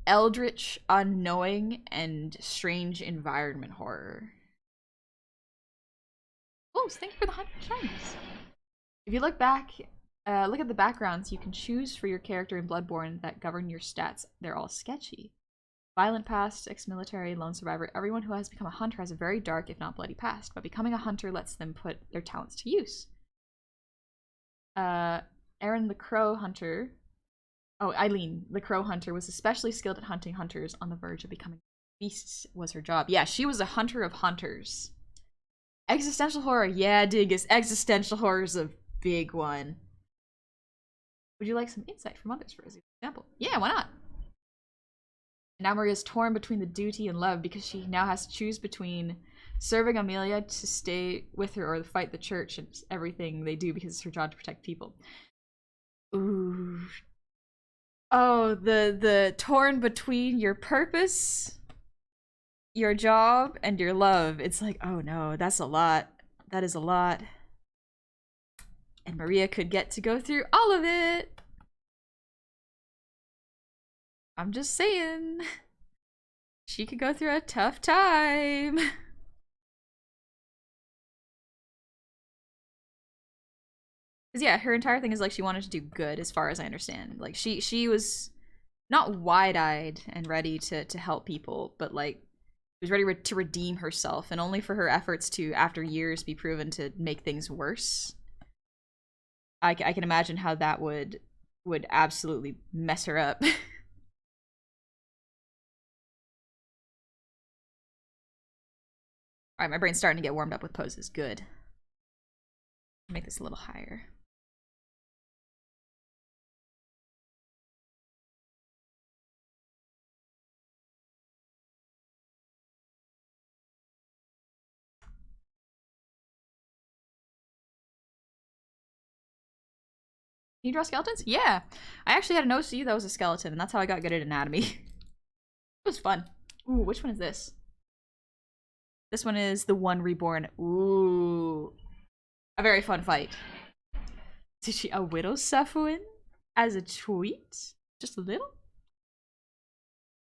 eldritch, unknowing, and strange environment horror. Oh, thank you for the 100 shines. If you look back, look at the backgrounds you can choose for your character in Bloodborne that govern your stats. They're all sketchy. Violent past, ex-military, lone survivor. Everyone who has become a hunter has a very dark, if not bloody past, but becoming a hunter lets them put their talents to use. Aaron the Crow Hunter. Oh, Eileen, the Crow Hunter, was especially skilled at hunting hunters on the verge of becoming beasts was her job. Yeah, she was a hunter of hunters. Existential horror. Yeah, Dingus. Existential horror is a big one. Would you like some insight from others, for example? Yeah, why not? Now Maria's torn between the duty and love because she now has to choose between serving Amelia to stay with her or fight the church and everything they do because it's her job to protect people. Ooh. Oh, the torn between your purpose, your job, and your love. It's like, oh no, that's a lot. That is a lot. And Maria could get to go through all of it. I'm just saying. She could go through a tough time. Because yeah, her entire thing is like she wanted to do good, as far as I understand. Like she was not wide-eyed and ready to help people, but like she was ready to redeem herself, and only for her efforts to, after years, be proven to make things worse. I can imagine how that would absolutely mess her up. Alright, my brain's starting to get warmed up with poses. Good. Make this a little higher. Can you draw skeletons? Yeah. I actually had an OC that was a skeleton, and that's how I got good at anatomy. It was fun. Ooh, which one is this? This one is the one reborn. Ooh. A very fun fight. Did she a widow Sephuin as a tweet? Just a little?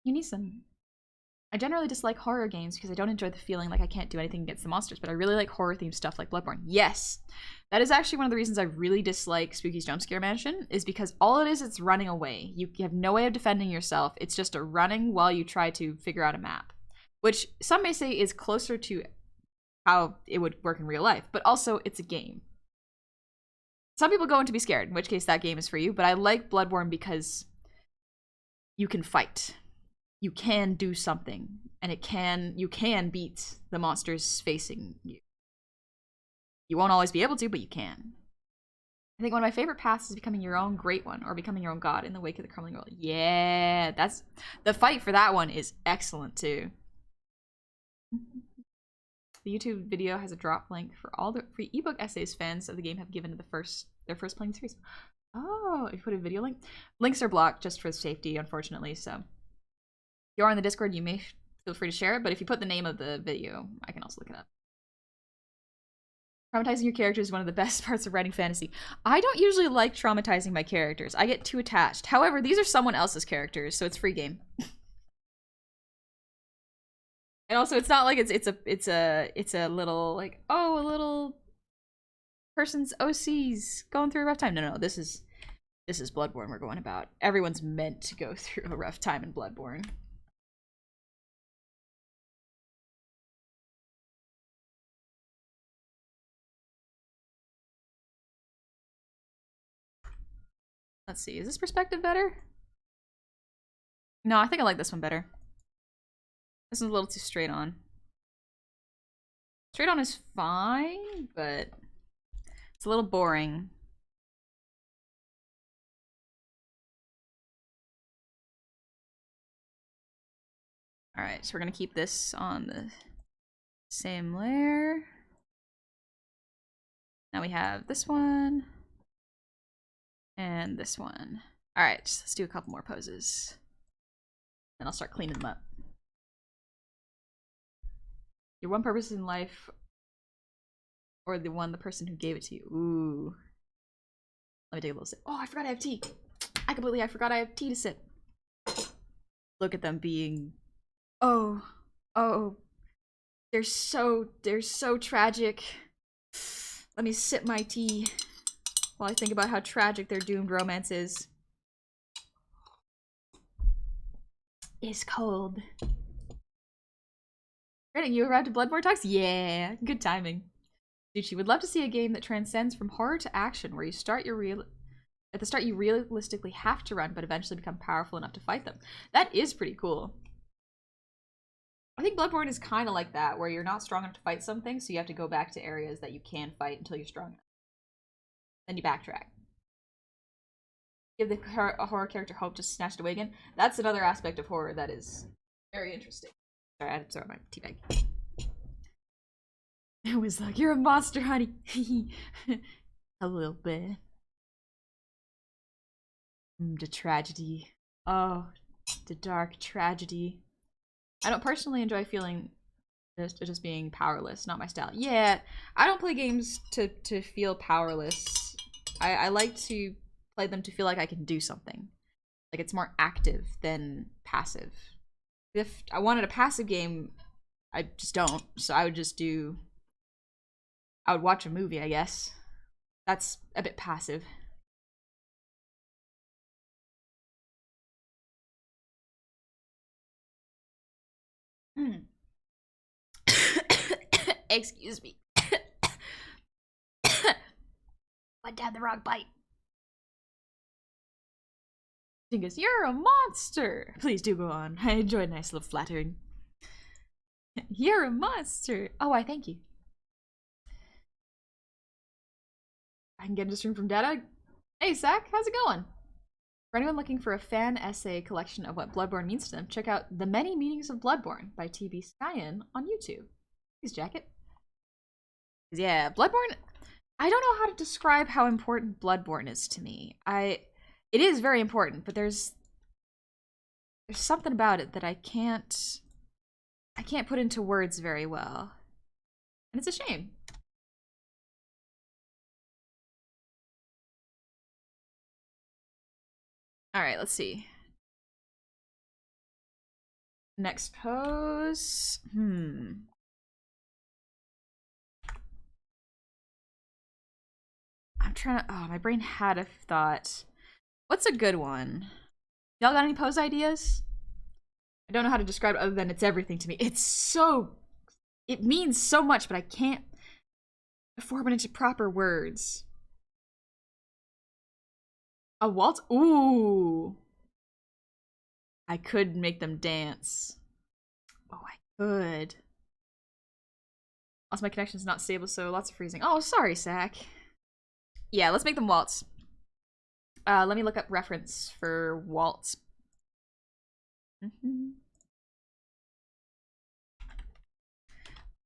You need some. I generally dislike horror games because I don't enjoy the feeling like I can't do anything against the monsters, but I really like horror-themed stuff like Bloodborne. Yes! That is actually one of the reasons I really dislike Spooky's Jumpscare Mansion, is because all it is, it's running away. You have no way of defending yourself. It's just a running while you try to figure out a map. Which some may say is closer to how it would work in real life, but also it's a game. Some people go in to be scared, in which case that game is for you, but I like Bloodborne because you can fight. You can do something, and you can beat the monsters facing you. You won't always be able to, but you can. I think one of my favorite paths is becoming your own great one, or becoming your own god in the wake of the crumbling world. Yeah, that's the fight for that one is excellent too. The YouTube video has a drop link for all the free ebook essays fans of the game have given to their first playing series. Oh, if you put a video link, links are blocked just for safety, unfortunately. So if you're on the Discord, you may feel free to share it, but if you put the name of the video, I can also look it up. Traumatizing your characters is one of the best parts of writing fantasy. I don't usually like traumatizing my characters. I get too attached. However, these are someone else's characters, so it's free game. And also, it's not like it's a little like, oh, a little person's OC's going through a rough time. No, this is Bloodborne we're going about. Everyone's meant to go through a rough time in Bloodborne. Let's see, is this perspective better? No, I think I like this one better. This one's a little too straight on. Straight on is fine, but it's a little boring. Alright, so we're gonna keep this on the same layer. Now we have this one. And this one. Alright, let's do a couple more poses. Then I'll start cleaning them up. Your one purpose in life, or the person who gave it to you. Ooh. Let me take a little sip. Oh, I forgot I have tea. I forgot I have tea to sip. Look at them being, oh, they're so tragic. Let me sip my tea while I think about how tragic their doomed romance is. It's cold. Great, you arrived at Bloodborne Talks? Yeah, good timing. Suchi would love to see a game that transcends from horror to action, where you start at the start you realistically have to run, but eventually become powerful enough to fight them. That is pretty cool. I think Bloodborne is kind of like that, where you're not strong enough to fight something, so you have to go back to areas that you can fight until you're strong enough. Then you backtrack. Give the horror character hope to snatch it away again. That's another aspect of horror that is very interesting. Sorry, I had to throw my tea bag. It was like, you're a monster, honey. A little bit. The tragedy. Oh, the dark tragedy. I don't personally enjoy feeling Just being powerless, not my style. Yeah, I don't play games to feel powerless. I like to play them to feel like I can do something. Like it's more active than passive. If I wanted a passive game, I just don't. So I would just do. I would watch a movie, I guess. That's a bit passive. Excuse me. Went down the wrong bite. Dingus, you're a monster. Please do go on. I enjoy nice little flattering. You're a monster. Oh, why, thank you. I can get into stream from data. Hey, Zach, how's it going? For anyone looking for a fan essay collection of what Bloodborne means to them, check out The Many Meanings of Bloodborne by TB Skyen on YouTube. Thanks, Jacket. Yeah, Bloodborne, I don't know how to describe how important Bloodborne is to me. It is very important, but there's something about it that I can't put into words very well. And it's a shame. All right, let's see. Next pose. I'm trying to. Oh, my brain had a thought. What's a good one? Y'all got any pose ideas? I don't know how to describe it other than it's everything to me. It means so much, but I can't form it into proper words. A waltz? Ooh. I could make them dance. Oh, I could. Also, my connection's not stable, so lots of freezing. Oh, sorry, Sack. Yeah, let's make them waltz. Let me look up reference for waltz.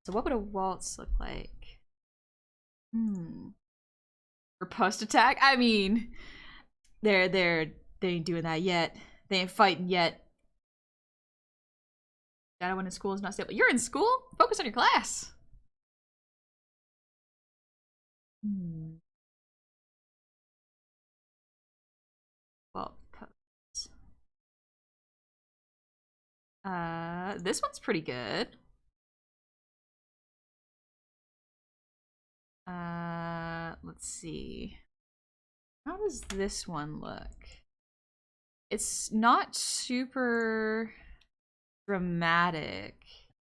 So what would a waltz look like? For post attack? I mean, they ain't doing that yet. They ain't fighting yet. Data when in school is not stable. You're in school? Focus on your class. Well, pose. This one's pretty good. Let's see. How does this one look? It's not super dramatic.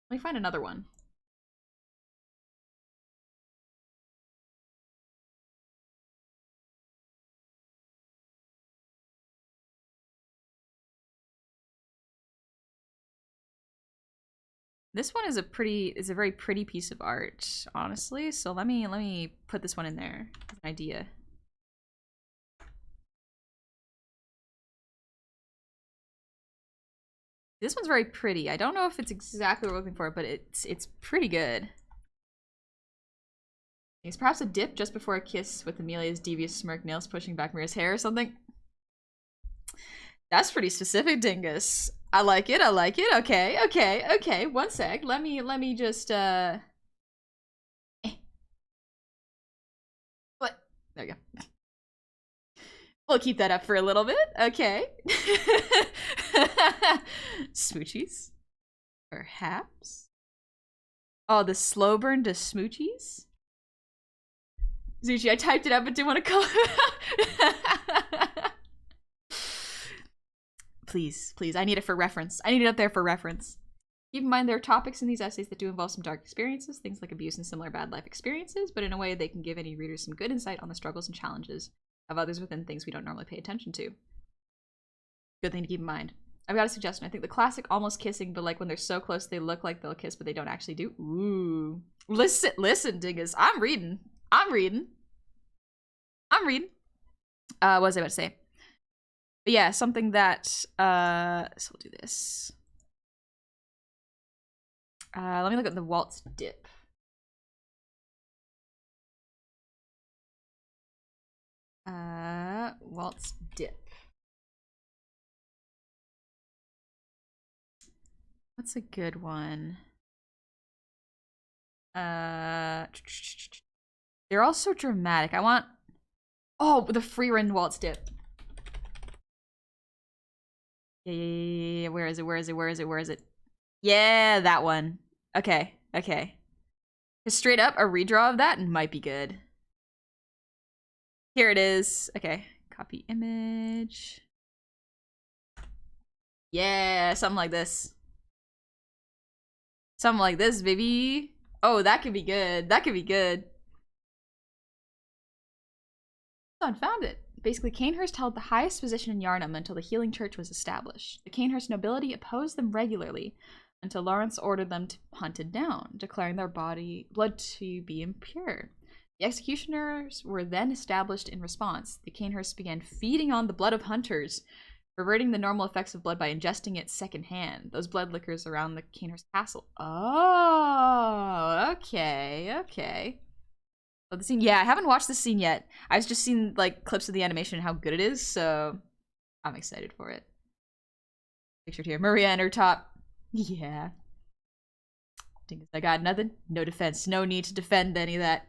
Let me find another one. This one is a very pretty piece of art, honestly. So let me put this one in there as an idea. This one's very pretty. I don't know if it's exactly what we're looking for, but it's pretty good. It's perhaps a dip just before a kiss with Amelia's devious smirk, nails pushing back Mira's hair or something. That's pretty specific, Dingus. I like it. I like it. Okay. One sec. Let me just What? There you go. We'll keep that up for a little bit. Okay. Smoochies? Perhaps? Oh, the slow burn to smoochies? Zuchi, I typed it up but didn't want to call it out. Please, I need it for reference. I need it up there for reference. Keep in mind there are topics in these essays that do involve some dark experiences, things like abuse and similar bad life experiences, but in a way they can give any readers some good insight on the struggles and challenges of others within things we don't normally pay attention to. Good thing to keep in mind. I've got a suggestion. I think the classic almost kissing, but like when they're so close they look like they'll kiss, but they don't actually do. Ooh. Listen, Dingus. I'm reading. What was I about to say? But yeah, something that, so we'll do this. Let me look at the Waltz dip. Waltz dip. What's a good one? They're all so dramatic. I want... Oh, the free run waltz dip. Yeah. Where is it? Yeah, that one. Okay. Just straight up, a redraw of that might be good. Here it is. Okay. Copy image. Yeah, something like this. Something like this, baby. Oh, that could be good. Someone found it. Basically, Canehurst held the highest position in Yarnham until the Healing Church was established. The Canehurst nobility opposed them regularly until Lawrence ordered them hunted down, declaring their blood to be impure. The executioners were then established in response. The Canehursts began feeding on the blood of hunters, reverting the normal effects of blood by ingesting it secondhand. Those blood liquors around the Canehurst castle. Oh, okay. Oh, the scene. Yeah, I haven't watched this scene yet. I've just seen like clips of the animation and how good it is, so I'm excited for it. Pictured here, Maria and her top. Yeah. Dingus, I got nothing. No defense. No need to defend any of that.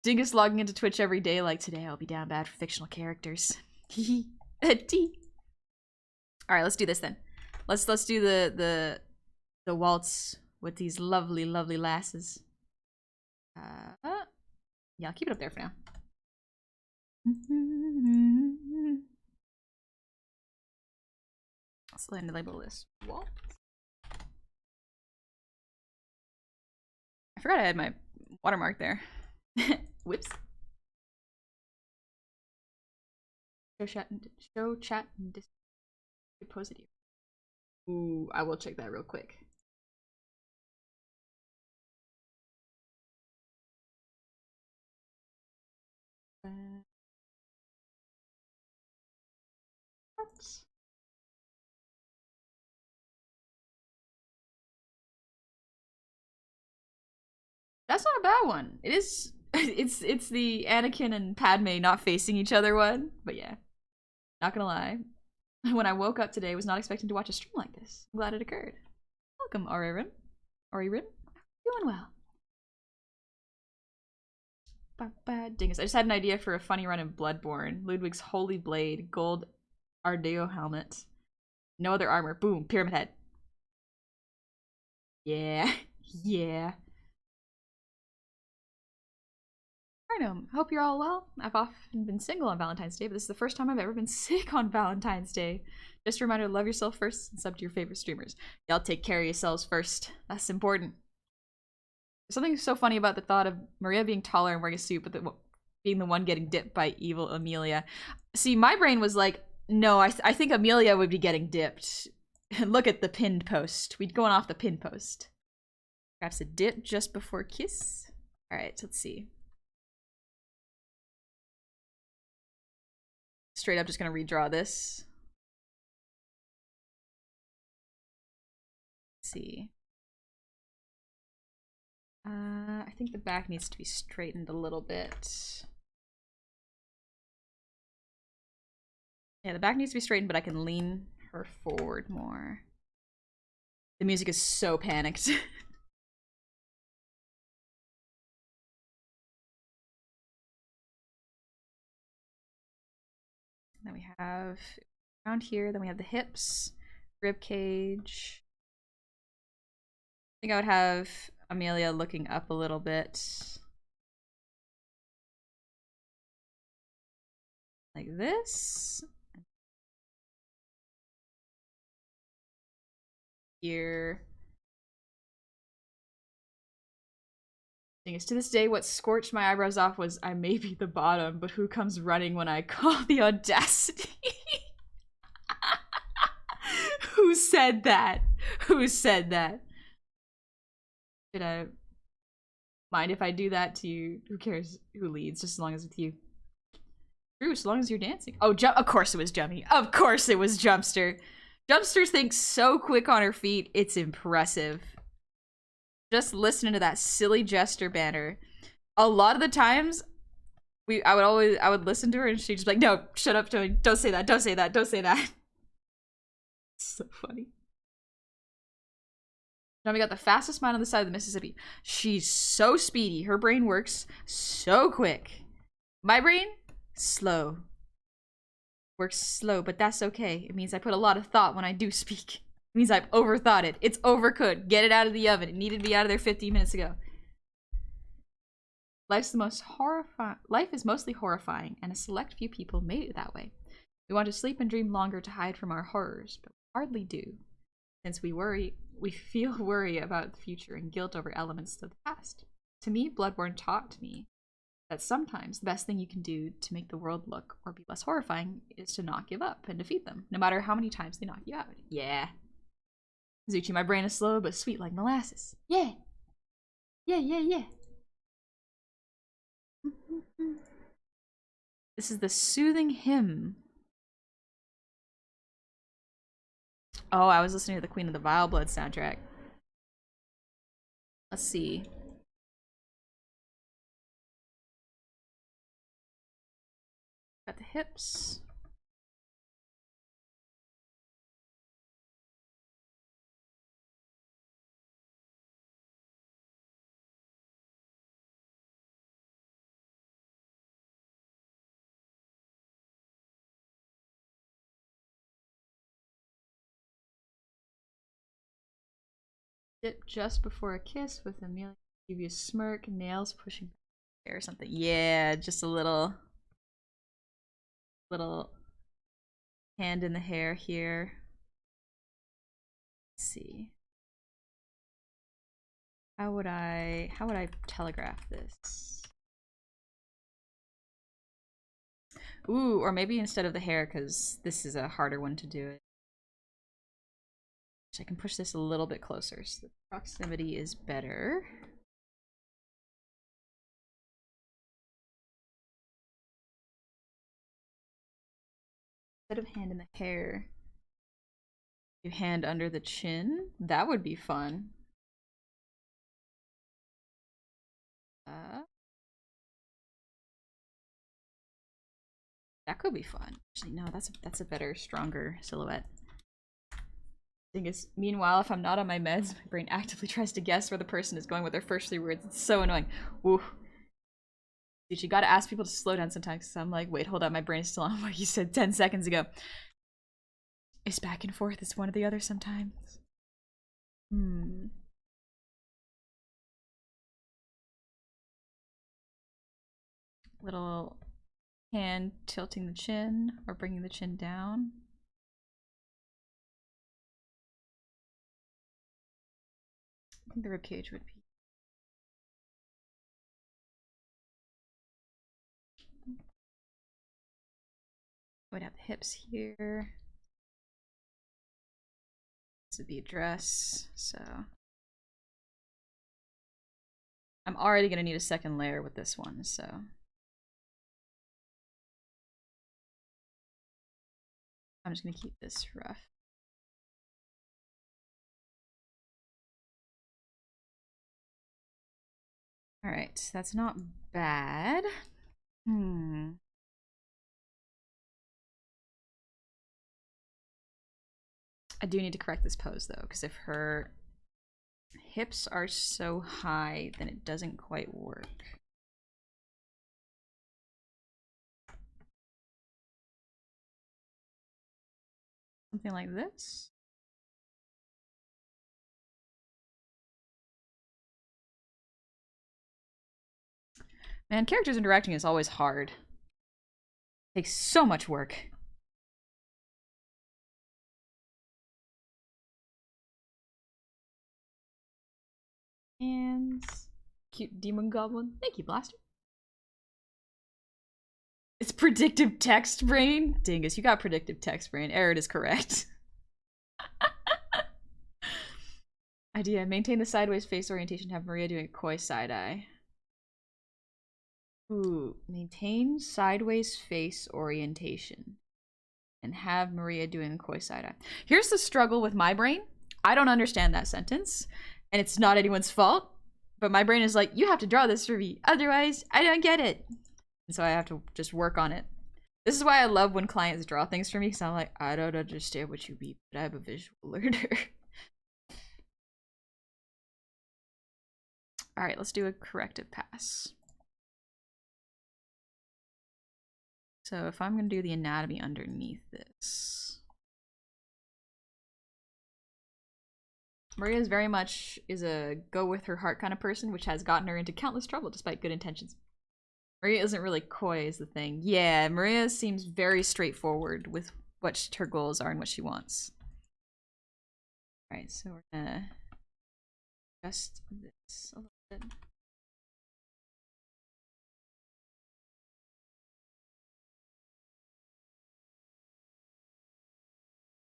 Dingus logging into Twitch every day like today. I'll be down bad for fictional characters. T. All right, let's do this then. Let's do the waltz with these lovely lasses. Yeah, I'll keep it up there for now. Let's go ahead and label this waltz. I forgot I had my watermark there. Whoops. Show chat and post it here. Ooh, I will check that real quick. What? That's not a bad one. It is. It's the Anakin and Padme not facing each other one. But yeah, not gonna lie. When I woke up today, I was not expecting to watch a stream like this. I'm glad it occurred. Welcome, Oririm. Doing well. Dingus. I just had an idea for a funny run in Bloodborne. Ludwig's Holy Blade, gold Ardeo helmet. No other armor. Boom. Pyramid head. Yeah. Arnhem, hope you're all well. I've often been single on Valentine's Day, but this is the first time I've ever been sick on Valentine's Day. Just a reminder to love yourself first and sub to your favorite streamers. Y'all take care of yourselves first. That's important. There's something so funny about the thought of Maria being taller and wearing a suit, but being the one getting dipped by evil Amelia. See, my brain was like, no, I think Amelia would be getting dipped. Look at the pinned post. We'd going off the pinned post. Perhaps a dip just before kiss. All right, let's see. Straight up just gonna redraw this. Let's see. I think the back needs to be straightened a little bit. Yeah, the back needs to be straightened, but I can lean her forward more. The music is so panicked. Then we have around here, then we have the hips, rib cage. I think I would have Amelia looking up a little bit. Like this. Here. To this day, what scorched my eyebrows off was I may be the bottom, but who comes running when I call the audacity? Who said that? Who said that? Should I mind if I do that to you? Who cares who leads, just as long as it's you. True, as long as you're dancing. Oh, of course it was Jummy. Of course it was Jumpster. Jumpster thinks so quick on her feet, it's impressive. Just listening to that silly jester banner. A lot of the times, I would listen to her and she'd just be like, no, shut up, Joey. Don't say that, don't say that, don't say that. So funny. Tommy got the fastest mind on the side of the Mississippi. She's so speedy. Her brain works so quick. My brain, slow. Works slow, but that's okay. It means I put a lot of thought when I do speak. It means I've overthought it. It's overcooked. Get it out of the oven. It needed to be out of there 15 minutes ago. Life is mostly horrifying, and a select few people made it that way. We want to sleep and dream longer to hide from our horrors, but we hardly do. Since we feel worry about the future and guilt over elements of the past. To me, Bloodborne taught me that sometimes the best thing you can do to make the world look or be less horrifying is to not give up and defeat them, no matter how many times they knock you out. Yeah. Zuchi, my brain is slow but sweet like molasses. Yeah. Yeah, yeah, yeah. This is the soothing hymn. Oh, I was listening to the Queen of the Vile Blood soundtrack. Let's see. Got the hips. Dip just before a kiss with Amelia. Give you a smirk, nails pushing hair or something. Yeah, just a little hand in the hair here. Let's see. How would I telegraph this? Ooh, or maybe instead of the hair, because this is a harder one to do it. I can push this a little bit closer, so the proximity is better. Instead of hand in the hair, do hand under the chin. That would be fun. That could be fun. Actually, no, that's a better, stronger silhouette. Thing is, meanwhile, if I'm not on my meds, my brain actively tries to guess where the person is going with their first 3 words. It's so annoying. Ooh. Dude, you gotta ask people to slow down sometimes. So I'm like, wait, hold up, my brain's still on what you said 10 seconds ago. It's back and forth. It's one or the other sometimes. Little hand tilting the chin or bringing the chin down. I think the ribcage would be. Would have the hips here. This would be a dress, so I'm already gonna need a second layer with this one, so I'm just gonna keep this rough. All right, that's not bad. I do need to correct this pose though, because if her hips are so high, then it doesn't quite work. Something like this. Man, characters interacting is always hard. It takes so much work. And cute demon goblin. Thank you, Blaster. It's predictive text brain. Dingus, you got predictive text brain. Error is correct. Idea: maintain the sideways face orientation. Have Maria doing a coy side eye. Ooh, maintain sideways face orientation and have Maria doing a coy side eye. Here's the struggle with my brain. I don't understand that sentence, and it's not anyone's fault, but my brain is like, you have to draw this for me, otherwise I don't get it. And so I have to just work on it. This is why I love when clients draw things for me, because I'm like, I don't understand what you mean, but I'm a visual learner. All right, let's do a corrective pass. So if I'm going to do the anatomy underneath this. Maria's very much is a go with her heart kind of person, which has gotten her into countless trouble despite good intentions. Maria isn't really coy is the thing. Yeah, Maria seems very straightforward with what her goals are and what she wants. Alright, so we're gonna adjust this a little bit.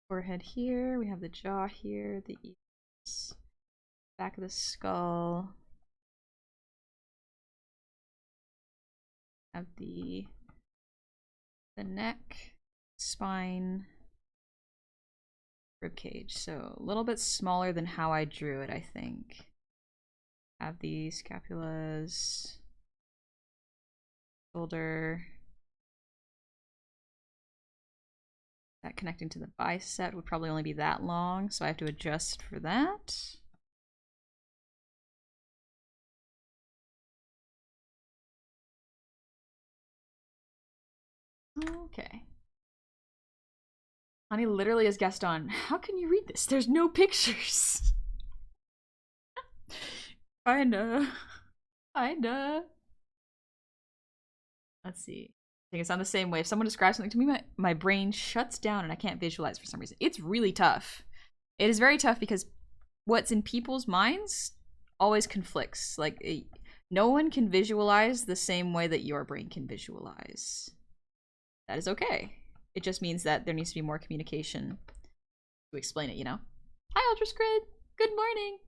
Forehead here, we have the jaw here, the ears, back of the skull. Have the neck, spine, rib cage. So a little bit smaller than how I drew it, I think. Have the scapulas, shoulder. That connecting to the bicep would probably only be that long, so I have to adjust for that. Okay. Honey literally is Gaston. How can you read this? There's no pictures. Kinda. Let's see. I think it's on the same way. If someone describes something to me, my brain shuts down and I can't visualize for some reason. It's really tough. It is very tough because what's in people's minds always conflicts. Like, no one can visualize the same way that your brain can visualize. That is okay. It just means that there needs to be more communication to explain it, you know? Hi, Ultrascrid! Good morning!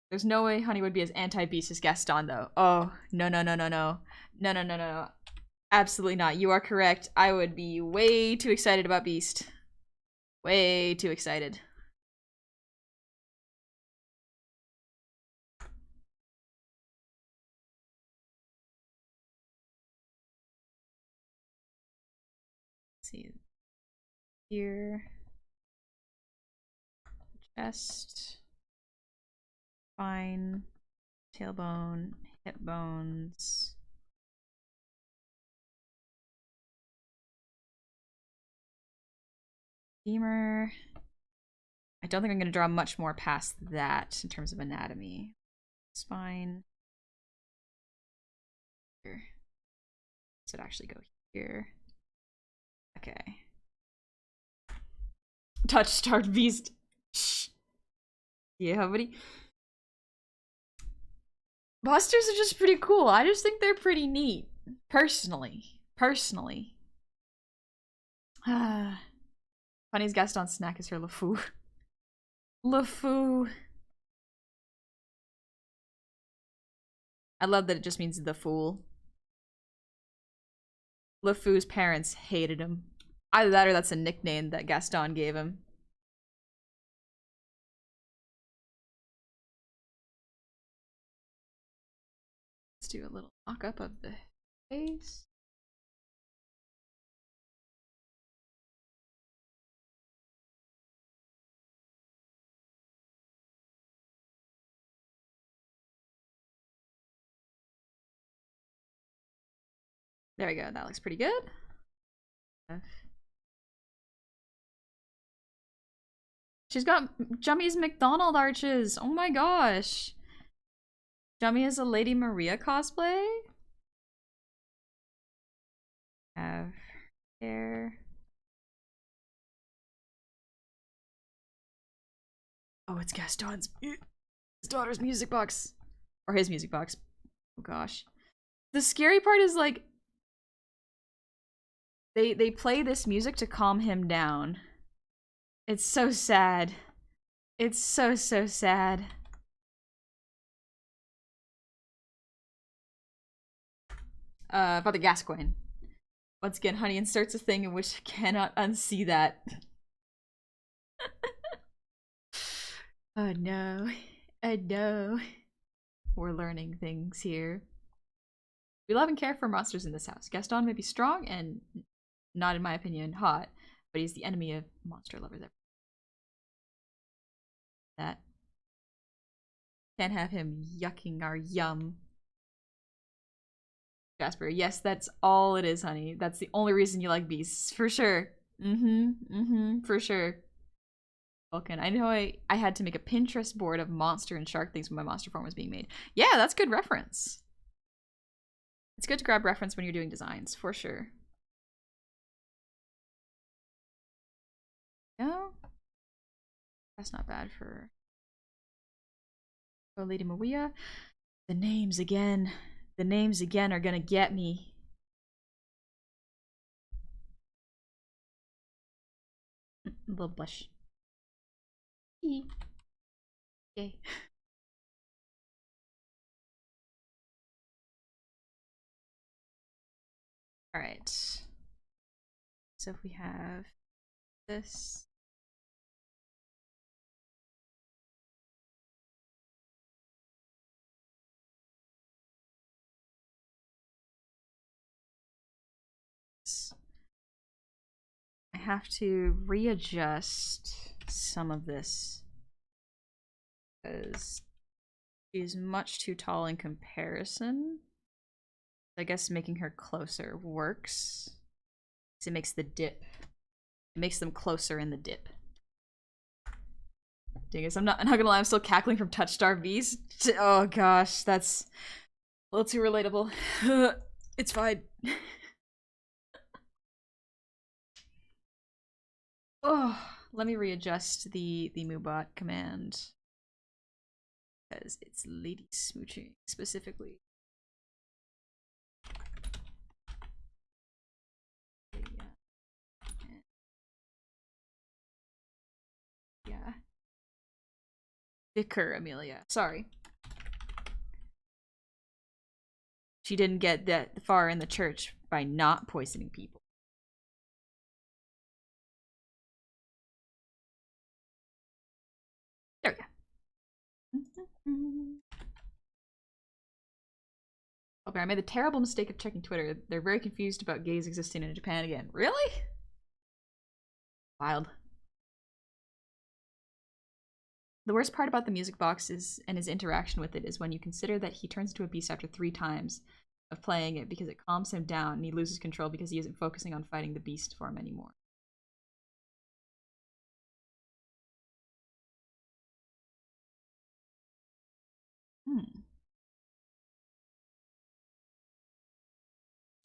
There's no way Honey would be as anti-beast as Gaston, though. Oh, no. No. Absolutely not. You are correct. I would be way too excited about Beast. Way too excited. Let's see. Here. Chest. Spine. Tailbone. Hip bones. Femur. I don't think I'm going to draw much more past that in terms of anatomy. Spine. Here. This would actually go here. Okay. Touch Starved Beast. Shh. Yeah, buddy. Busters are just pretty cool. I just think they're pretty neat. Personally. Funny's Gaston's snack is her LeFou. LeFou. I love that it just means the fool. LeFou's parents hated him. Either that or that's a nickname that Gaston gave him. Let's do a little mock-up of the face. There we go, that looks pretty good. She's got Jummy's McDonald arches. Oh my gosh. Jummy is a Lady Maria cosplay. Have hair. Oh, it's Gaston's his daughter's music box. Or his music box. Oh gosh. The scary part is like they play this music to calm him down. It's so sad. It's so sad. Father Gascoigne. Once again, Honey inserts a thing in which cannot unsee that. Oh no. Oh no. We're learning things here. We love and care for monsters in this house. Gaston may be strong and, not in my opinion, hot, but he's the enemy of monster lovers. That. Can't have him yucking our yum. Jasper, yes, that's all it is, honey. That's the only reason you like beasts, for sure. For sure. Vulcan, I know I had to make a Pinterest board of monster and shark things when my monster form was being made. Yeah, that's good reference. It's good to grab reference when you're doing designs, for sure. No? That's not bad for... Oh, Lady Maria. The names again. The names again are gonna get me. A little blush. Yay. Alright. So if we have this. I have to readjust some of this because she's much too tall in comparison. I guess making her closer works. It makes the dip. It makes them closer in the dip. Dingus, I'm not gonna lie, I'm still cackling from Touchstar V's. Oh gosh, that's a little too relatable. It's fine. Oh, let me readjust the Moobot command because it's lady smooching specifically. Yeah. Vicar Amelia. Sorry. She didn't get that far in the church by not poisoning people. There we go. Okay, I made the terrible mistake of checking Twitter. They're very confused about gays existing in Japan again. Really? Wild. The worst part about the music box is, and his interaction with it, is when you consider that he turns into a beast after 3 times of playing it because it calms him down and he loses control because he isn't focusing on fighting the beast form anymore.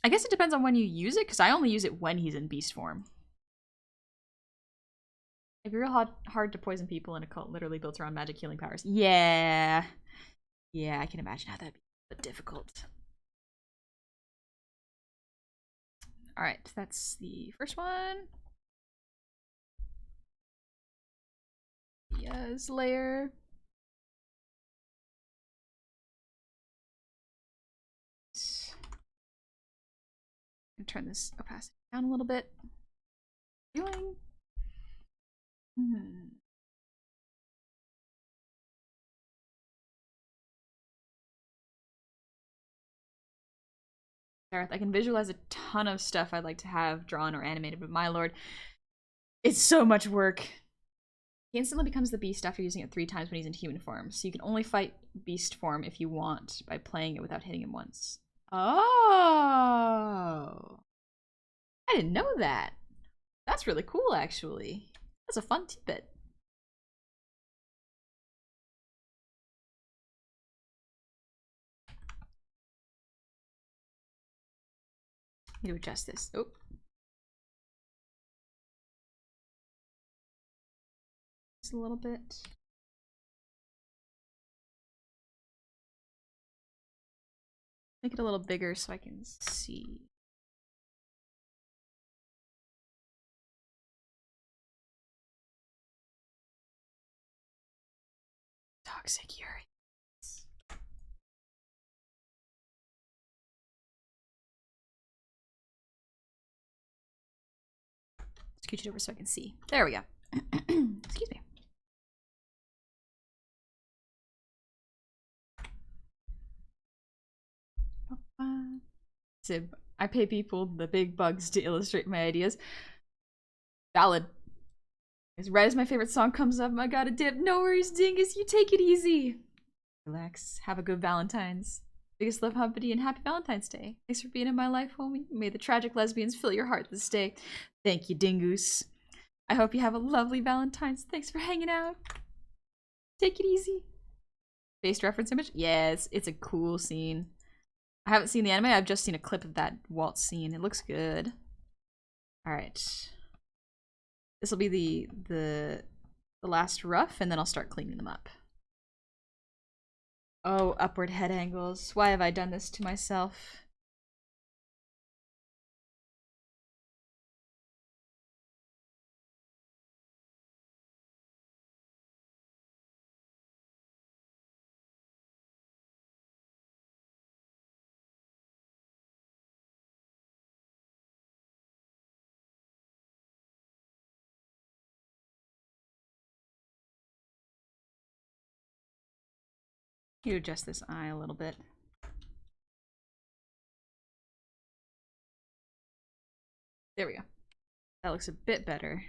I guess it depends on when you use it, because I only use it when he's in beast form. It'd be real hard to poison people in a cult literally built around magic healing powers. Yeah. Yeah, I can imagine how that'd be a bit difficult. Alright, that's the first one. Yes, layer. Turn this opacity down a little bit. Doing. Gareth, I can visualize a ton of stuff I'd like to have drawn or animated, but my lord, it's so much work. He instantly becomes the beast after using it 3 times when he's in human form, so you can only fight beast form if you want by playing it without hitting him once. Oh. I didn't know that. That's really cool, actually. That's a fun tidbit. Need to adjust this. Oh. Just a little bit. Make it a little bigger so I can see. Toxic Yuri. Scooch it over so I can see. There we go. Excuse me. Sib, I pay people the big bugs to illustrate my ideas. Valid. As right as my favorite song comes up, I gotta dip. No worries, Dingus. You take it easy. Relax. Have a good Valentine's. Biggest love, company, and happy Valentine's Day. Thanks for being in my life, homie. May the tragic lesbians fill your heart this day. Thank you, Dingoose. I hope you have a lovely Valentine's. Thanks for hanging out. Take it easy. Based reference image? Yes, it's a cool scene. I haven't seen the anime. I've just seen a clip of that Waltz scene. It looks good. All right. This will be the last rough, and then I'll start cleaning them up. Oh, upward head angles. Why have I done this to myself? You adjust this eye a little bit. There we go. That looks a bit better.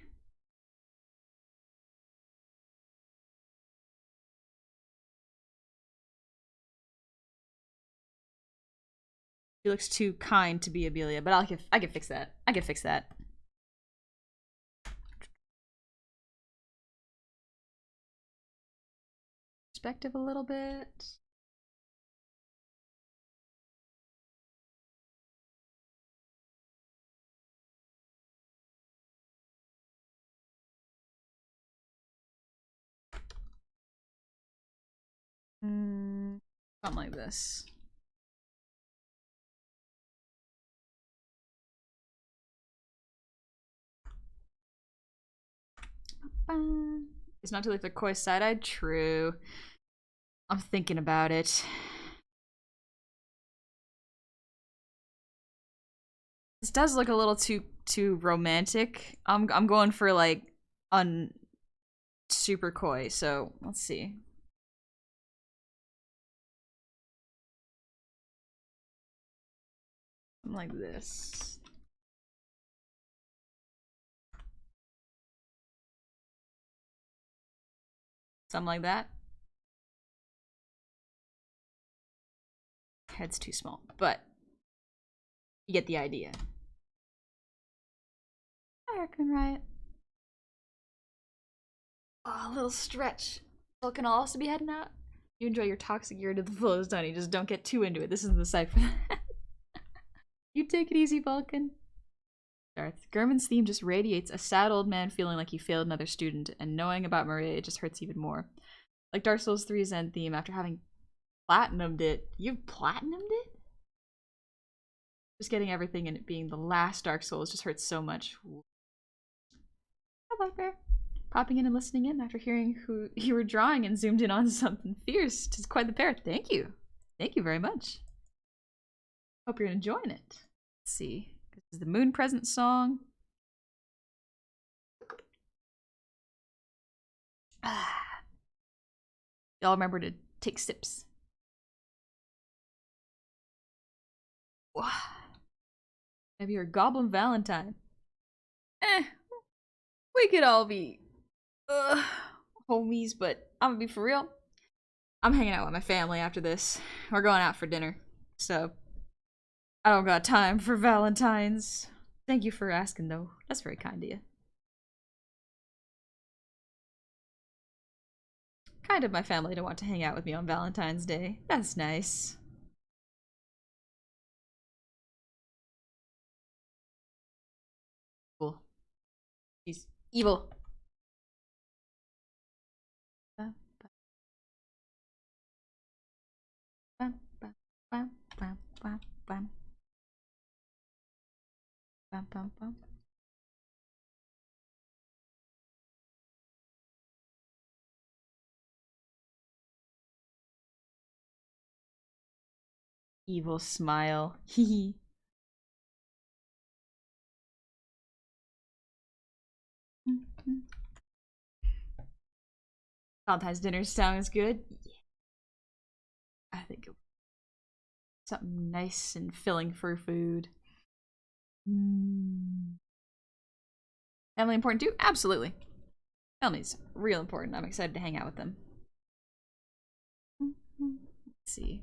She looks too kind to be Amelia, but I can fix that. I can fix that. Perspective a little bit. Something like this. It's not too late for Koi side-eyed. True. I'm thinking about it. This does look a little too romantic. I'm going for like super Koi. So let's see. Something like this. Something like that. Head's too small, but you get the idea. I reckon, right? Oh, a little stretch. Well, can I also be heading out? You enjoy your toxic year to the fullest, honey. Just don't get too into it. This isn't the site for that. You take it easy, Vulcan. Darth. Gurman's theme just radiates a sad old man feeling like he failed another student, and knowing about Maria, it just hurts even more. Like Dark Souls 3's end theme after having platinumed it. You've platinumed it? Just getting everything and it being the last Dark Souls just hurts so much. Hi, Bugbear. Popping in and listening in after hearing who you were drawing and zoomed in on something fierce. Tis quite the pair. Thank you. Thank you very much. Hope you're enjoying it. Let's see. This is the Moon Present song. Y'all remember to take sips. Maybe you're a Goblin Valentine. We could all be homies, but I'm gonna be for real. I'm hanging out with my family after this. We're going out for dinner, so I don't got time for Valentines. Thank you for asking, though. That's very kind of you. Kind of my family to want to hang out with me on Valentine's Day. That's nice. Cool. He's evil. Evil smile. Hee. Valentine's dinner sounds good. Yeah. I think it something nice and filling for food. Family important too? Absolutely. Family's real important. I'm excited to hang out with them. Let's see.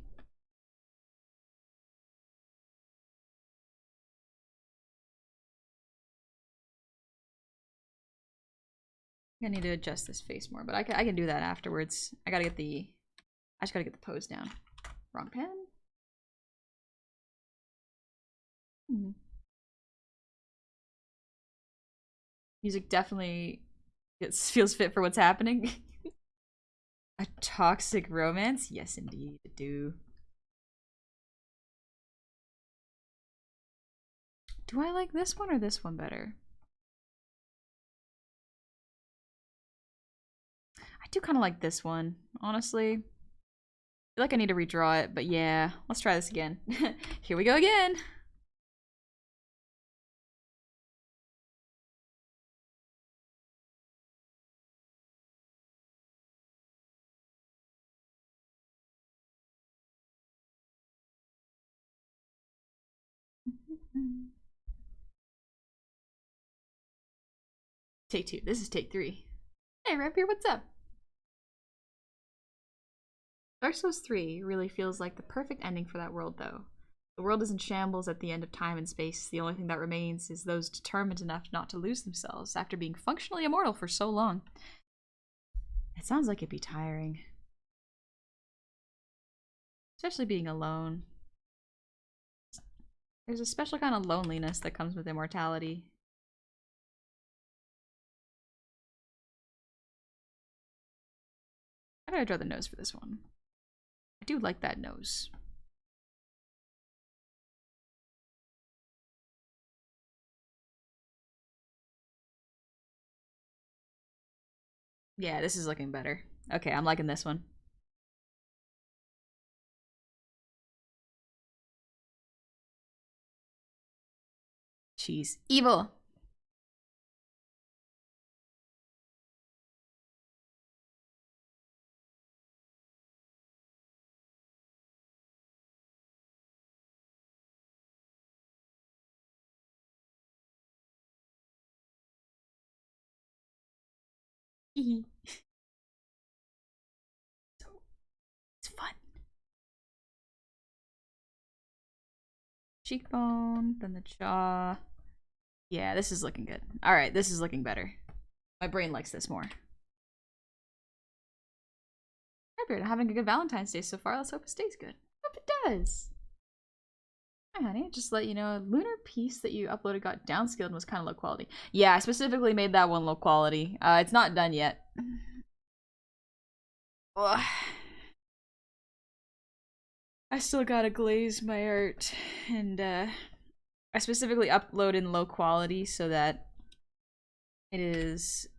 I need to adjust this face more, but I can do that afterwards. I just gotta get the pose down. Wrong pen. Music definitely feels fit for what's happening. A toxic romance? Yes, indeed, I do. Do I like this one or this one better? I do kind of like this one, honestly. I feel like I need to redraw it, but yeah, let's try this again. Here we go again. Take two. This is take three. Hey, Rapier, what's up? Dark Souls 3 really feels like the perfect ending for that world, though. The world is in shambles at the end of time and space. The only thing that remains is those determined enough not to lose themselves after being functionally immortal for so long. It sounds like it'd be tiring. Especially being alone. There's a special kind of loneliness that comes with immortality. How do I draw the nose for this one? I do like that nose. Yeah, this is looking better. Okay, I'm liking this one. She's evil. It's fun. Cheekbone, then the jaw. Yeah, this is looking good. Alright, this is looking better. My brain likes this more. Alright, having a good Valentine's Day so far. Let's hope it stays good. Hope it does. Hi, honey. Just to let you know, a lunar piece that you uploaded got downscaled and was kind of low quality. Yeah, I specifically made that one low quality. It's not done yet. Ugh. I still gotta glaze my art, and I specifically upload in low quality so that it's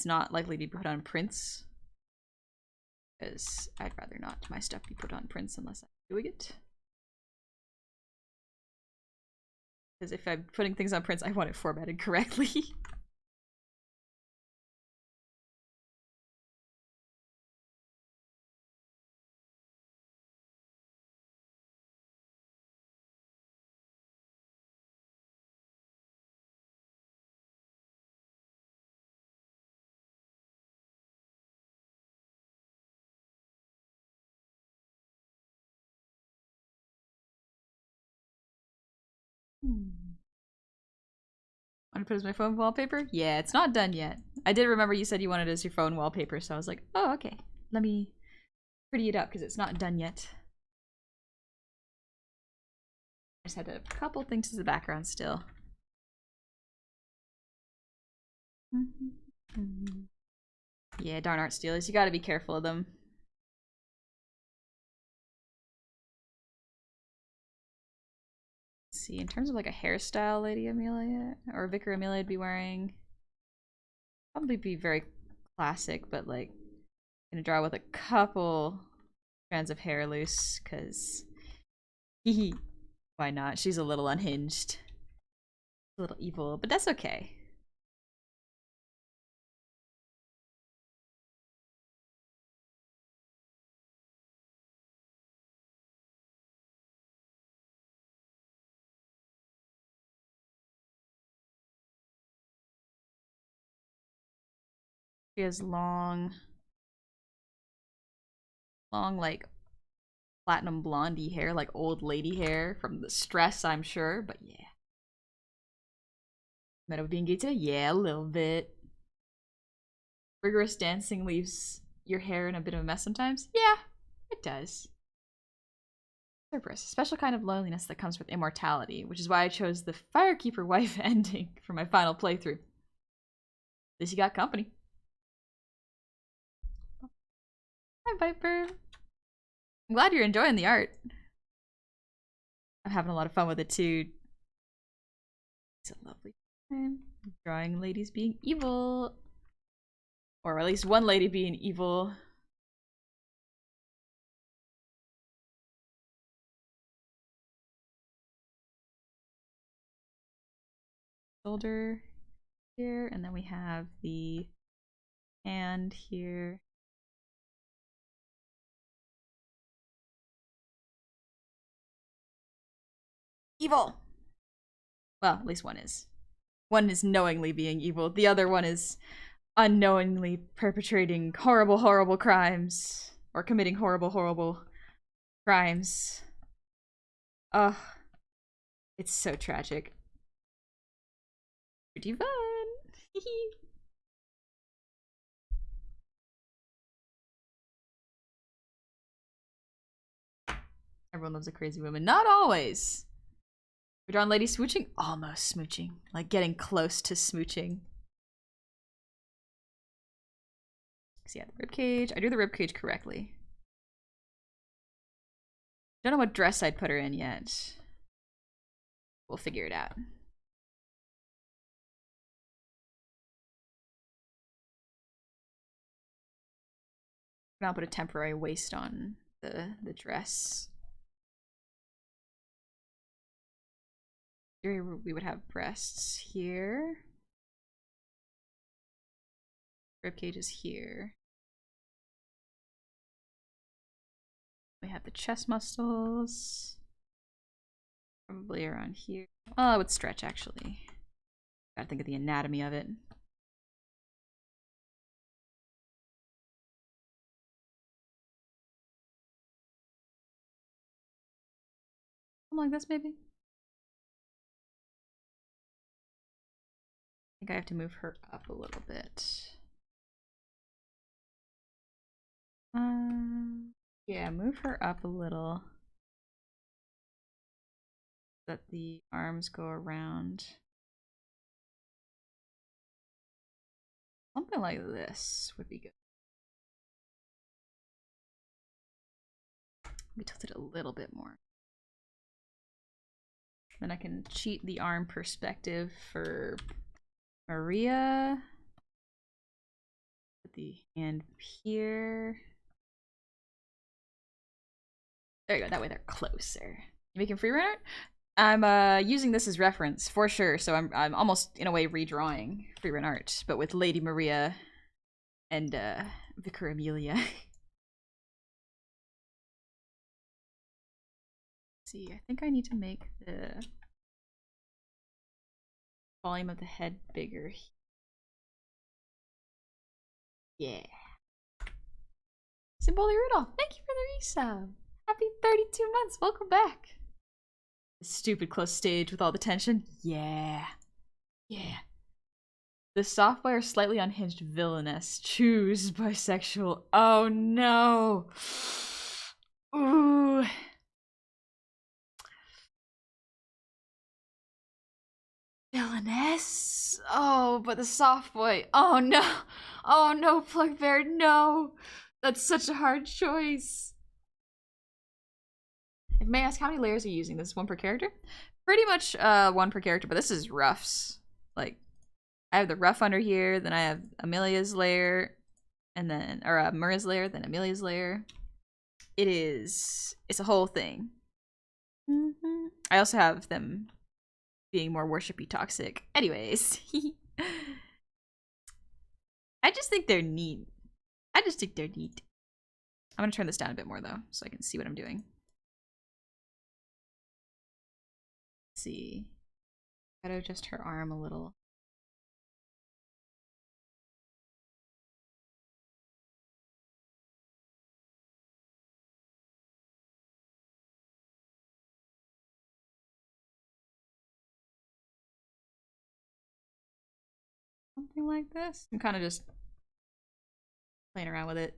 not likely to be put on prints, because I'd rather not my stuff be put on prints unless I'm doing it. Because if I'm putting things on prints, I want it formatted correctly. Want to put as my phone wallpaper? Yeah, it's not done yet. I did remember you said you wanted it as your phone wallpaper, so I was like, oh, okay. Let me pretty it up because it's not done yet. I just had a couple things as the background still. Yeah, darn art stealers. You gotta be careful of them. Let's see, in terms of like a hairstyle Lady Amelia or Vicar Amelia would be wearing, probably be very classic, but like gonna draw with a couple strands of hair loose because why not? She's a little unhinged, a little evil, but that's okay. She has long like platinum blondie hair, like old lady hair from the stress, I'm sure, but yeah. Meta being gay today? Yeah, a little bit. Rigorous dancing leaves your hair in a bit of a mess sometimes? Yeah, it does. Cerberus, a special kind of loneliness that comes with immortality, which is why I chose the Firekeeper wife ending for my final playthrough. At least you got company. Hi, Viper. I'm glad you're enjoying the art. I'm having a lot of fun with it too. It's a lovely time. Drawing ladies being evil. Or at least one lady being evil. Shoulder here, and then we have the hand here. Evil! Well, at least one is. One is knowingly being evil. The other one is unknowingly perpetrating horrible, horrible crimes. Or committing horrible, horrible crimes. Ugh. It's so tragic. Pretty fun! Everyone loves a crazy woman. Not always! We're drawing lady smooching? Almost smooching. Like getting close to smooching. So yeah, the ribcage. I do the ribcage correctly. Don't know what dress I'd put her in yet. We'll figure it out. I'll put a temporary waist on the dress. Here we would have breasts here. Ribcage is here. We have the chest muscles. Probably around here. Oh, it would stretch actually. Gotta think of the anatomy of it. Something like this maybe? I think I have to move her up a little bit. Yeah, move her up a little. That the arms go around. Something like this would be good. Maybe tilt it a little bit more. Then I can cheat the arm perspective for Maria. Put the hand here. There you go. That way they're closer. You making free runner? I'm using this as reference for sure. So I'm almost in a way redrawing free run art, but with Lady Maria and Vicar Amelia. See, I think I need to make the volume of the head bigger. Yeah. Symboli Rudolph, thank you for the resub. Happy 32 months. Welcome back. Stupid close stage with all the tension. Yeah. Yeah. The soft boy or slightly unhinged villainess. Choose bisexual. Oh no. Ooh. Villainess? Oh, but the soft boy. Oh no. Oh no, Plug Bear, no. That's such a hard choice. If I may ask, how many layers are you using? This is one per character? Pretty much one per character, but this is roughs. Like, I have the rough under here, then I have Amelia's layer, and then, or Maria's layer, then Amelia's layer. It's a whole thing. I also have them being more worshipy toxic. Anyways. I just think they're neat. I'm gonna turn this down a bit more though, so I can see what I'm doing. Let's see. Gotta adjust her arm a little. Something like this. I'm kind of just playing around with it.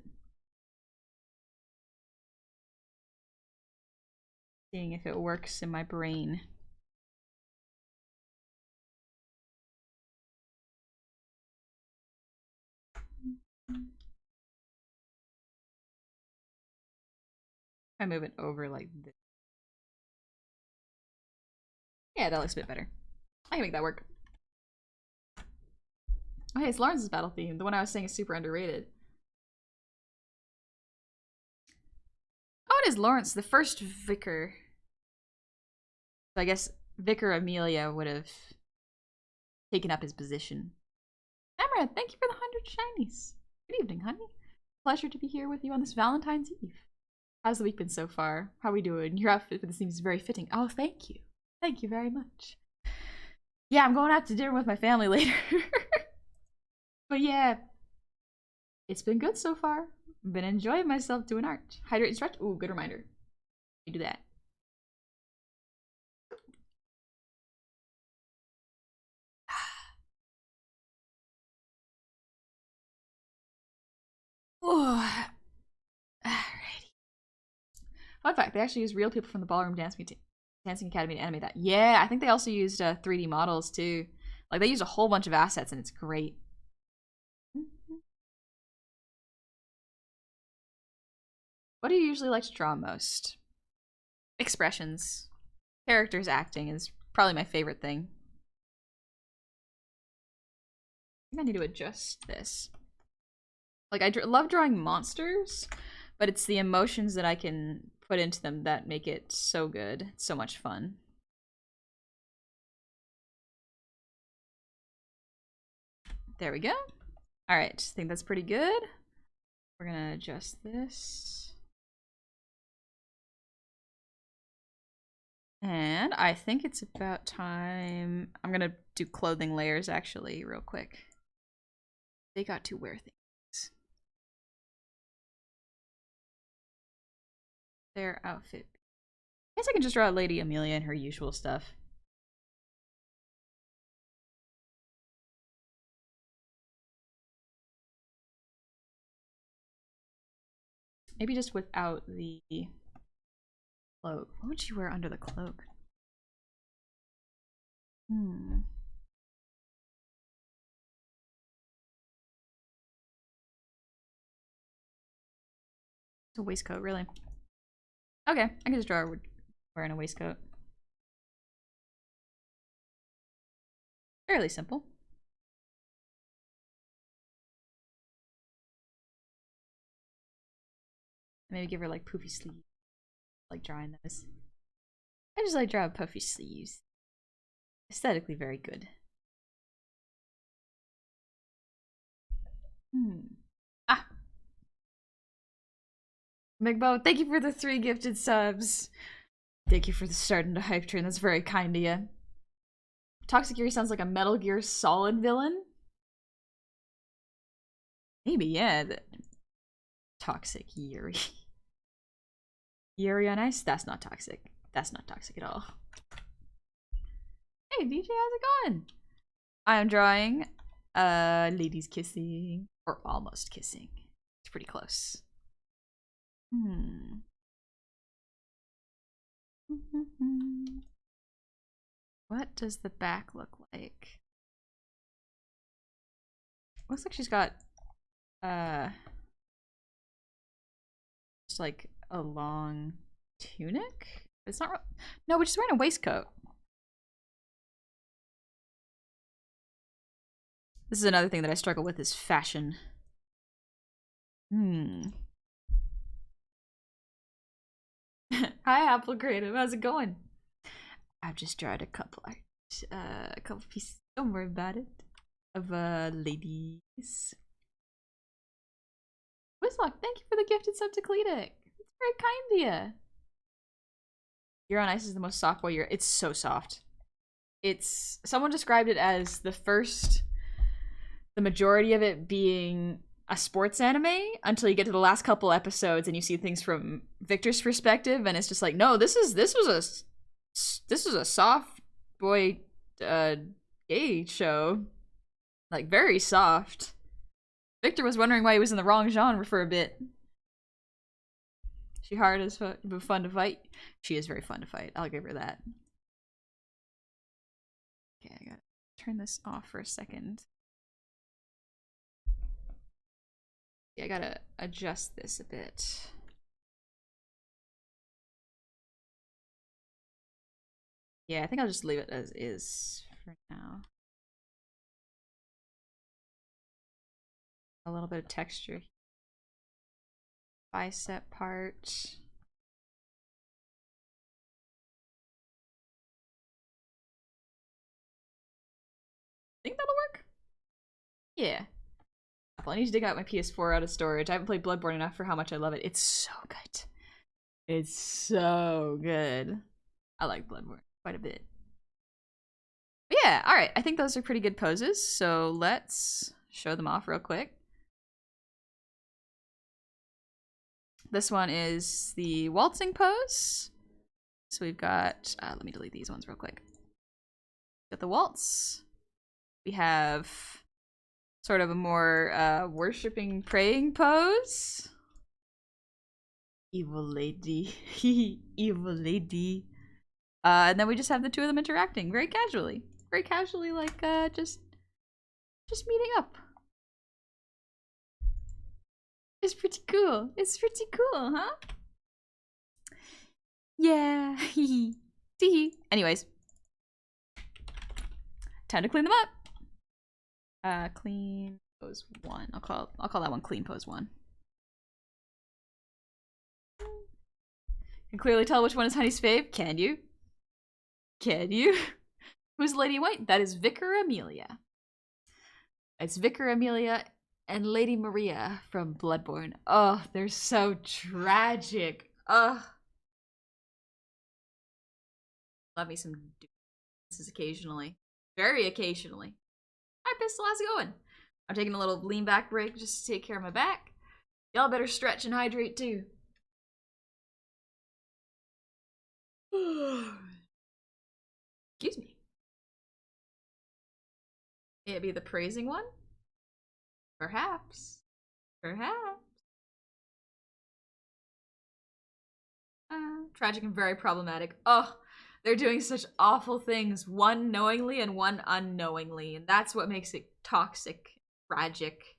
Seeing if it works in my brain. I move it over like this. Yeah, that looks a bit better. I can make that work. Oh, hey, it's Lawrence's battle theme. The one I was saying is super underrated. Oh, it is Lawrence, the first vicar. So I guess Vicar Amelia would have taken up his position. Emma, thank you for the 100 shinies. Good evening, honey. Pleasure to be here with you on this Valentine's Eve. How's the week been so far? How are we doing? Your outfit for this seems very fitting. Oh, thank you. Thank you very much. Yeah, I'm going out to dinner with my family later. But yeah, it's been good so far. Been enjoying myself doing art. Hydrate and stretch. Ooh, good reminder. You do that. Oh, alrighty. Fun fact, they actually use real people from the Ballroom Dancing Academy to animate that. Yeah, I think they also used 3D models too. Like, they used a whole bunch of assets and it's great. What do you usually like to draw most? Expressions. Characters acting is probably my favorite thing. I think I need to adjust this. Like, I love drawing monsters, but it's the emotions that I can put into them that make it so good. It's so much fun. There we go. All right, I think that's pretty good. We're gonna adjust this. And I think it's about time. I'm gonna do clothing layers actually real quick. They got to wear things. Their outfit. I guess I can just draw Lady Amelia in her usual stuff. Maybe just without the cloak. What would she wear under the cloak? It's a waistcoat, really. Okay, I can just draw her wearing a waistcoat. Fairly simple. Maybe give her like poofy sleeves. Like drawing those. I just like drawing puffy sleeves. Aesthetically very good. Ah! Migbo, thank you for the 3 gifted subs. Thank you for the start into hype train. That's very kind of you. Toxic Yuri sounds like a Metal Gear Solid villain. Maybe, yeah. Toxic Yuri. Yuri on ice? That's not toxic. That's not toxic at all. Hey, DJ, how's it going? I am drawing ladies kissing. Or almost kissing. It's pretty close. What does the back look like? Looks like she's got just like a long tunic. It's not no, but she's wearing a waistcoat. This is another thing that I struggle with is fashion. Hi, Apple Creative. How's it going? I've just drawn a couple pieces. Don't worry about it. Of ladies. Whistlock, thank you for the gifted sub to Cleedic. It's very kind of you. You're on Ice is the most soft boy. It's so soft. It's someone described it as the majority of it being a sports anime until you get to the last couple episodes and you see things from Victor's perspective, and it's just like, no, this was a soft boy gay show. Like, very soft. Victor was wondering why he was in the wrong genre for a bit. She hard as fuck, but fun to fight. She is very fun to fight. I'll give her that. Okay, I gotta turn this off for a second. Yeah, I gotta adjust this a bit. Yeah, I think I'll just leave it as is for now. A little bit of texture. Bicep part. Think that'll work? Yeah. I need to dig out my PS4 out of storage. I haven't played Bloodborne enough for how much I love it. It's so good. It's so good. I like Bloodborne quite a bit. But yeah, alright. I think those are pretty good poses, so let's show them off real quick. This one is the waltzing pose. So we've got, let me delete these ones real quick. Got the waltz. We have sort of a more worshipping, praying pose. Evil lady. Evil lady. And then we just have the two of them interacting very casually. Very casually, like just meeting up. It's pretty cool. It's pretty cool, huh? Yeah. Hee hee. Anyways. Time to clean them up. Clean pose 1. I'll call that one clean pose 1. You can clearly tell which one is Honey's fave. Can you? Can you? Who's Lady White? That is Vicar Amelia. It's Vicar Amelia and Lady Maria from Bloodborne. Oh, they're so tragic. Ugh. Love me some dances occasionally. Very occasionally. Alright, Pistol, how's it going? I'm taking a little lean back break just to take care of my back. Y'all better stretch and hydrate too. Excuse me. It'd be the praising one? Perhaps. Perhaps. Tragic and very problematic. Oh, they're doing such awful things, one knowingly and one unknowingly, and that's what makes it toxic, tragic.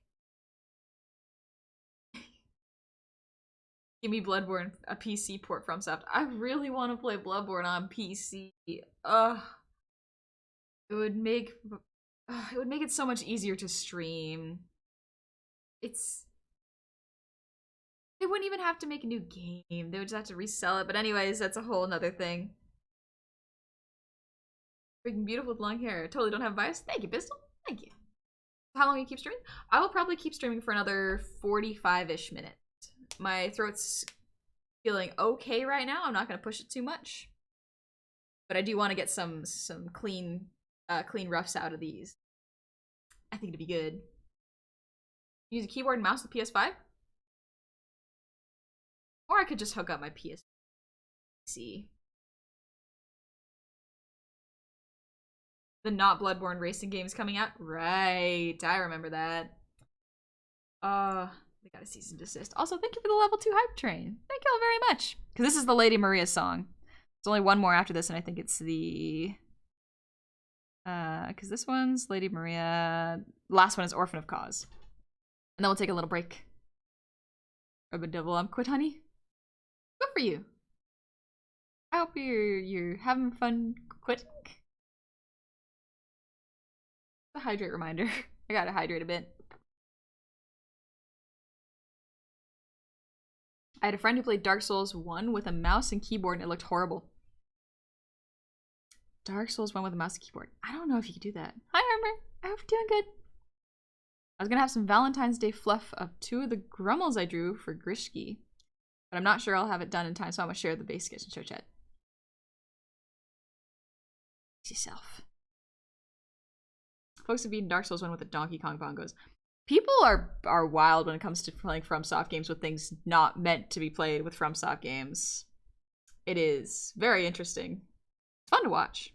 Give me Bloodborne, a PC port from Soft. I really want to play Bloodborne on PC. Ugh. It would make it so much easier to stream. They wouldn't even have to make a new game. They would just have to resell it. But anyways, that's a whole nother thing. Freaking beautiful with long hair. Totally don't have bias. Thank you, Pistol. Thank you. How long will you keep streaming? I will probably keep streaming for another 45-ish minutes. My throat's feeling okay right now. I'm not going to push it too much. But I do want to get some clean roughs out of these. I think it'd be good. Use a keyboard and mouse with PS5? Or I could just hook up my PC. The not Bloodborne racing game's coming out? Right. I remember that. They got a cease and desist. Also, thank you for the level 2 hype train. Thank y'all very much. Because this is the Lady Maria song. There's only one more after this, and I think it's the... because this one's Lady Maria. Last one is Orphan of Cause. And then we'll take a little break. Urban Devil, quit, honey. Good for you. I hope you're having fun quitting. A hydrate reminder. I gotta hydrate a bit. I had a friend who played Dark Souls 1 with a mouse and keyboard and it looked horrible. Dark Souls 1 with a mouse and keyboard. I don't know if you could do that. Hi, Armor. I hope you're doing good. I was gonna have some Valentine's Day fluff of 2 of the Grummels I drew for Grishki. But I'm not sure I'll have it done in time, so I'm gonna share the base sketch and show chat. Yourself. Folks have beaten Dark Souls 1 with the Donkey Kong bongos. People are wild when it comes to playing FromSoft games with things not meant to be played with FromSoft games. It is very interesting. It's fun to watch.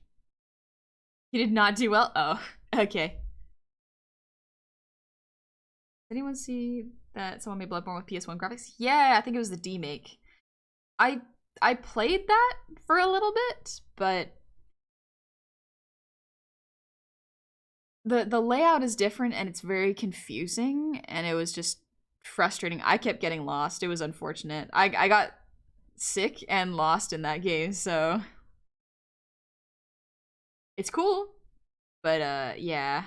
He did not do well? Oh, okay. anyone see that someone made Bloodborne with PS1 graphics? Yeah, I think it was the D-Make. I played that for a little bit, but the layout is different and it's very confusing, and it was just frustrating. I kept getting lost. It was unfortunate. I got sick and lost in that game, so it's cool, but yeah,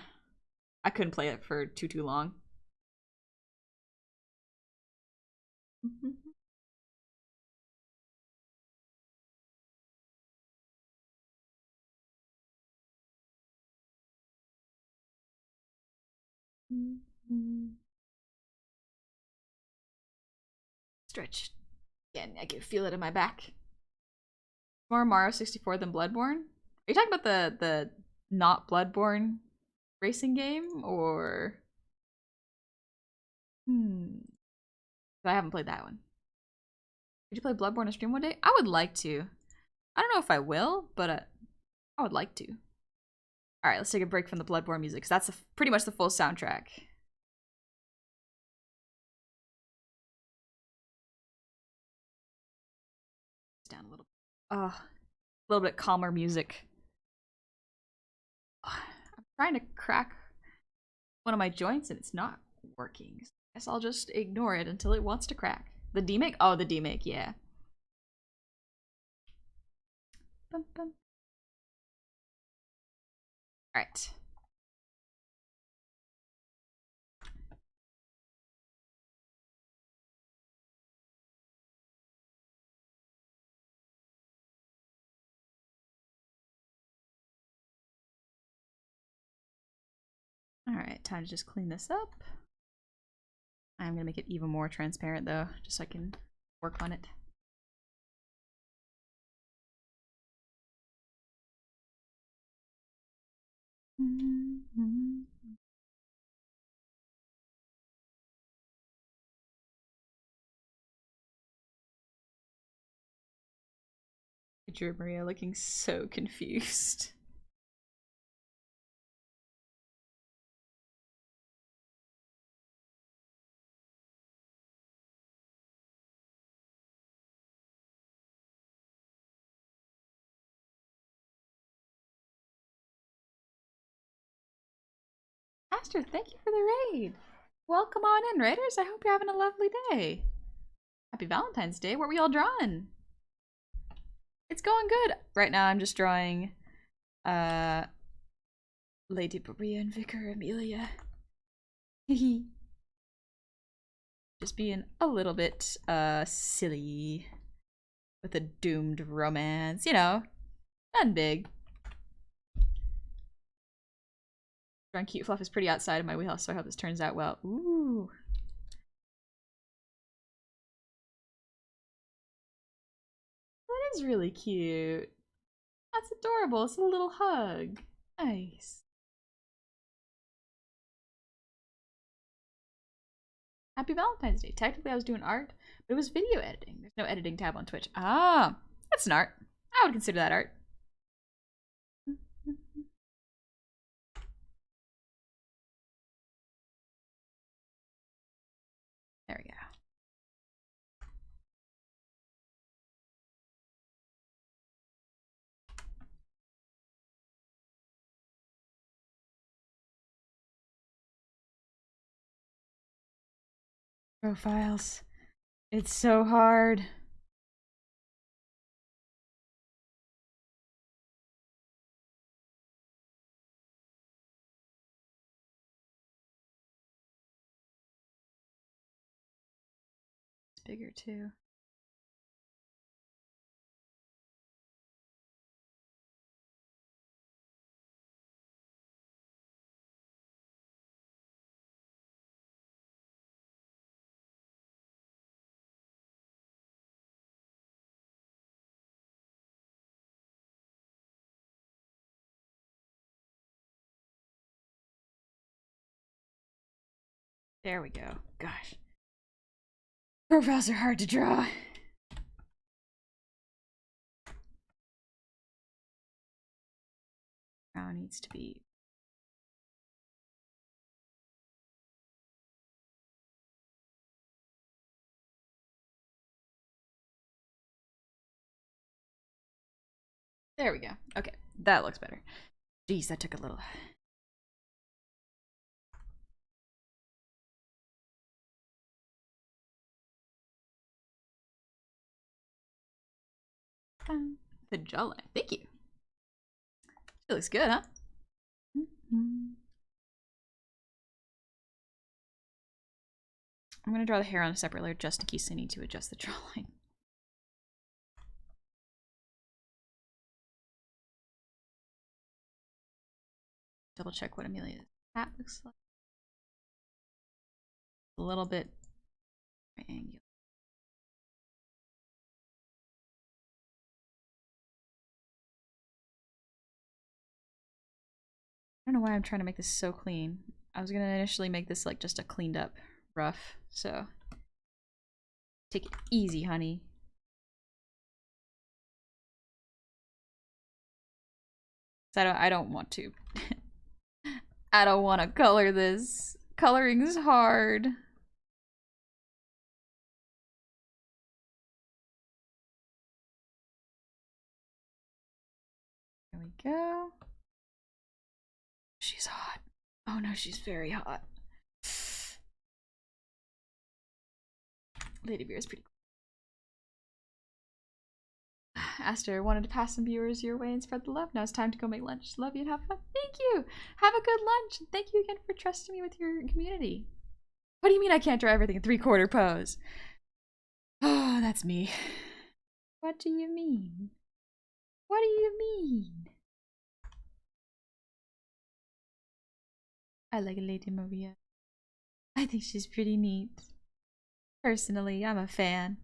I couldn't play it for too long. Stretch. Again, I can feel it in my back. More Mario 64 than Bloodborne? Are you talking about the not Bloodborne racing game, or I haven't played that one. Did you play Bloodborne on stream one day? I would like to. I don't know if I will, but I would like to. All right, let's take a break from the Bloodborne music, because that's pretty much the full soundtrack. Down a little. A little bit calmer music. I'm trying to crack one of my joints and it's not working. I guess I'll just ignore it until it wants to crack. The D-Make? Oh, the D-Make, yeah. Bum, bum. All right. All right, time to just clean this up. I'm gonna make it even more transparent though, just so I can work on it. Vicar Amelia looking so confused. Aster, thank you for the raid. Welcome on in, Raiders. I hope you're having a lovely day. Happy Valentine's Day. What were y'all drawing? It's going good. Right now I'm just drawing Lady Maria and Vicar Amelia. Just being a little bit silly with a doomed romance, you know, nothing big. Drawing cute fluff is pretty outside of my wheelhouse, so I hope this turns out well. Ooh. That is really cute. That's adorable. It's a little hug. Nice. Happy Valentine's Day. Technically I was doing art, but it was video editing. There's no editing tab on Twitch. Ah, that's an art. I would consider that art. There we go. Profiles. It's so hard. It's bigger too. There we go. Gosh. Profiles are hard to draw. Now needs to be There we go. Okay, that looks better. Jeez, that took a little. The jawline. Thank you. She looks good, huh? I'm gonna draw the hair on a separate layer just in case I need to adjust the jawline. Double check what Amelia's hat looks like. A little bit triangular. I don't know why I'm trying to make this so clean. I was gonna initially make this like just a cleaned up rough, so take it easy, honey. I don't want to. I don't want to color this. Coloring is hard. There we go. She's hot. Oh no, she's very hot. Lady Beer is pretty cool. Aster, wanted to pass some viewers your way and spread the love. Now it's time to go make lunch. Love you and have fun. Thank you. Have a good lunch. And thank you again for trusting me with your community. What do you mean I can't draw everything in 3/4 pose? Oh, that's me. What do you mean? What do you mean? I like Lady Maria. I think she's pretty neat. Personally, I'm a fan.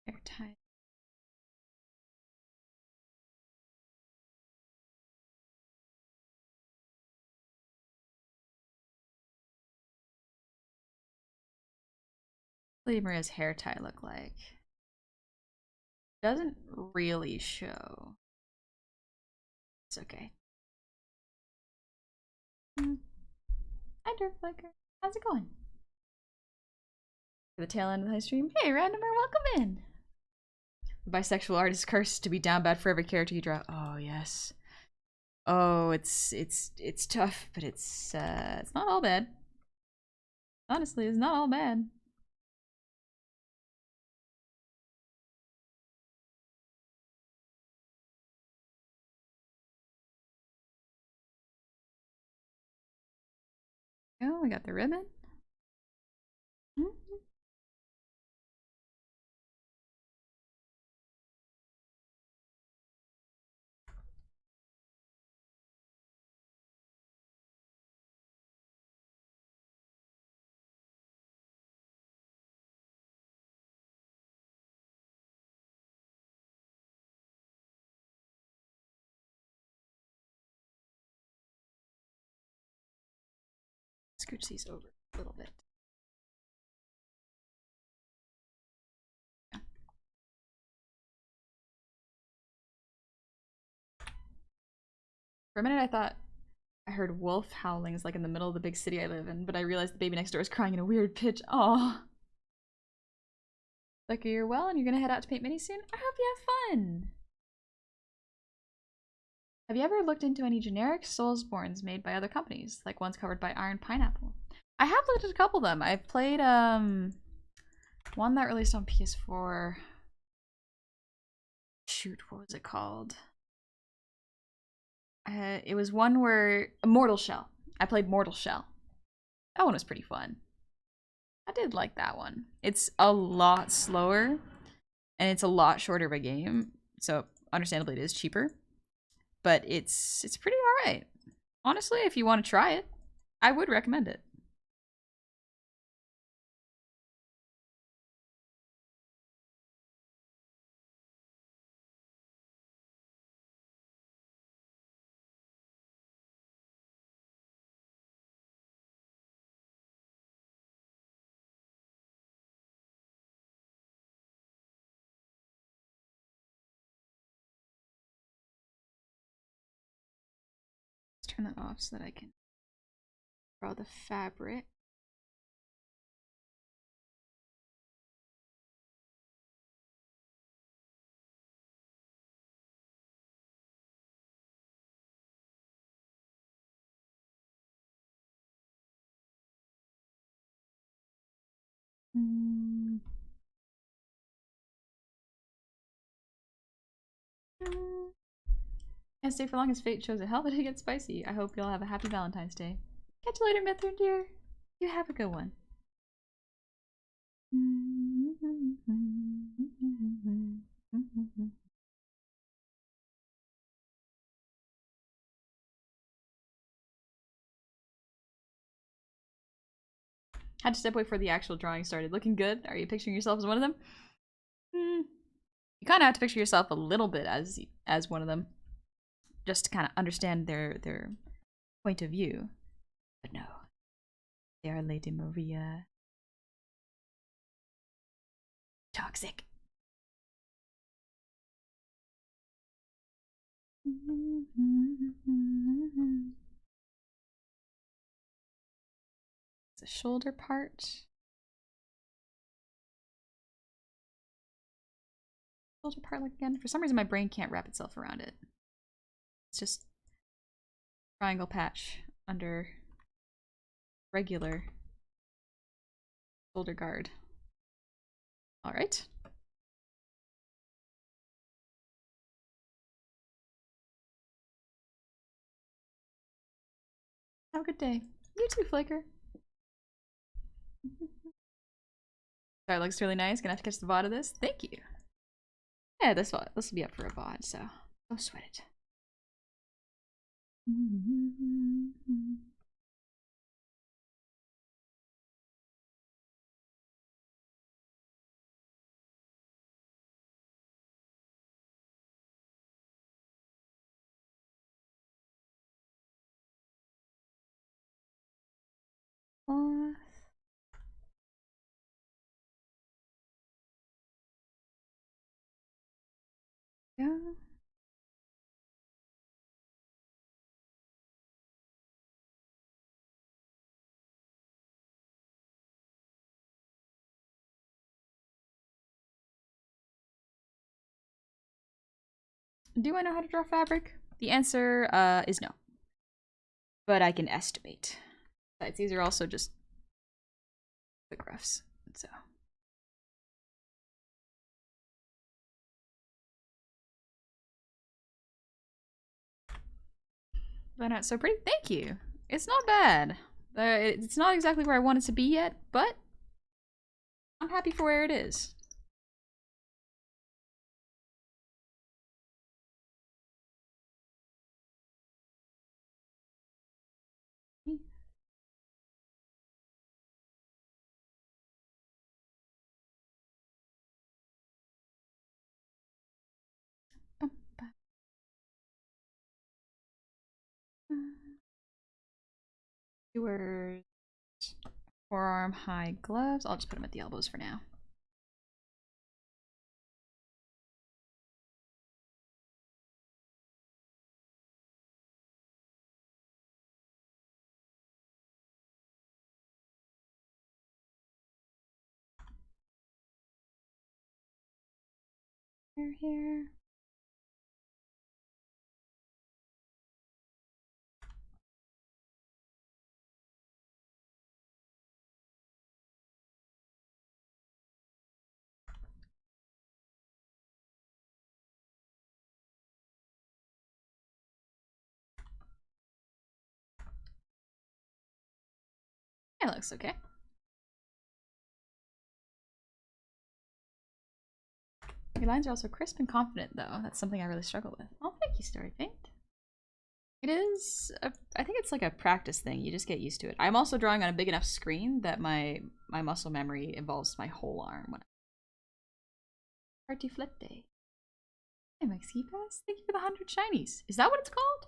Airtime. Lady Maria's hair tie look like? Doesn't really show. It's okay. Hi, Dirtflicker. How's it going? For the tail end of the high stream. Hey, randomer, welcome in. The bisexual artist cursed to be down bad for every character you draw. Oh yes. Oh, it's tough, but it's not all bad. Honestly, it's not all bad. Oh, we got the ribbon. Scooch these over a little bit. For a minute, I thought I heard wolf howlings like in the middle of the big city I live in, but I realized the baby next door is crying in a weird pitch. Aw. Becca, you're well and you're gonna head out to paint minis soon? I hope you have fun! Have you ever looked into any generic Soulsborns made by other companies, like ones covered by Iron Pineapple? I have looked at a couple of them. I've played one that released on PS4. Shoot, what was it called? It was one where Mortal Shell. I played Mortal Shell. That one was pretty fun. I did like that one. It's a lot slower and it's a lot shorter of a game, so understandably it is cheaper. But it's pretty alright. Honestly, if you want to try it, I would recommend it. turn that off so that I can draw the fabric. Can't stay for long as fate shows it. How did it get spicy? I hope y'all have a happy Valentine's Day. Catch you later, Mithrin dear. You have a good one. Had to step away before the actual drawing started. Looking good? Are you picturing yourself as one of them? You kind of have to picture yourself a little bit as one of them, just to kind of understand their point of view. But no, they are Lady Maria. Toxic. It's a shoulder part. Shoulder part like again. For some reason my brain can't wrap itself around it. It's just triangle patch under regular shoulder guard. Alright. Have a good day. You too, Flicker. Sorry, it looks really nice. Gonna have to catch the VOD of this. Thank you. Yeah, this will be up for a VOD, so don't sweat it. Yeah. Do I know how to draw fabric? The answer is no. But I can estimate. Besides, these are also just quick roughs, so. But not so pretty. Thank you. It's not bad. It's not exactly where I want it to be yet, but I'm happy for where it is. Viewers, forearm high gloves. I'll just put them at the elbows for now. Here. It looks okay. Your lines are also crisp and confident, though. That's something I really struggle with. Oh, thank you, Story Paint. It is, I think it's like a practice thing. You just get used to it. I'm also drawing on a big enough screen that my muscle memory involves my whole arm. Party flip day. Hey, Maxi Pass. Thank you for the 100 shinies. Is that what it's called?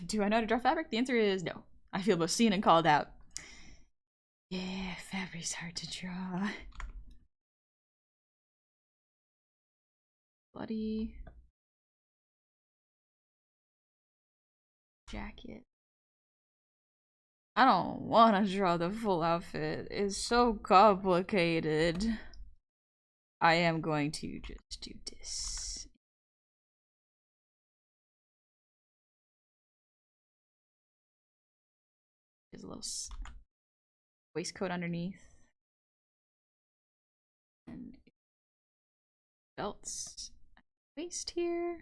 Do I know how to draw fabric? The answer is no. I feel both seen and called out. Yeah, fabric's hard to draw. Bloody. jacket. I don't want to draw the full outfit. It's so complicated. I am going to just do this. There's a little waistcoat underneath. And belts. Waist here.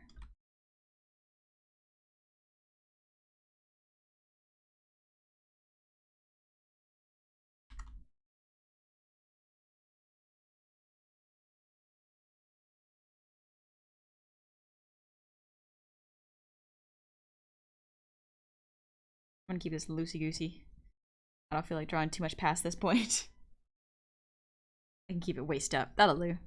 I'm gonna keep this loosey-goosey. I don't feel like drawing too much past this point. I can keep it waist up. That'll do.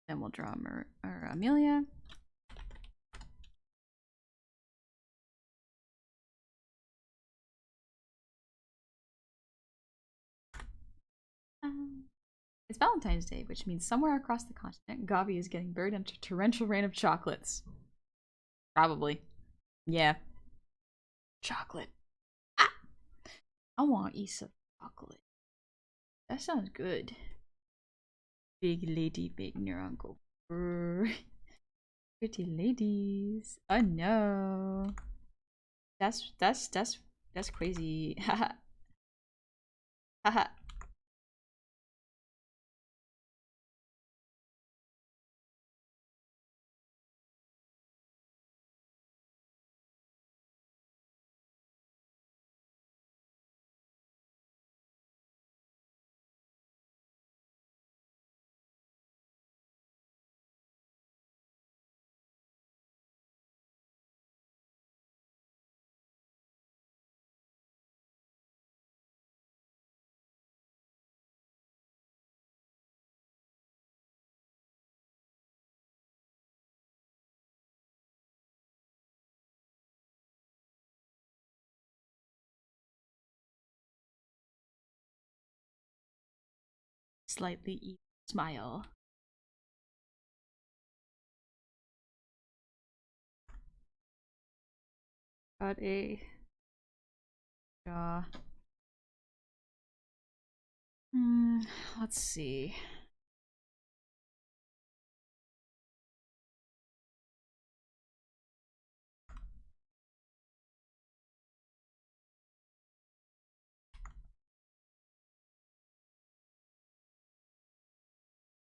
Then we'll draw Amelia. It's Valentine's Day, which means somewhere across the continent, Gavi is getting buried into a torrential rain of chocolates. Probably. Yeah. Chocolate. Ah! I want to eat some chocolate. That sounds good. Big lady, big neuron go. Pretty ladies. Oh no. That's crazy. Haha. Haha. Slightly evil smile. Got a jaw. Let's see.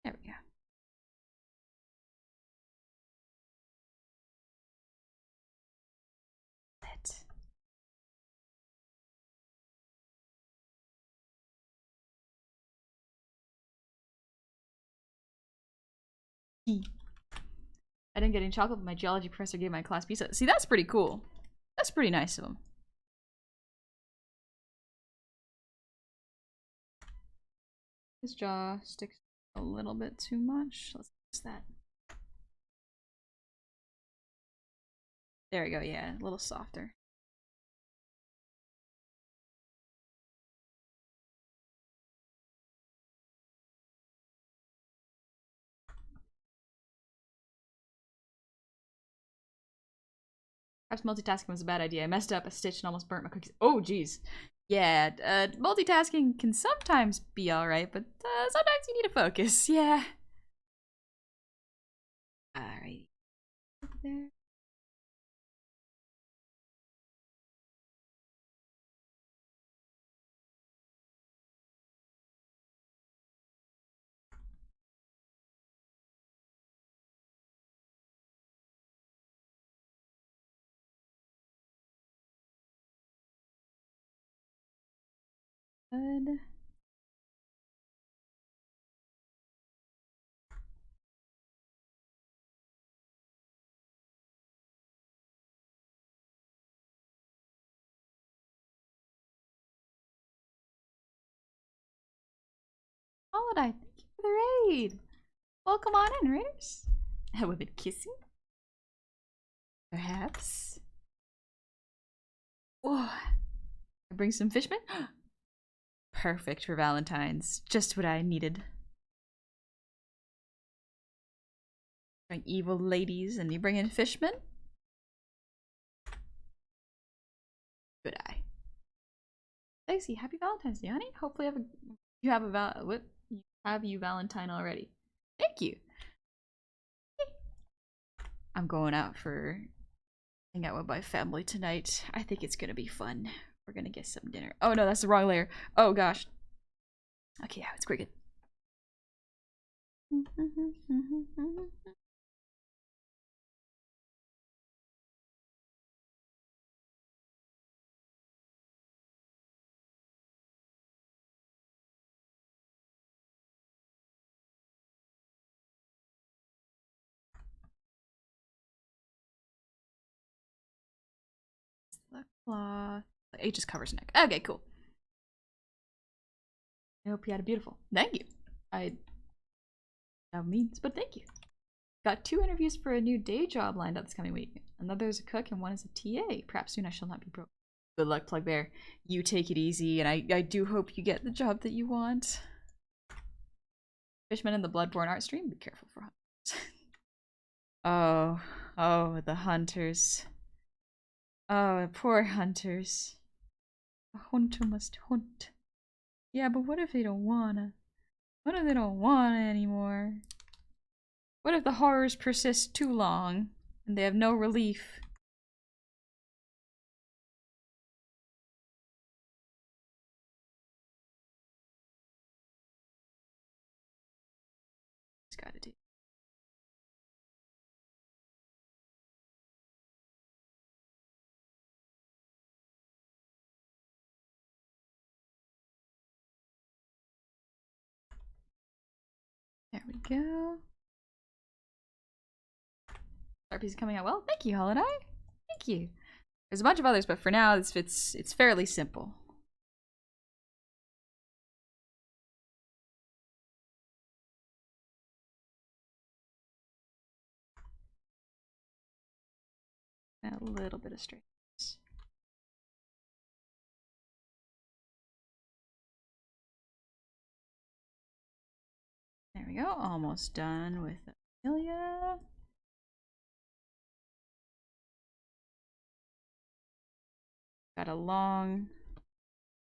There we go. I didn't get any chocolate, but my geology professor gave my class pizza. See, that's pretty cool. That's pretty nice of him. His jaw sticks a little bit too much. Let's fix that. There we go, yeah, a little softer. Perhaps multitasking was a bad idea. I messed up a stitch and almost burnt my cookies. Oh, jeez. Yeah, multitasking can sometimes be alright, but sometimes you need to focus. Yeah. Alright. There. Good. Holiday, thank you for the raid. Welcome on in, raiders. Have we been kissing? Perhaps. Oh, I bring some fishman. Perfect for Valentine's. Just what I needed. Like evil ladies, and you bring in fishmen. Good eye. Stacy, happy Valentine's Day, honey. Hopefully you have a Valentine already. Thank you. I'm going out for hang out with my family tonight. I think it's gonna be fun. We're gonna get some dinner. Oh no, that's the wrong layer. Oh gosh. Okay, yeah, it's cricket. The cloth. It just covers neck. Okay, cool. I hope you had a beautiful. Thank you. That means, but thank you. Got 2 interviews for a new day job lined up this coming week. Another is a cook and one is a TA. Perhaps soon I shall not be broke. Good luck, Plug Bear. You take it easy, and I do hope you get the job that you want. Fishman in the Bloodborne art stream. Be careful for hunters. Oh, the hunters. Oh, poor hunters. A hunter must hunt. Yeah, but what if they don't wanna? What if they don't want it anymore? What if the horrors persist too long and they have no relief? It's gotta do. There we go. RP's coming out well. Thank you, Holiday. Thank you. There's a bunch of others, but for now, it's fairly simple. And a little bit of straightness. There we go. Almost done with Amelia. Got a long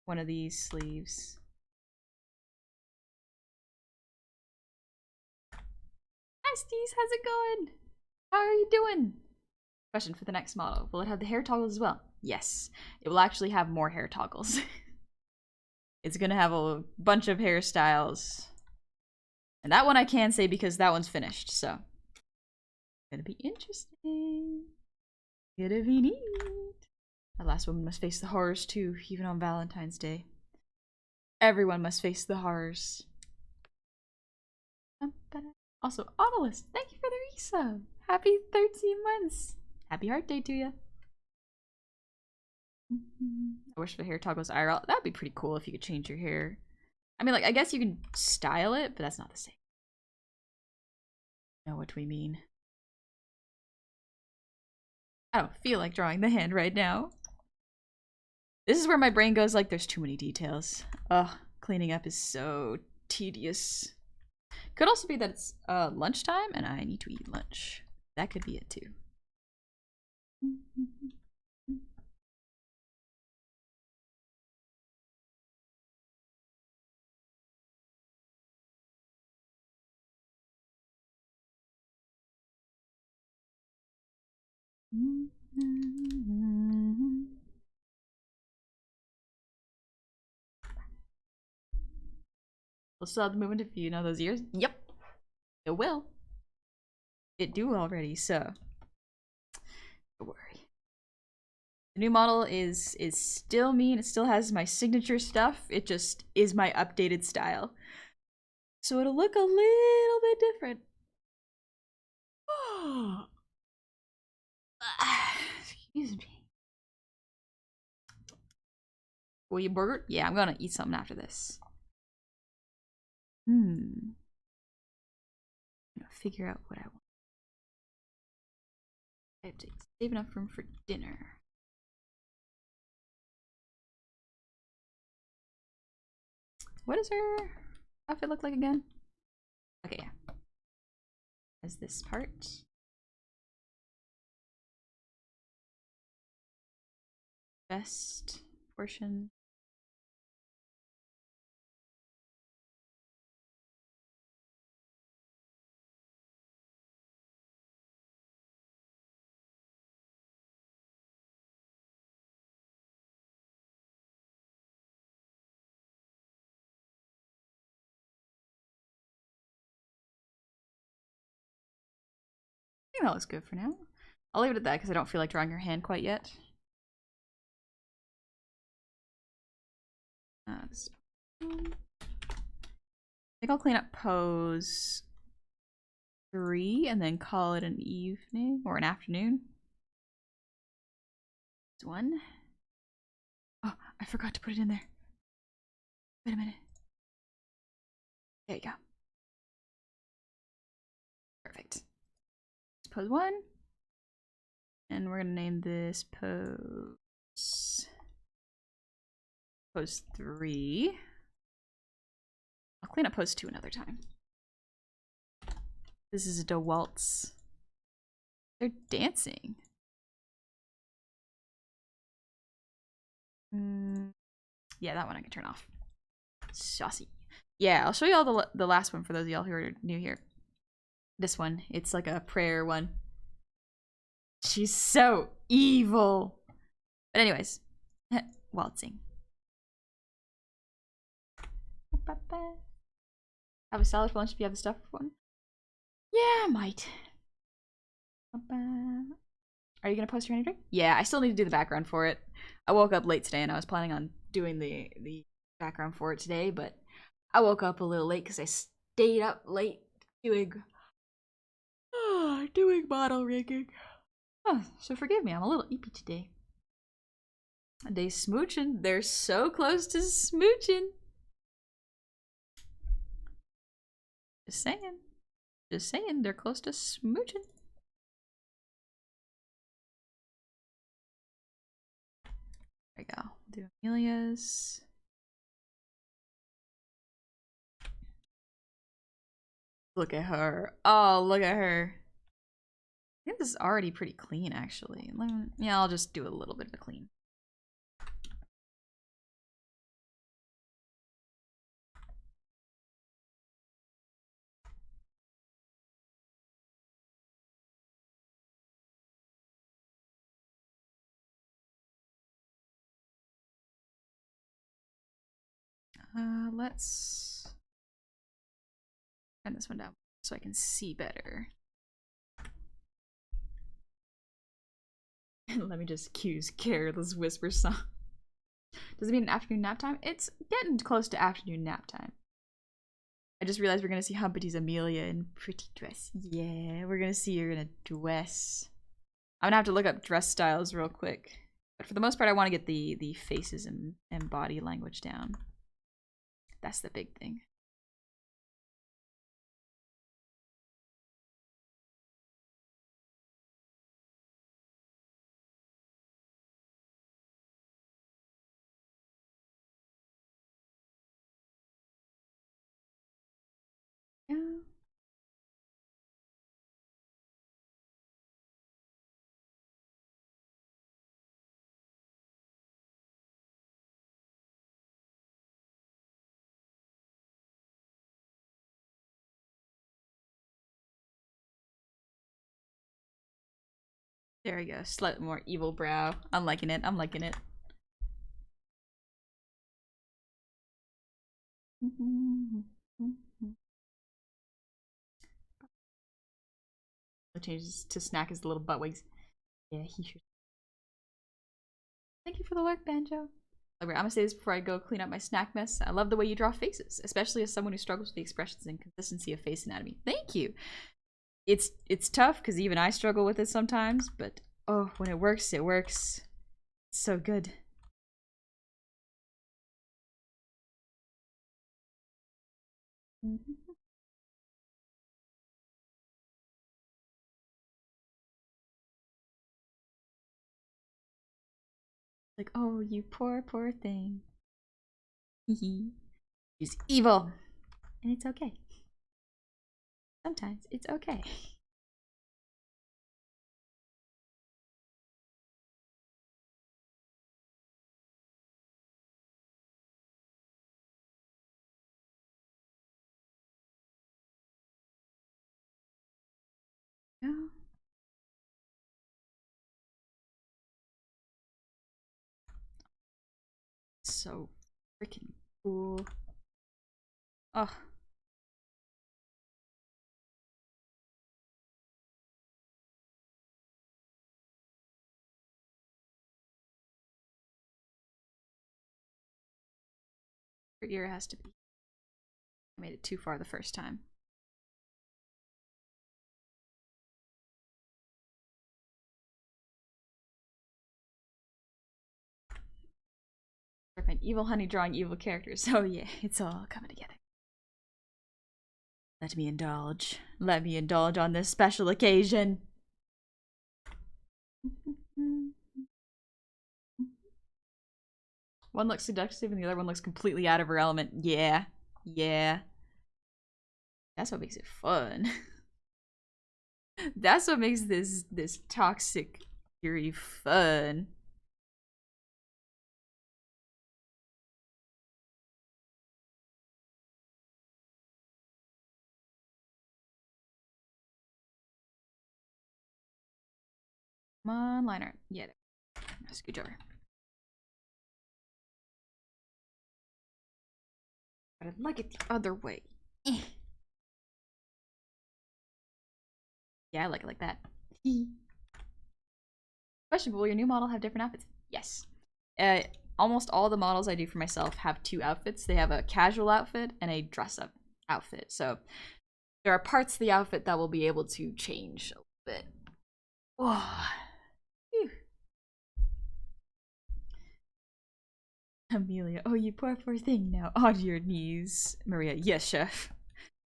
one of these sleeves. Hi, Steez. How's it going? How are you doing? Question for the next model. Will it have the hair toggles as well? Yes. It will actually have more hair toggles. It's gonna have a bunch of hairstyles. And that one I can say because that one's finished, so. Gonna be interesting. Gonna be neat. The last woman must face the horrors too, even on Valentine's Day. Everyone must face the horrors. Also, Autolist, thank you for the resub. Happy 13 months. Happy Heart Day to you. I wish the hair toggles IRL. That'd be pretty cool if you could change your hair. I mean, like, I guess you can style it, but that's not the same. Know what we mean. I don't feel like drawing the hand right now. This is where my brain goes like, there's too many details. Ugh, cleaning up is so tedious. Could also be that it's lunchtime and I need to eat lunch. That could be it too. We'll still have the movement if you know those years. Yep, it will. It do already, so don't worry. The new model is still me and it still has my signature stuff. It just is my updated style. So it'll look a little bit different. Excuse me. Will you burger? Yeah, I'm gonna eat something after this. I'm gonna figure out what I want. I have to save enough room for dinner. What does her outfit look like again? Okay, yeah. as this part. Best portion. I think that looks good for now. I'll leave it at that because I don't feel like drawing her hand quite yet. I think I'll clean up pose 3 and then call it an evening or an afternoon. This one. Oh, I forgot to put it in there. Wait a minute. There you go. Perfect. Pose 1. And we're gonna name this pose 3. I'll clean up pose 2 another time. This is a waltz. They're dancing. Yeah, that one I can turn off. Saucy. Yeah, I'll show you all the last one for those of y'all who are new here. This one, it's like a prayer one. She's so evil. But anyways, waltzing. Have a salad for lunch if you have the stuff for one. Yeah, I might. Are you gonna post your energy? Yeah, I still need to do the background for it. I woke up late today and I was planning on doing the background for it today, but I woke up a little late because I stayed up late doing model rigging. Oh, so forgive me, I'm a little eepy today. They smooching. They're so close to smooching. Just saying. Just saying, they're close to smooching. There we go. Do Amelia's. Look at her. Oh, look at her. I think this is already pretty clean, actually. Yeah, I'll just do a little bit of a clean. Let's turn this one down so I can see better. Let me just cues Careless Whisper song. Does it mean afternoon nap time? It's getting close to afternoon nap time. I just realized we're gonna see Humpty's Amelia in pretty dress. Yeah, we're gonna see her in a dress. I'm gonna have to look up dress styles real quick. But for the most part, I want to get the faces and body language down. That's the big thing. Yeah. There we go. Slightly more evil brow. I'm liking it. I'm liking it. The changes to snack is the little butt wigs. Yeah, he should. Thank you for the lurk, Banjo. I'm gonna say this before I go clean up my snack mess. I love the way you draw faces, especially as someone who struggles with the expressions and consistency of face anatomy. Thank you. It's tough because even I struggle with it sometimes, but oh, when it works, it works. It's so good. Like, oh, you poor, poor thing. She's evil. And it's okay. Sometimes it's okay. Yeah. So freaking cool. Oh. Your ear has to be. I made it too far the first time. Evil honey drawing evil characters. So yeah, it's all coming together. Let me indulge. Let me indulge on this special occasion. One looks seductive and the other one looks completely out of her element. Yeah. Yeah. That's what makes it fun. That's what makes this toxic Yuri fun. Come on, liner. Yeah. Scooch over. But I'd like it the other way. Yeah, I like it like that. Question, will your new model have different outfits? Yes. Almost all the models I do for myself have two outfits. They have a casual outfit and a dress-up outfit. So there are parts of the outfit that will be able to change a little bit. Oh. Amelia, oh, you poor thing now. On your knees. Maria, yes, chef.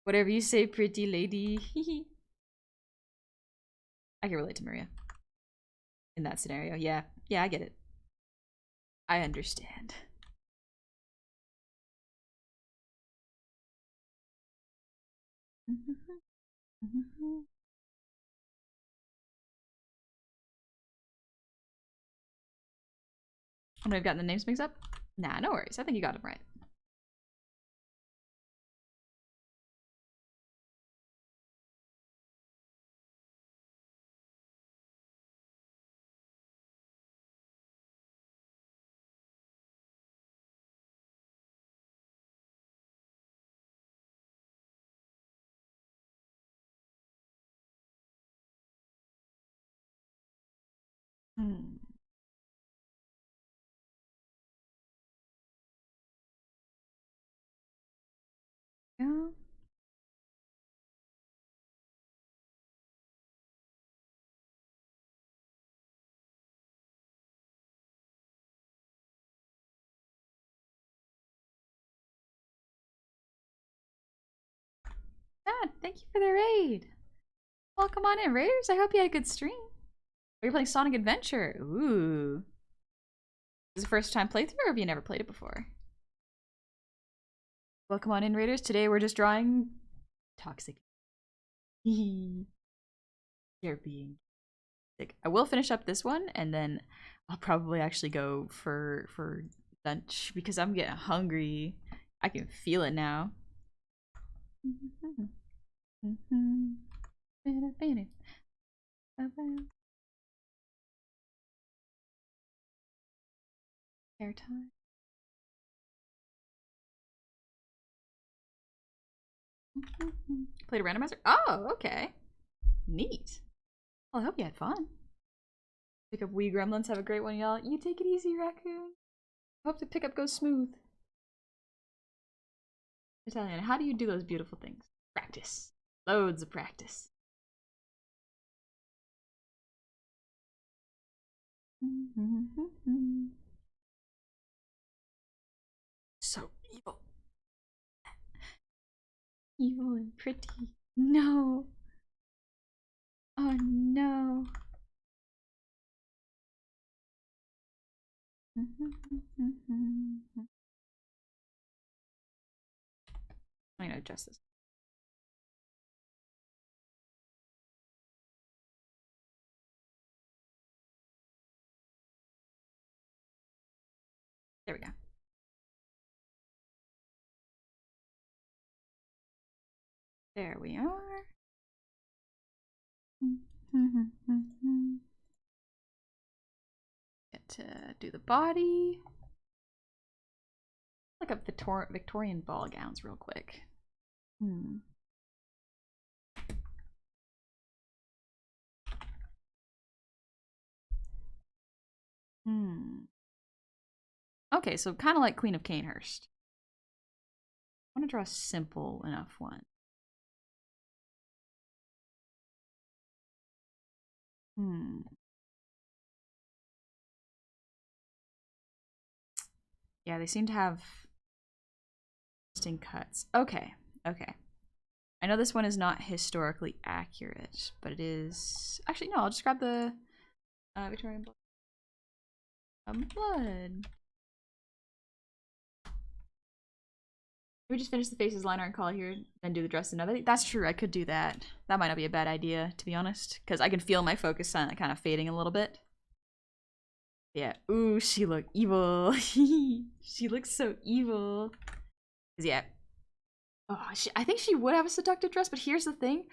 Whatever you say, pretty lady. I can relate to Maria. In that scenario, yeah. Yeah, I get it. I understand. I may have gotten the names mixed up. Nah, no worries. I think you got them right. Hmm. Yeah. God, thank you for the raid. Well, come on in, Raiders. I hope you had a good stream. Are you playing Sonic Adventure? Ooh. Is this the first time playthrough or have you never played it before? Welcome on in, Raiders. Today we're just drawing toxic. They're being sick. I will finish up this one and then I'll probably actually go for lunch because I'm getting hungry. I can feel it now. Airtime. Played a randomizer? Oh, okay. Neat. Well, I hope you had fun. Pick up Wee Gremlins. Have a great one, y'all. You take it easy, Raccoon. Hope the pickup goes smooth. Italian, how do you do those beautiful things? Practice. Loads of practice. So evil. Evil and pretty. No. Oh no. I'm gonna adjust this. There we go. There we are. Get to do the body. Look up Victorian ball gowns real quick. Okay, so kind of like Queen of Canehurst. I want to draw a simple enough one. Yeah, they seem to have interesting cuts. Okay, okay. I know this one is not historically accurate, but it is... Actually, no, I'll just grab the Victorian blood. We just finish the faces liner and call it here, then do the dress another. That's true, I could do that. That might not be a bad idea, to be honest, because I can feel my focus on kind of fading a little bit. Yeah. Ooh, she looked evil. She looks so evil. Yeah. Oh, I think she would have a seductive dress, but here's the thing.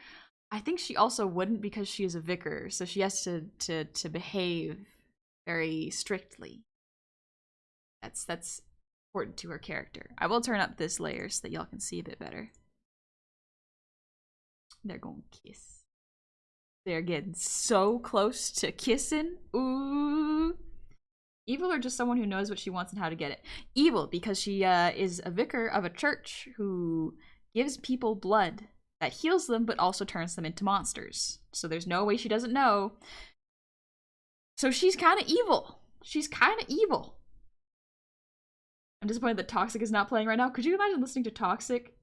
I think she also wouldn't because she is a vicar, so she has to behave very strictly. That's important to her character. I will turn up this layer so that y'all can see a bit better. They're gonna kiss. They're getting so close to kissing. Ooh. Evil or just someone who knows what she wants and how to get it? Evil, because she is a vicar of a church who gives people blood that heals them but also turns them into monsters. So there's no way she doesn't know. So she's kind of evil. She's kind of evil. I'm disappointed that Toxic is not playing right now. Could you imagine listening to Toxic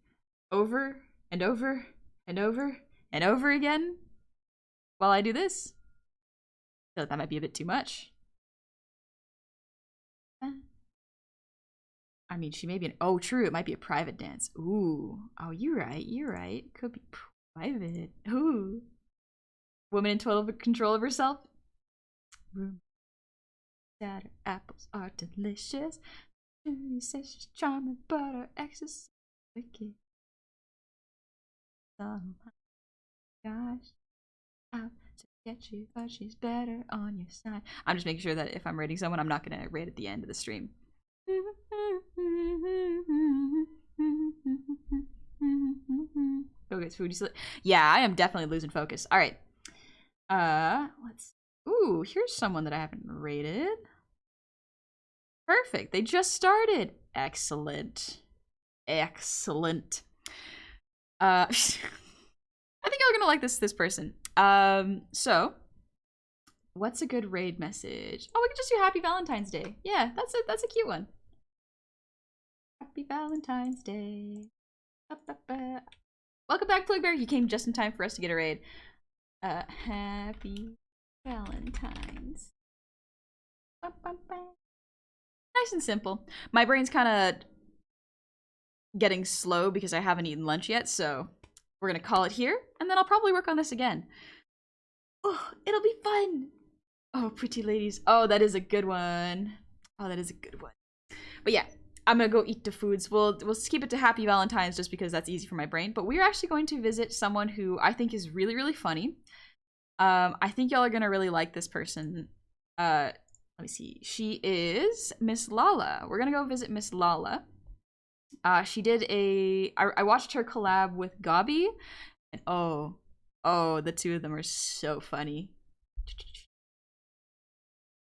over and over and over and over again while I do this? I feel like that might be a bit too much. I mean, she may be an... Oh, true. It might be a private dance. Ooh. Oh, you're right. You're right. Could be private. Ooh. Woman in total control of herself. That her apples are delicious. She says she's charming, but her ex is wicked. Oh my gosh. Out to get you, but she's better on your side. I'm just making sure that if I'm rating someone, I'm not going to rate at the end of the stream. Focus, food. Yeah, I am definitely losing focus. All right. Let's. Ooh, here's someone that I haven't rated. Perfect. They just started. Excellent. Excellent. I think you're gonna like this person. So what's a good raid message? Oh, we can just do Happy Valentine's Day. Yeah, that's a cute one. Happy Valentine's Day. Welcome back, Plugbear. You came just in time for us to get a raid. Happy Valentine's. Nice and simple. My brain's kind of getting slow because I haven't eaten lunch yet, so we're gonna call it here, and then I'll probably work on this again. Oh, it'll be fun. Oh, pretty ladies. Oh, that is a good one. Oh, that is a good one. But yeah, I'm gonna go eat the foods. We'll keep it to Happy Valentine's just because that's easy for my brain. But we're actually going to visit someone who I think is really, really funny. I think y'all are gonna really like this person. Let me see. She is Miss Lala. We're gonna go visit Miss Lala. She did I watched her collab with Gabi, and oh, the two of them are so funny.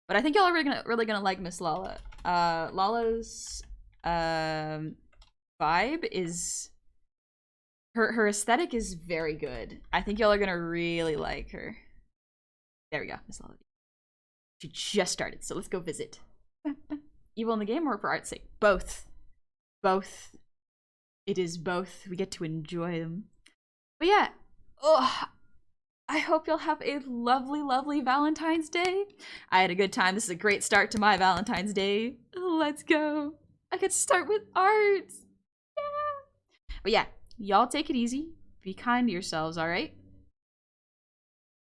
But I think y'all are really gonna like Miss Lala. Lala's vibe is her aesthetic is very good. I think y'all are gonna really like her. There we go, Miss Lala. She just started, so let's go visit. Evil in the game or for art's sake? Both. Both. It is both. We get to enjoy them. But yeah, I hope you'll have a lovely, lovely Valentine's Day. I had a good time. This is a great start to my Valentine's Day. Let's go. I could start with art. Yeah. But yeah, y'all take it easy. Be kind to yourselves, all right?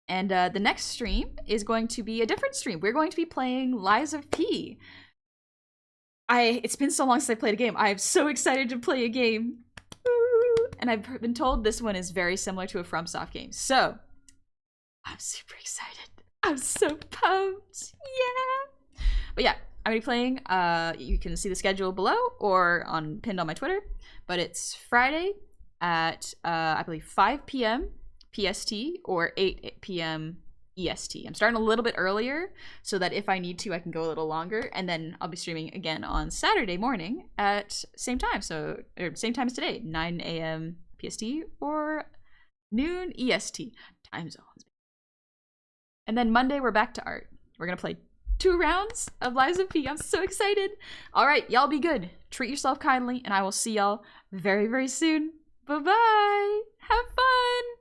And the next stream is going to be a different stream. We're going to be playing Lies of P. It's been so long since I played a game. I'm so excited to play a game. And I've been told this one is very similar to a FromSoft game. So, I'm super excited. I'm so pumped. Yeah. But yeah, I'm gonna be playing. You can see the schedule below or pinned on my Twitter. But it's Friday at I believe 5 p.m. PST or 8 p.m. EST. I'm starting a little bit earlier so that if I need to, I can go a little longer. And then I'll be streaming again on Saturday morning at same time. So same time as today, 9 a.m. PST or noon EST time zones. And then Monday, we're back to art. We're going to play 2 rounds of Lies of P. I'm so excited. All right, y'all be good. Treat yourself kindly, and I will see y'all very, very soon. Bye-bye. Have fun.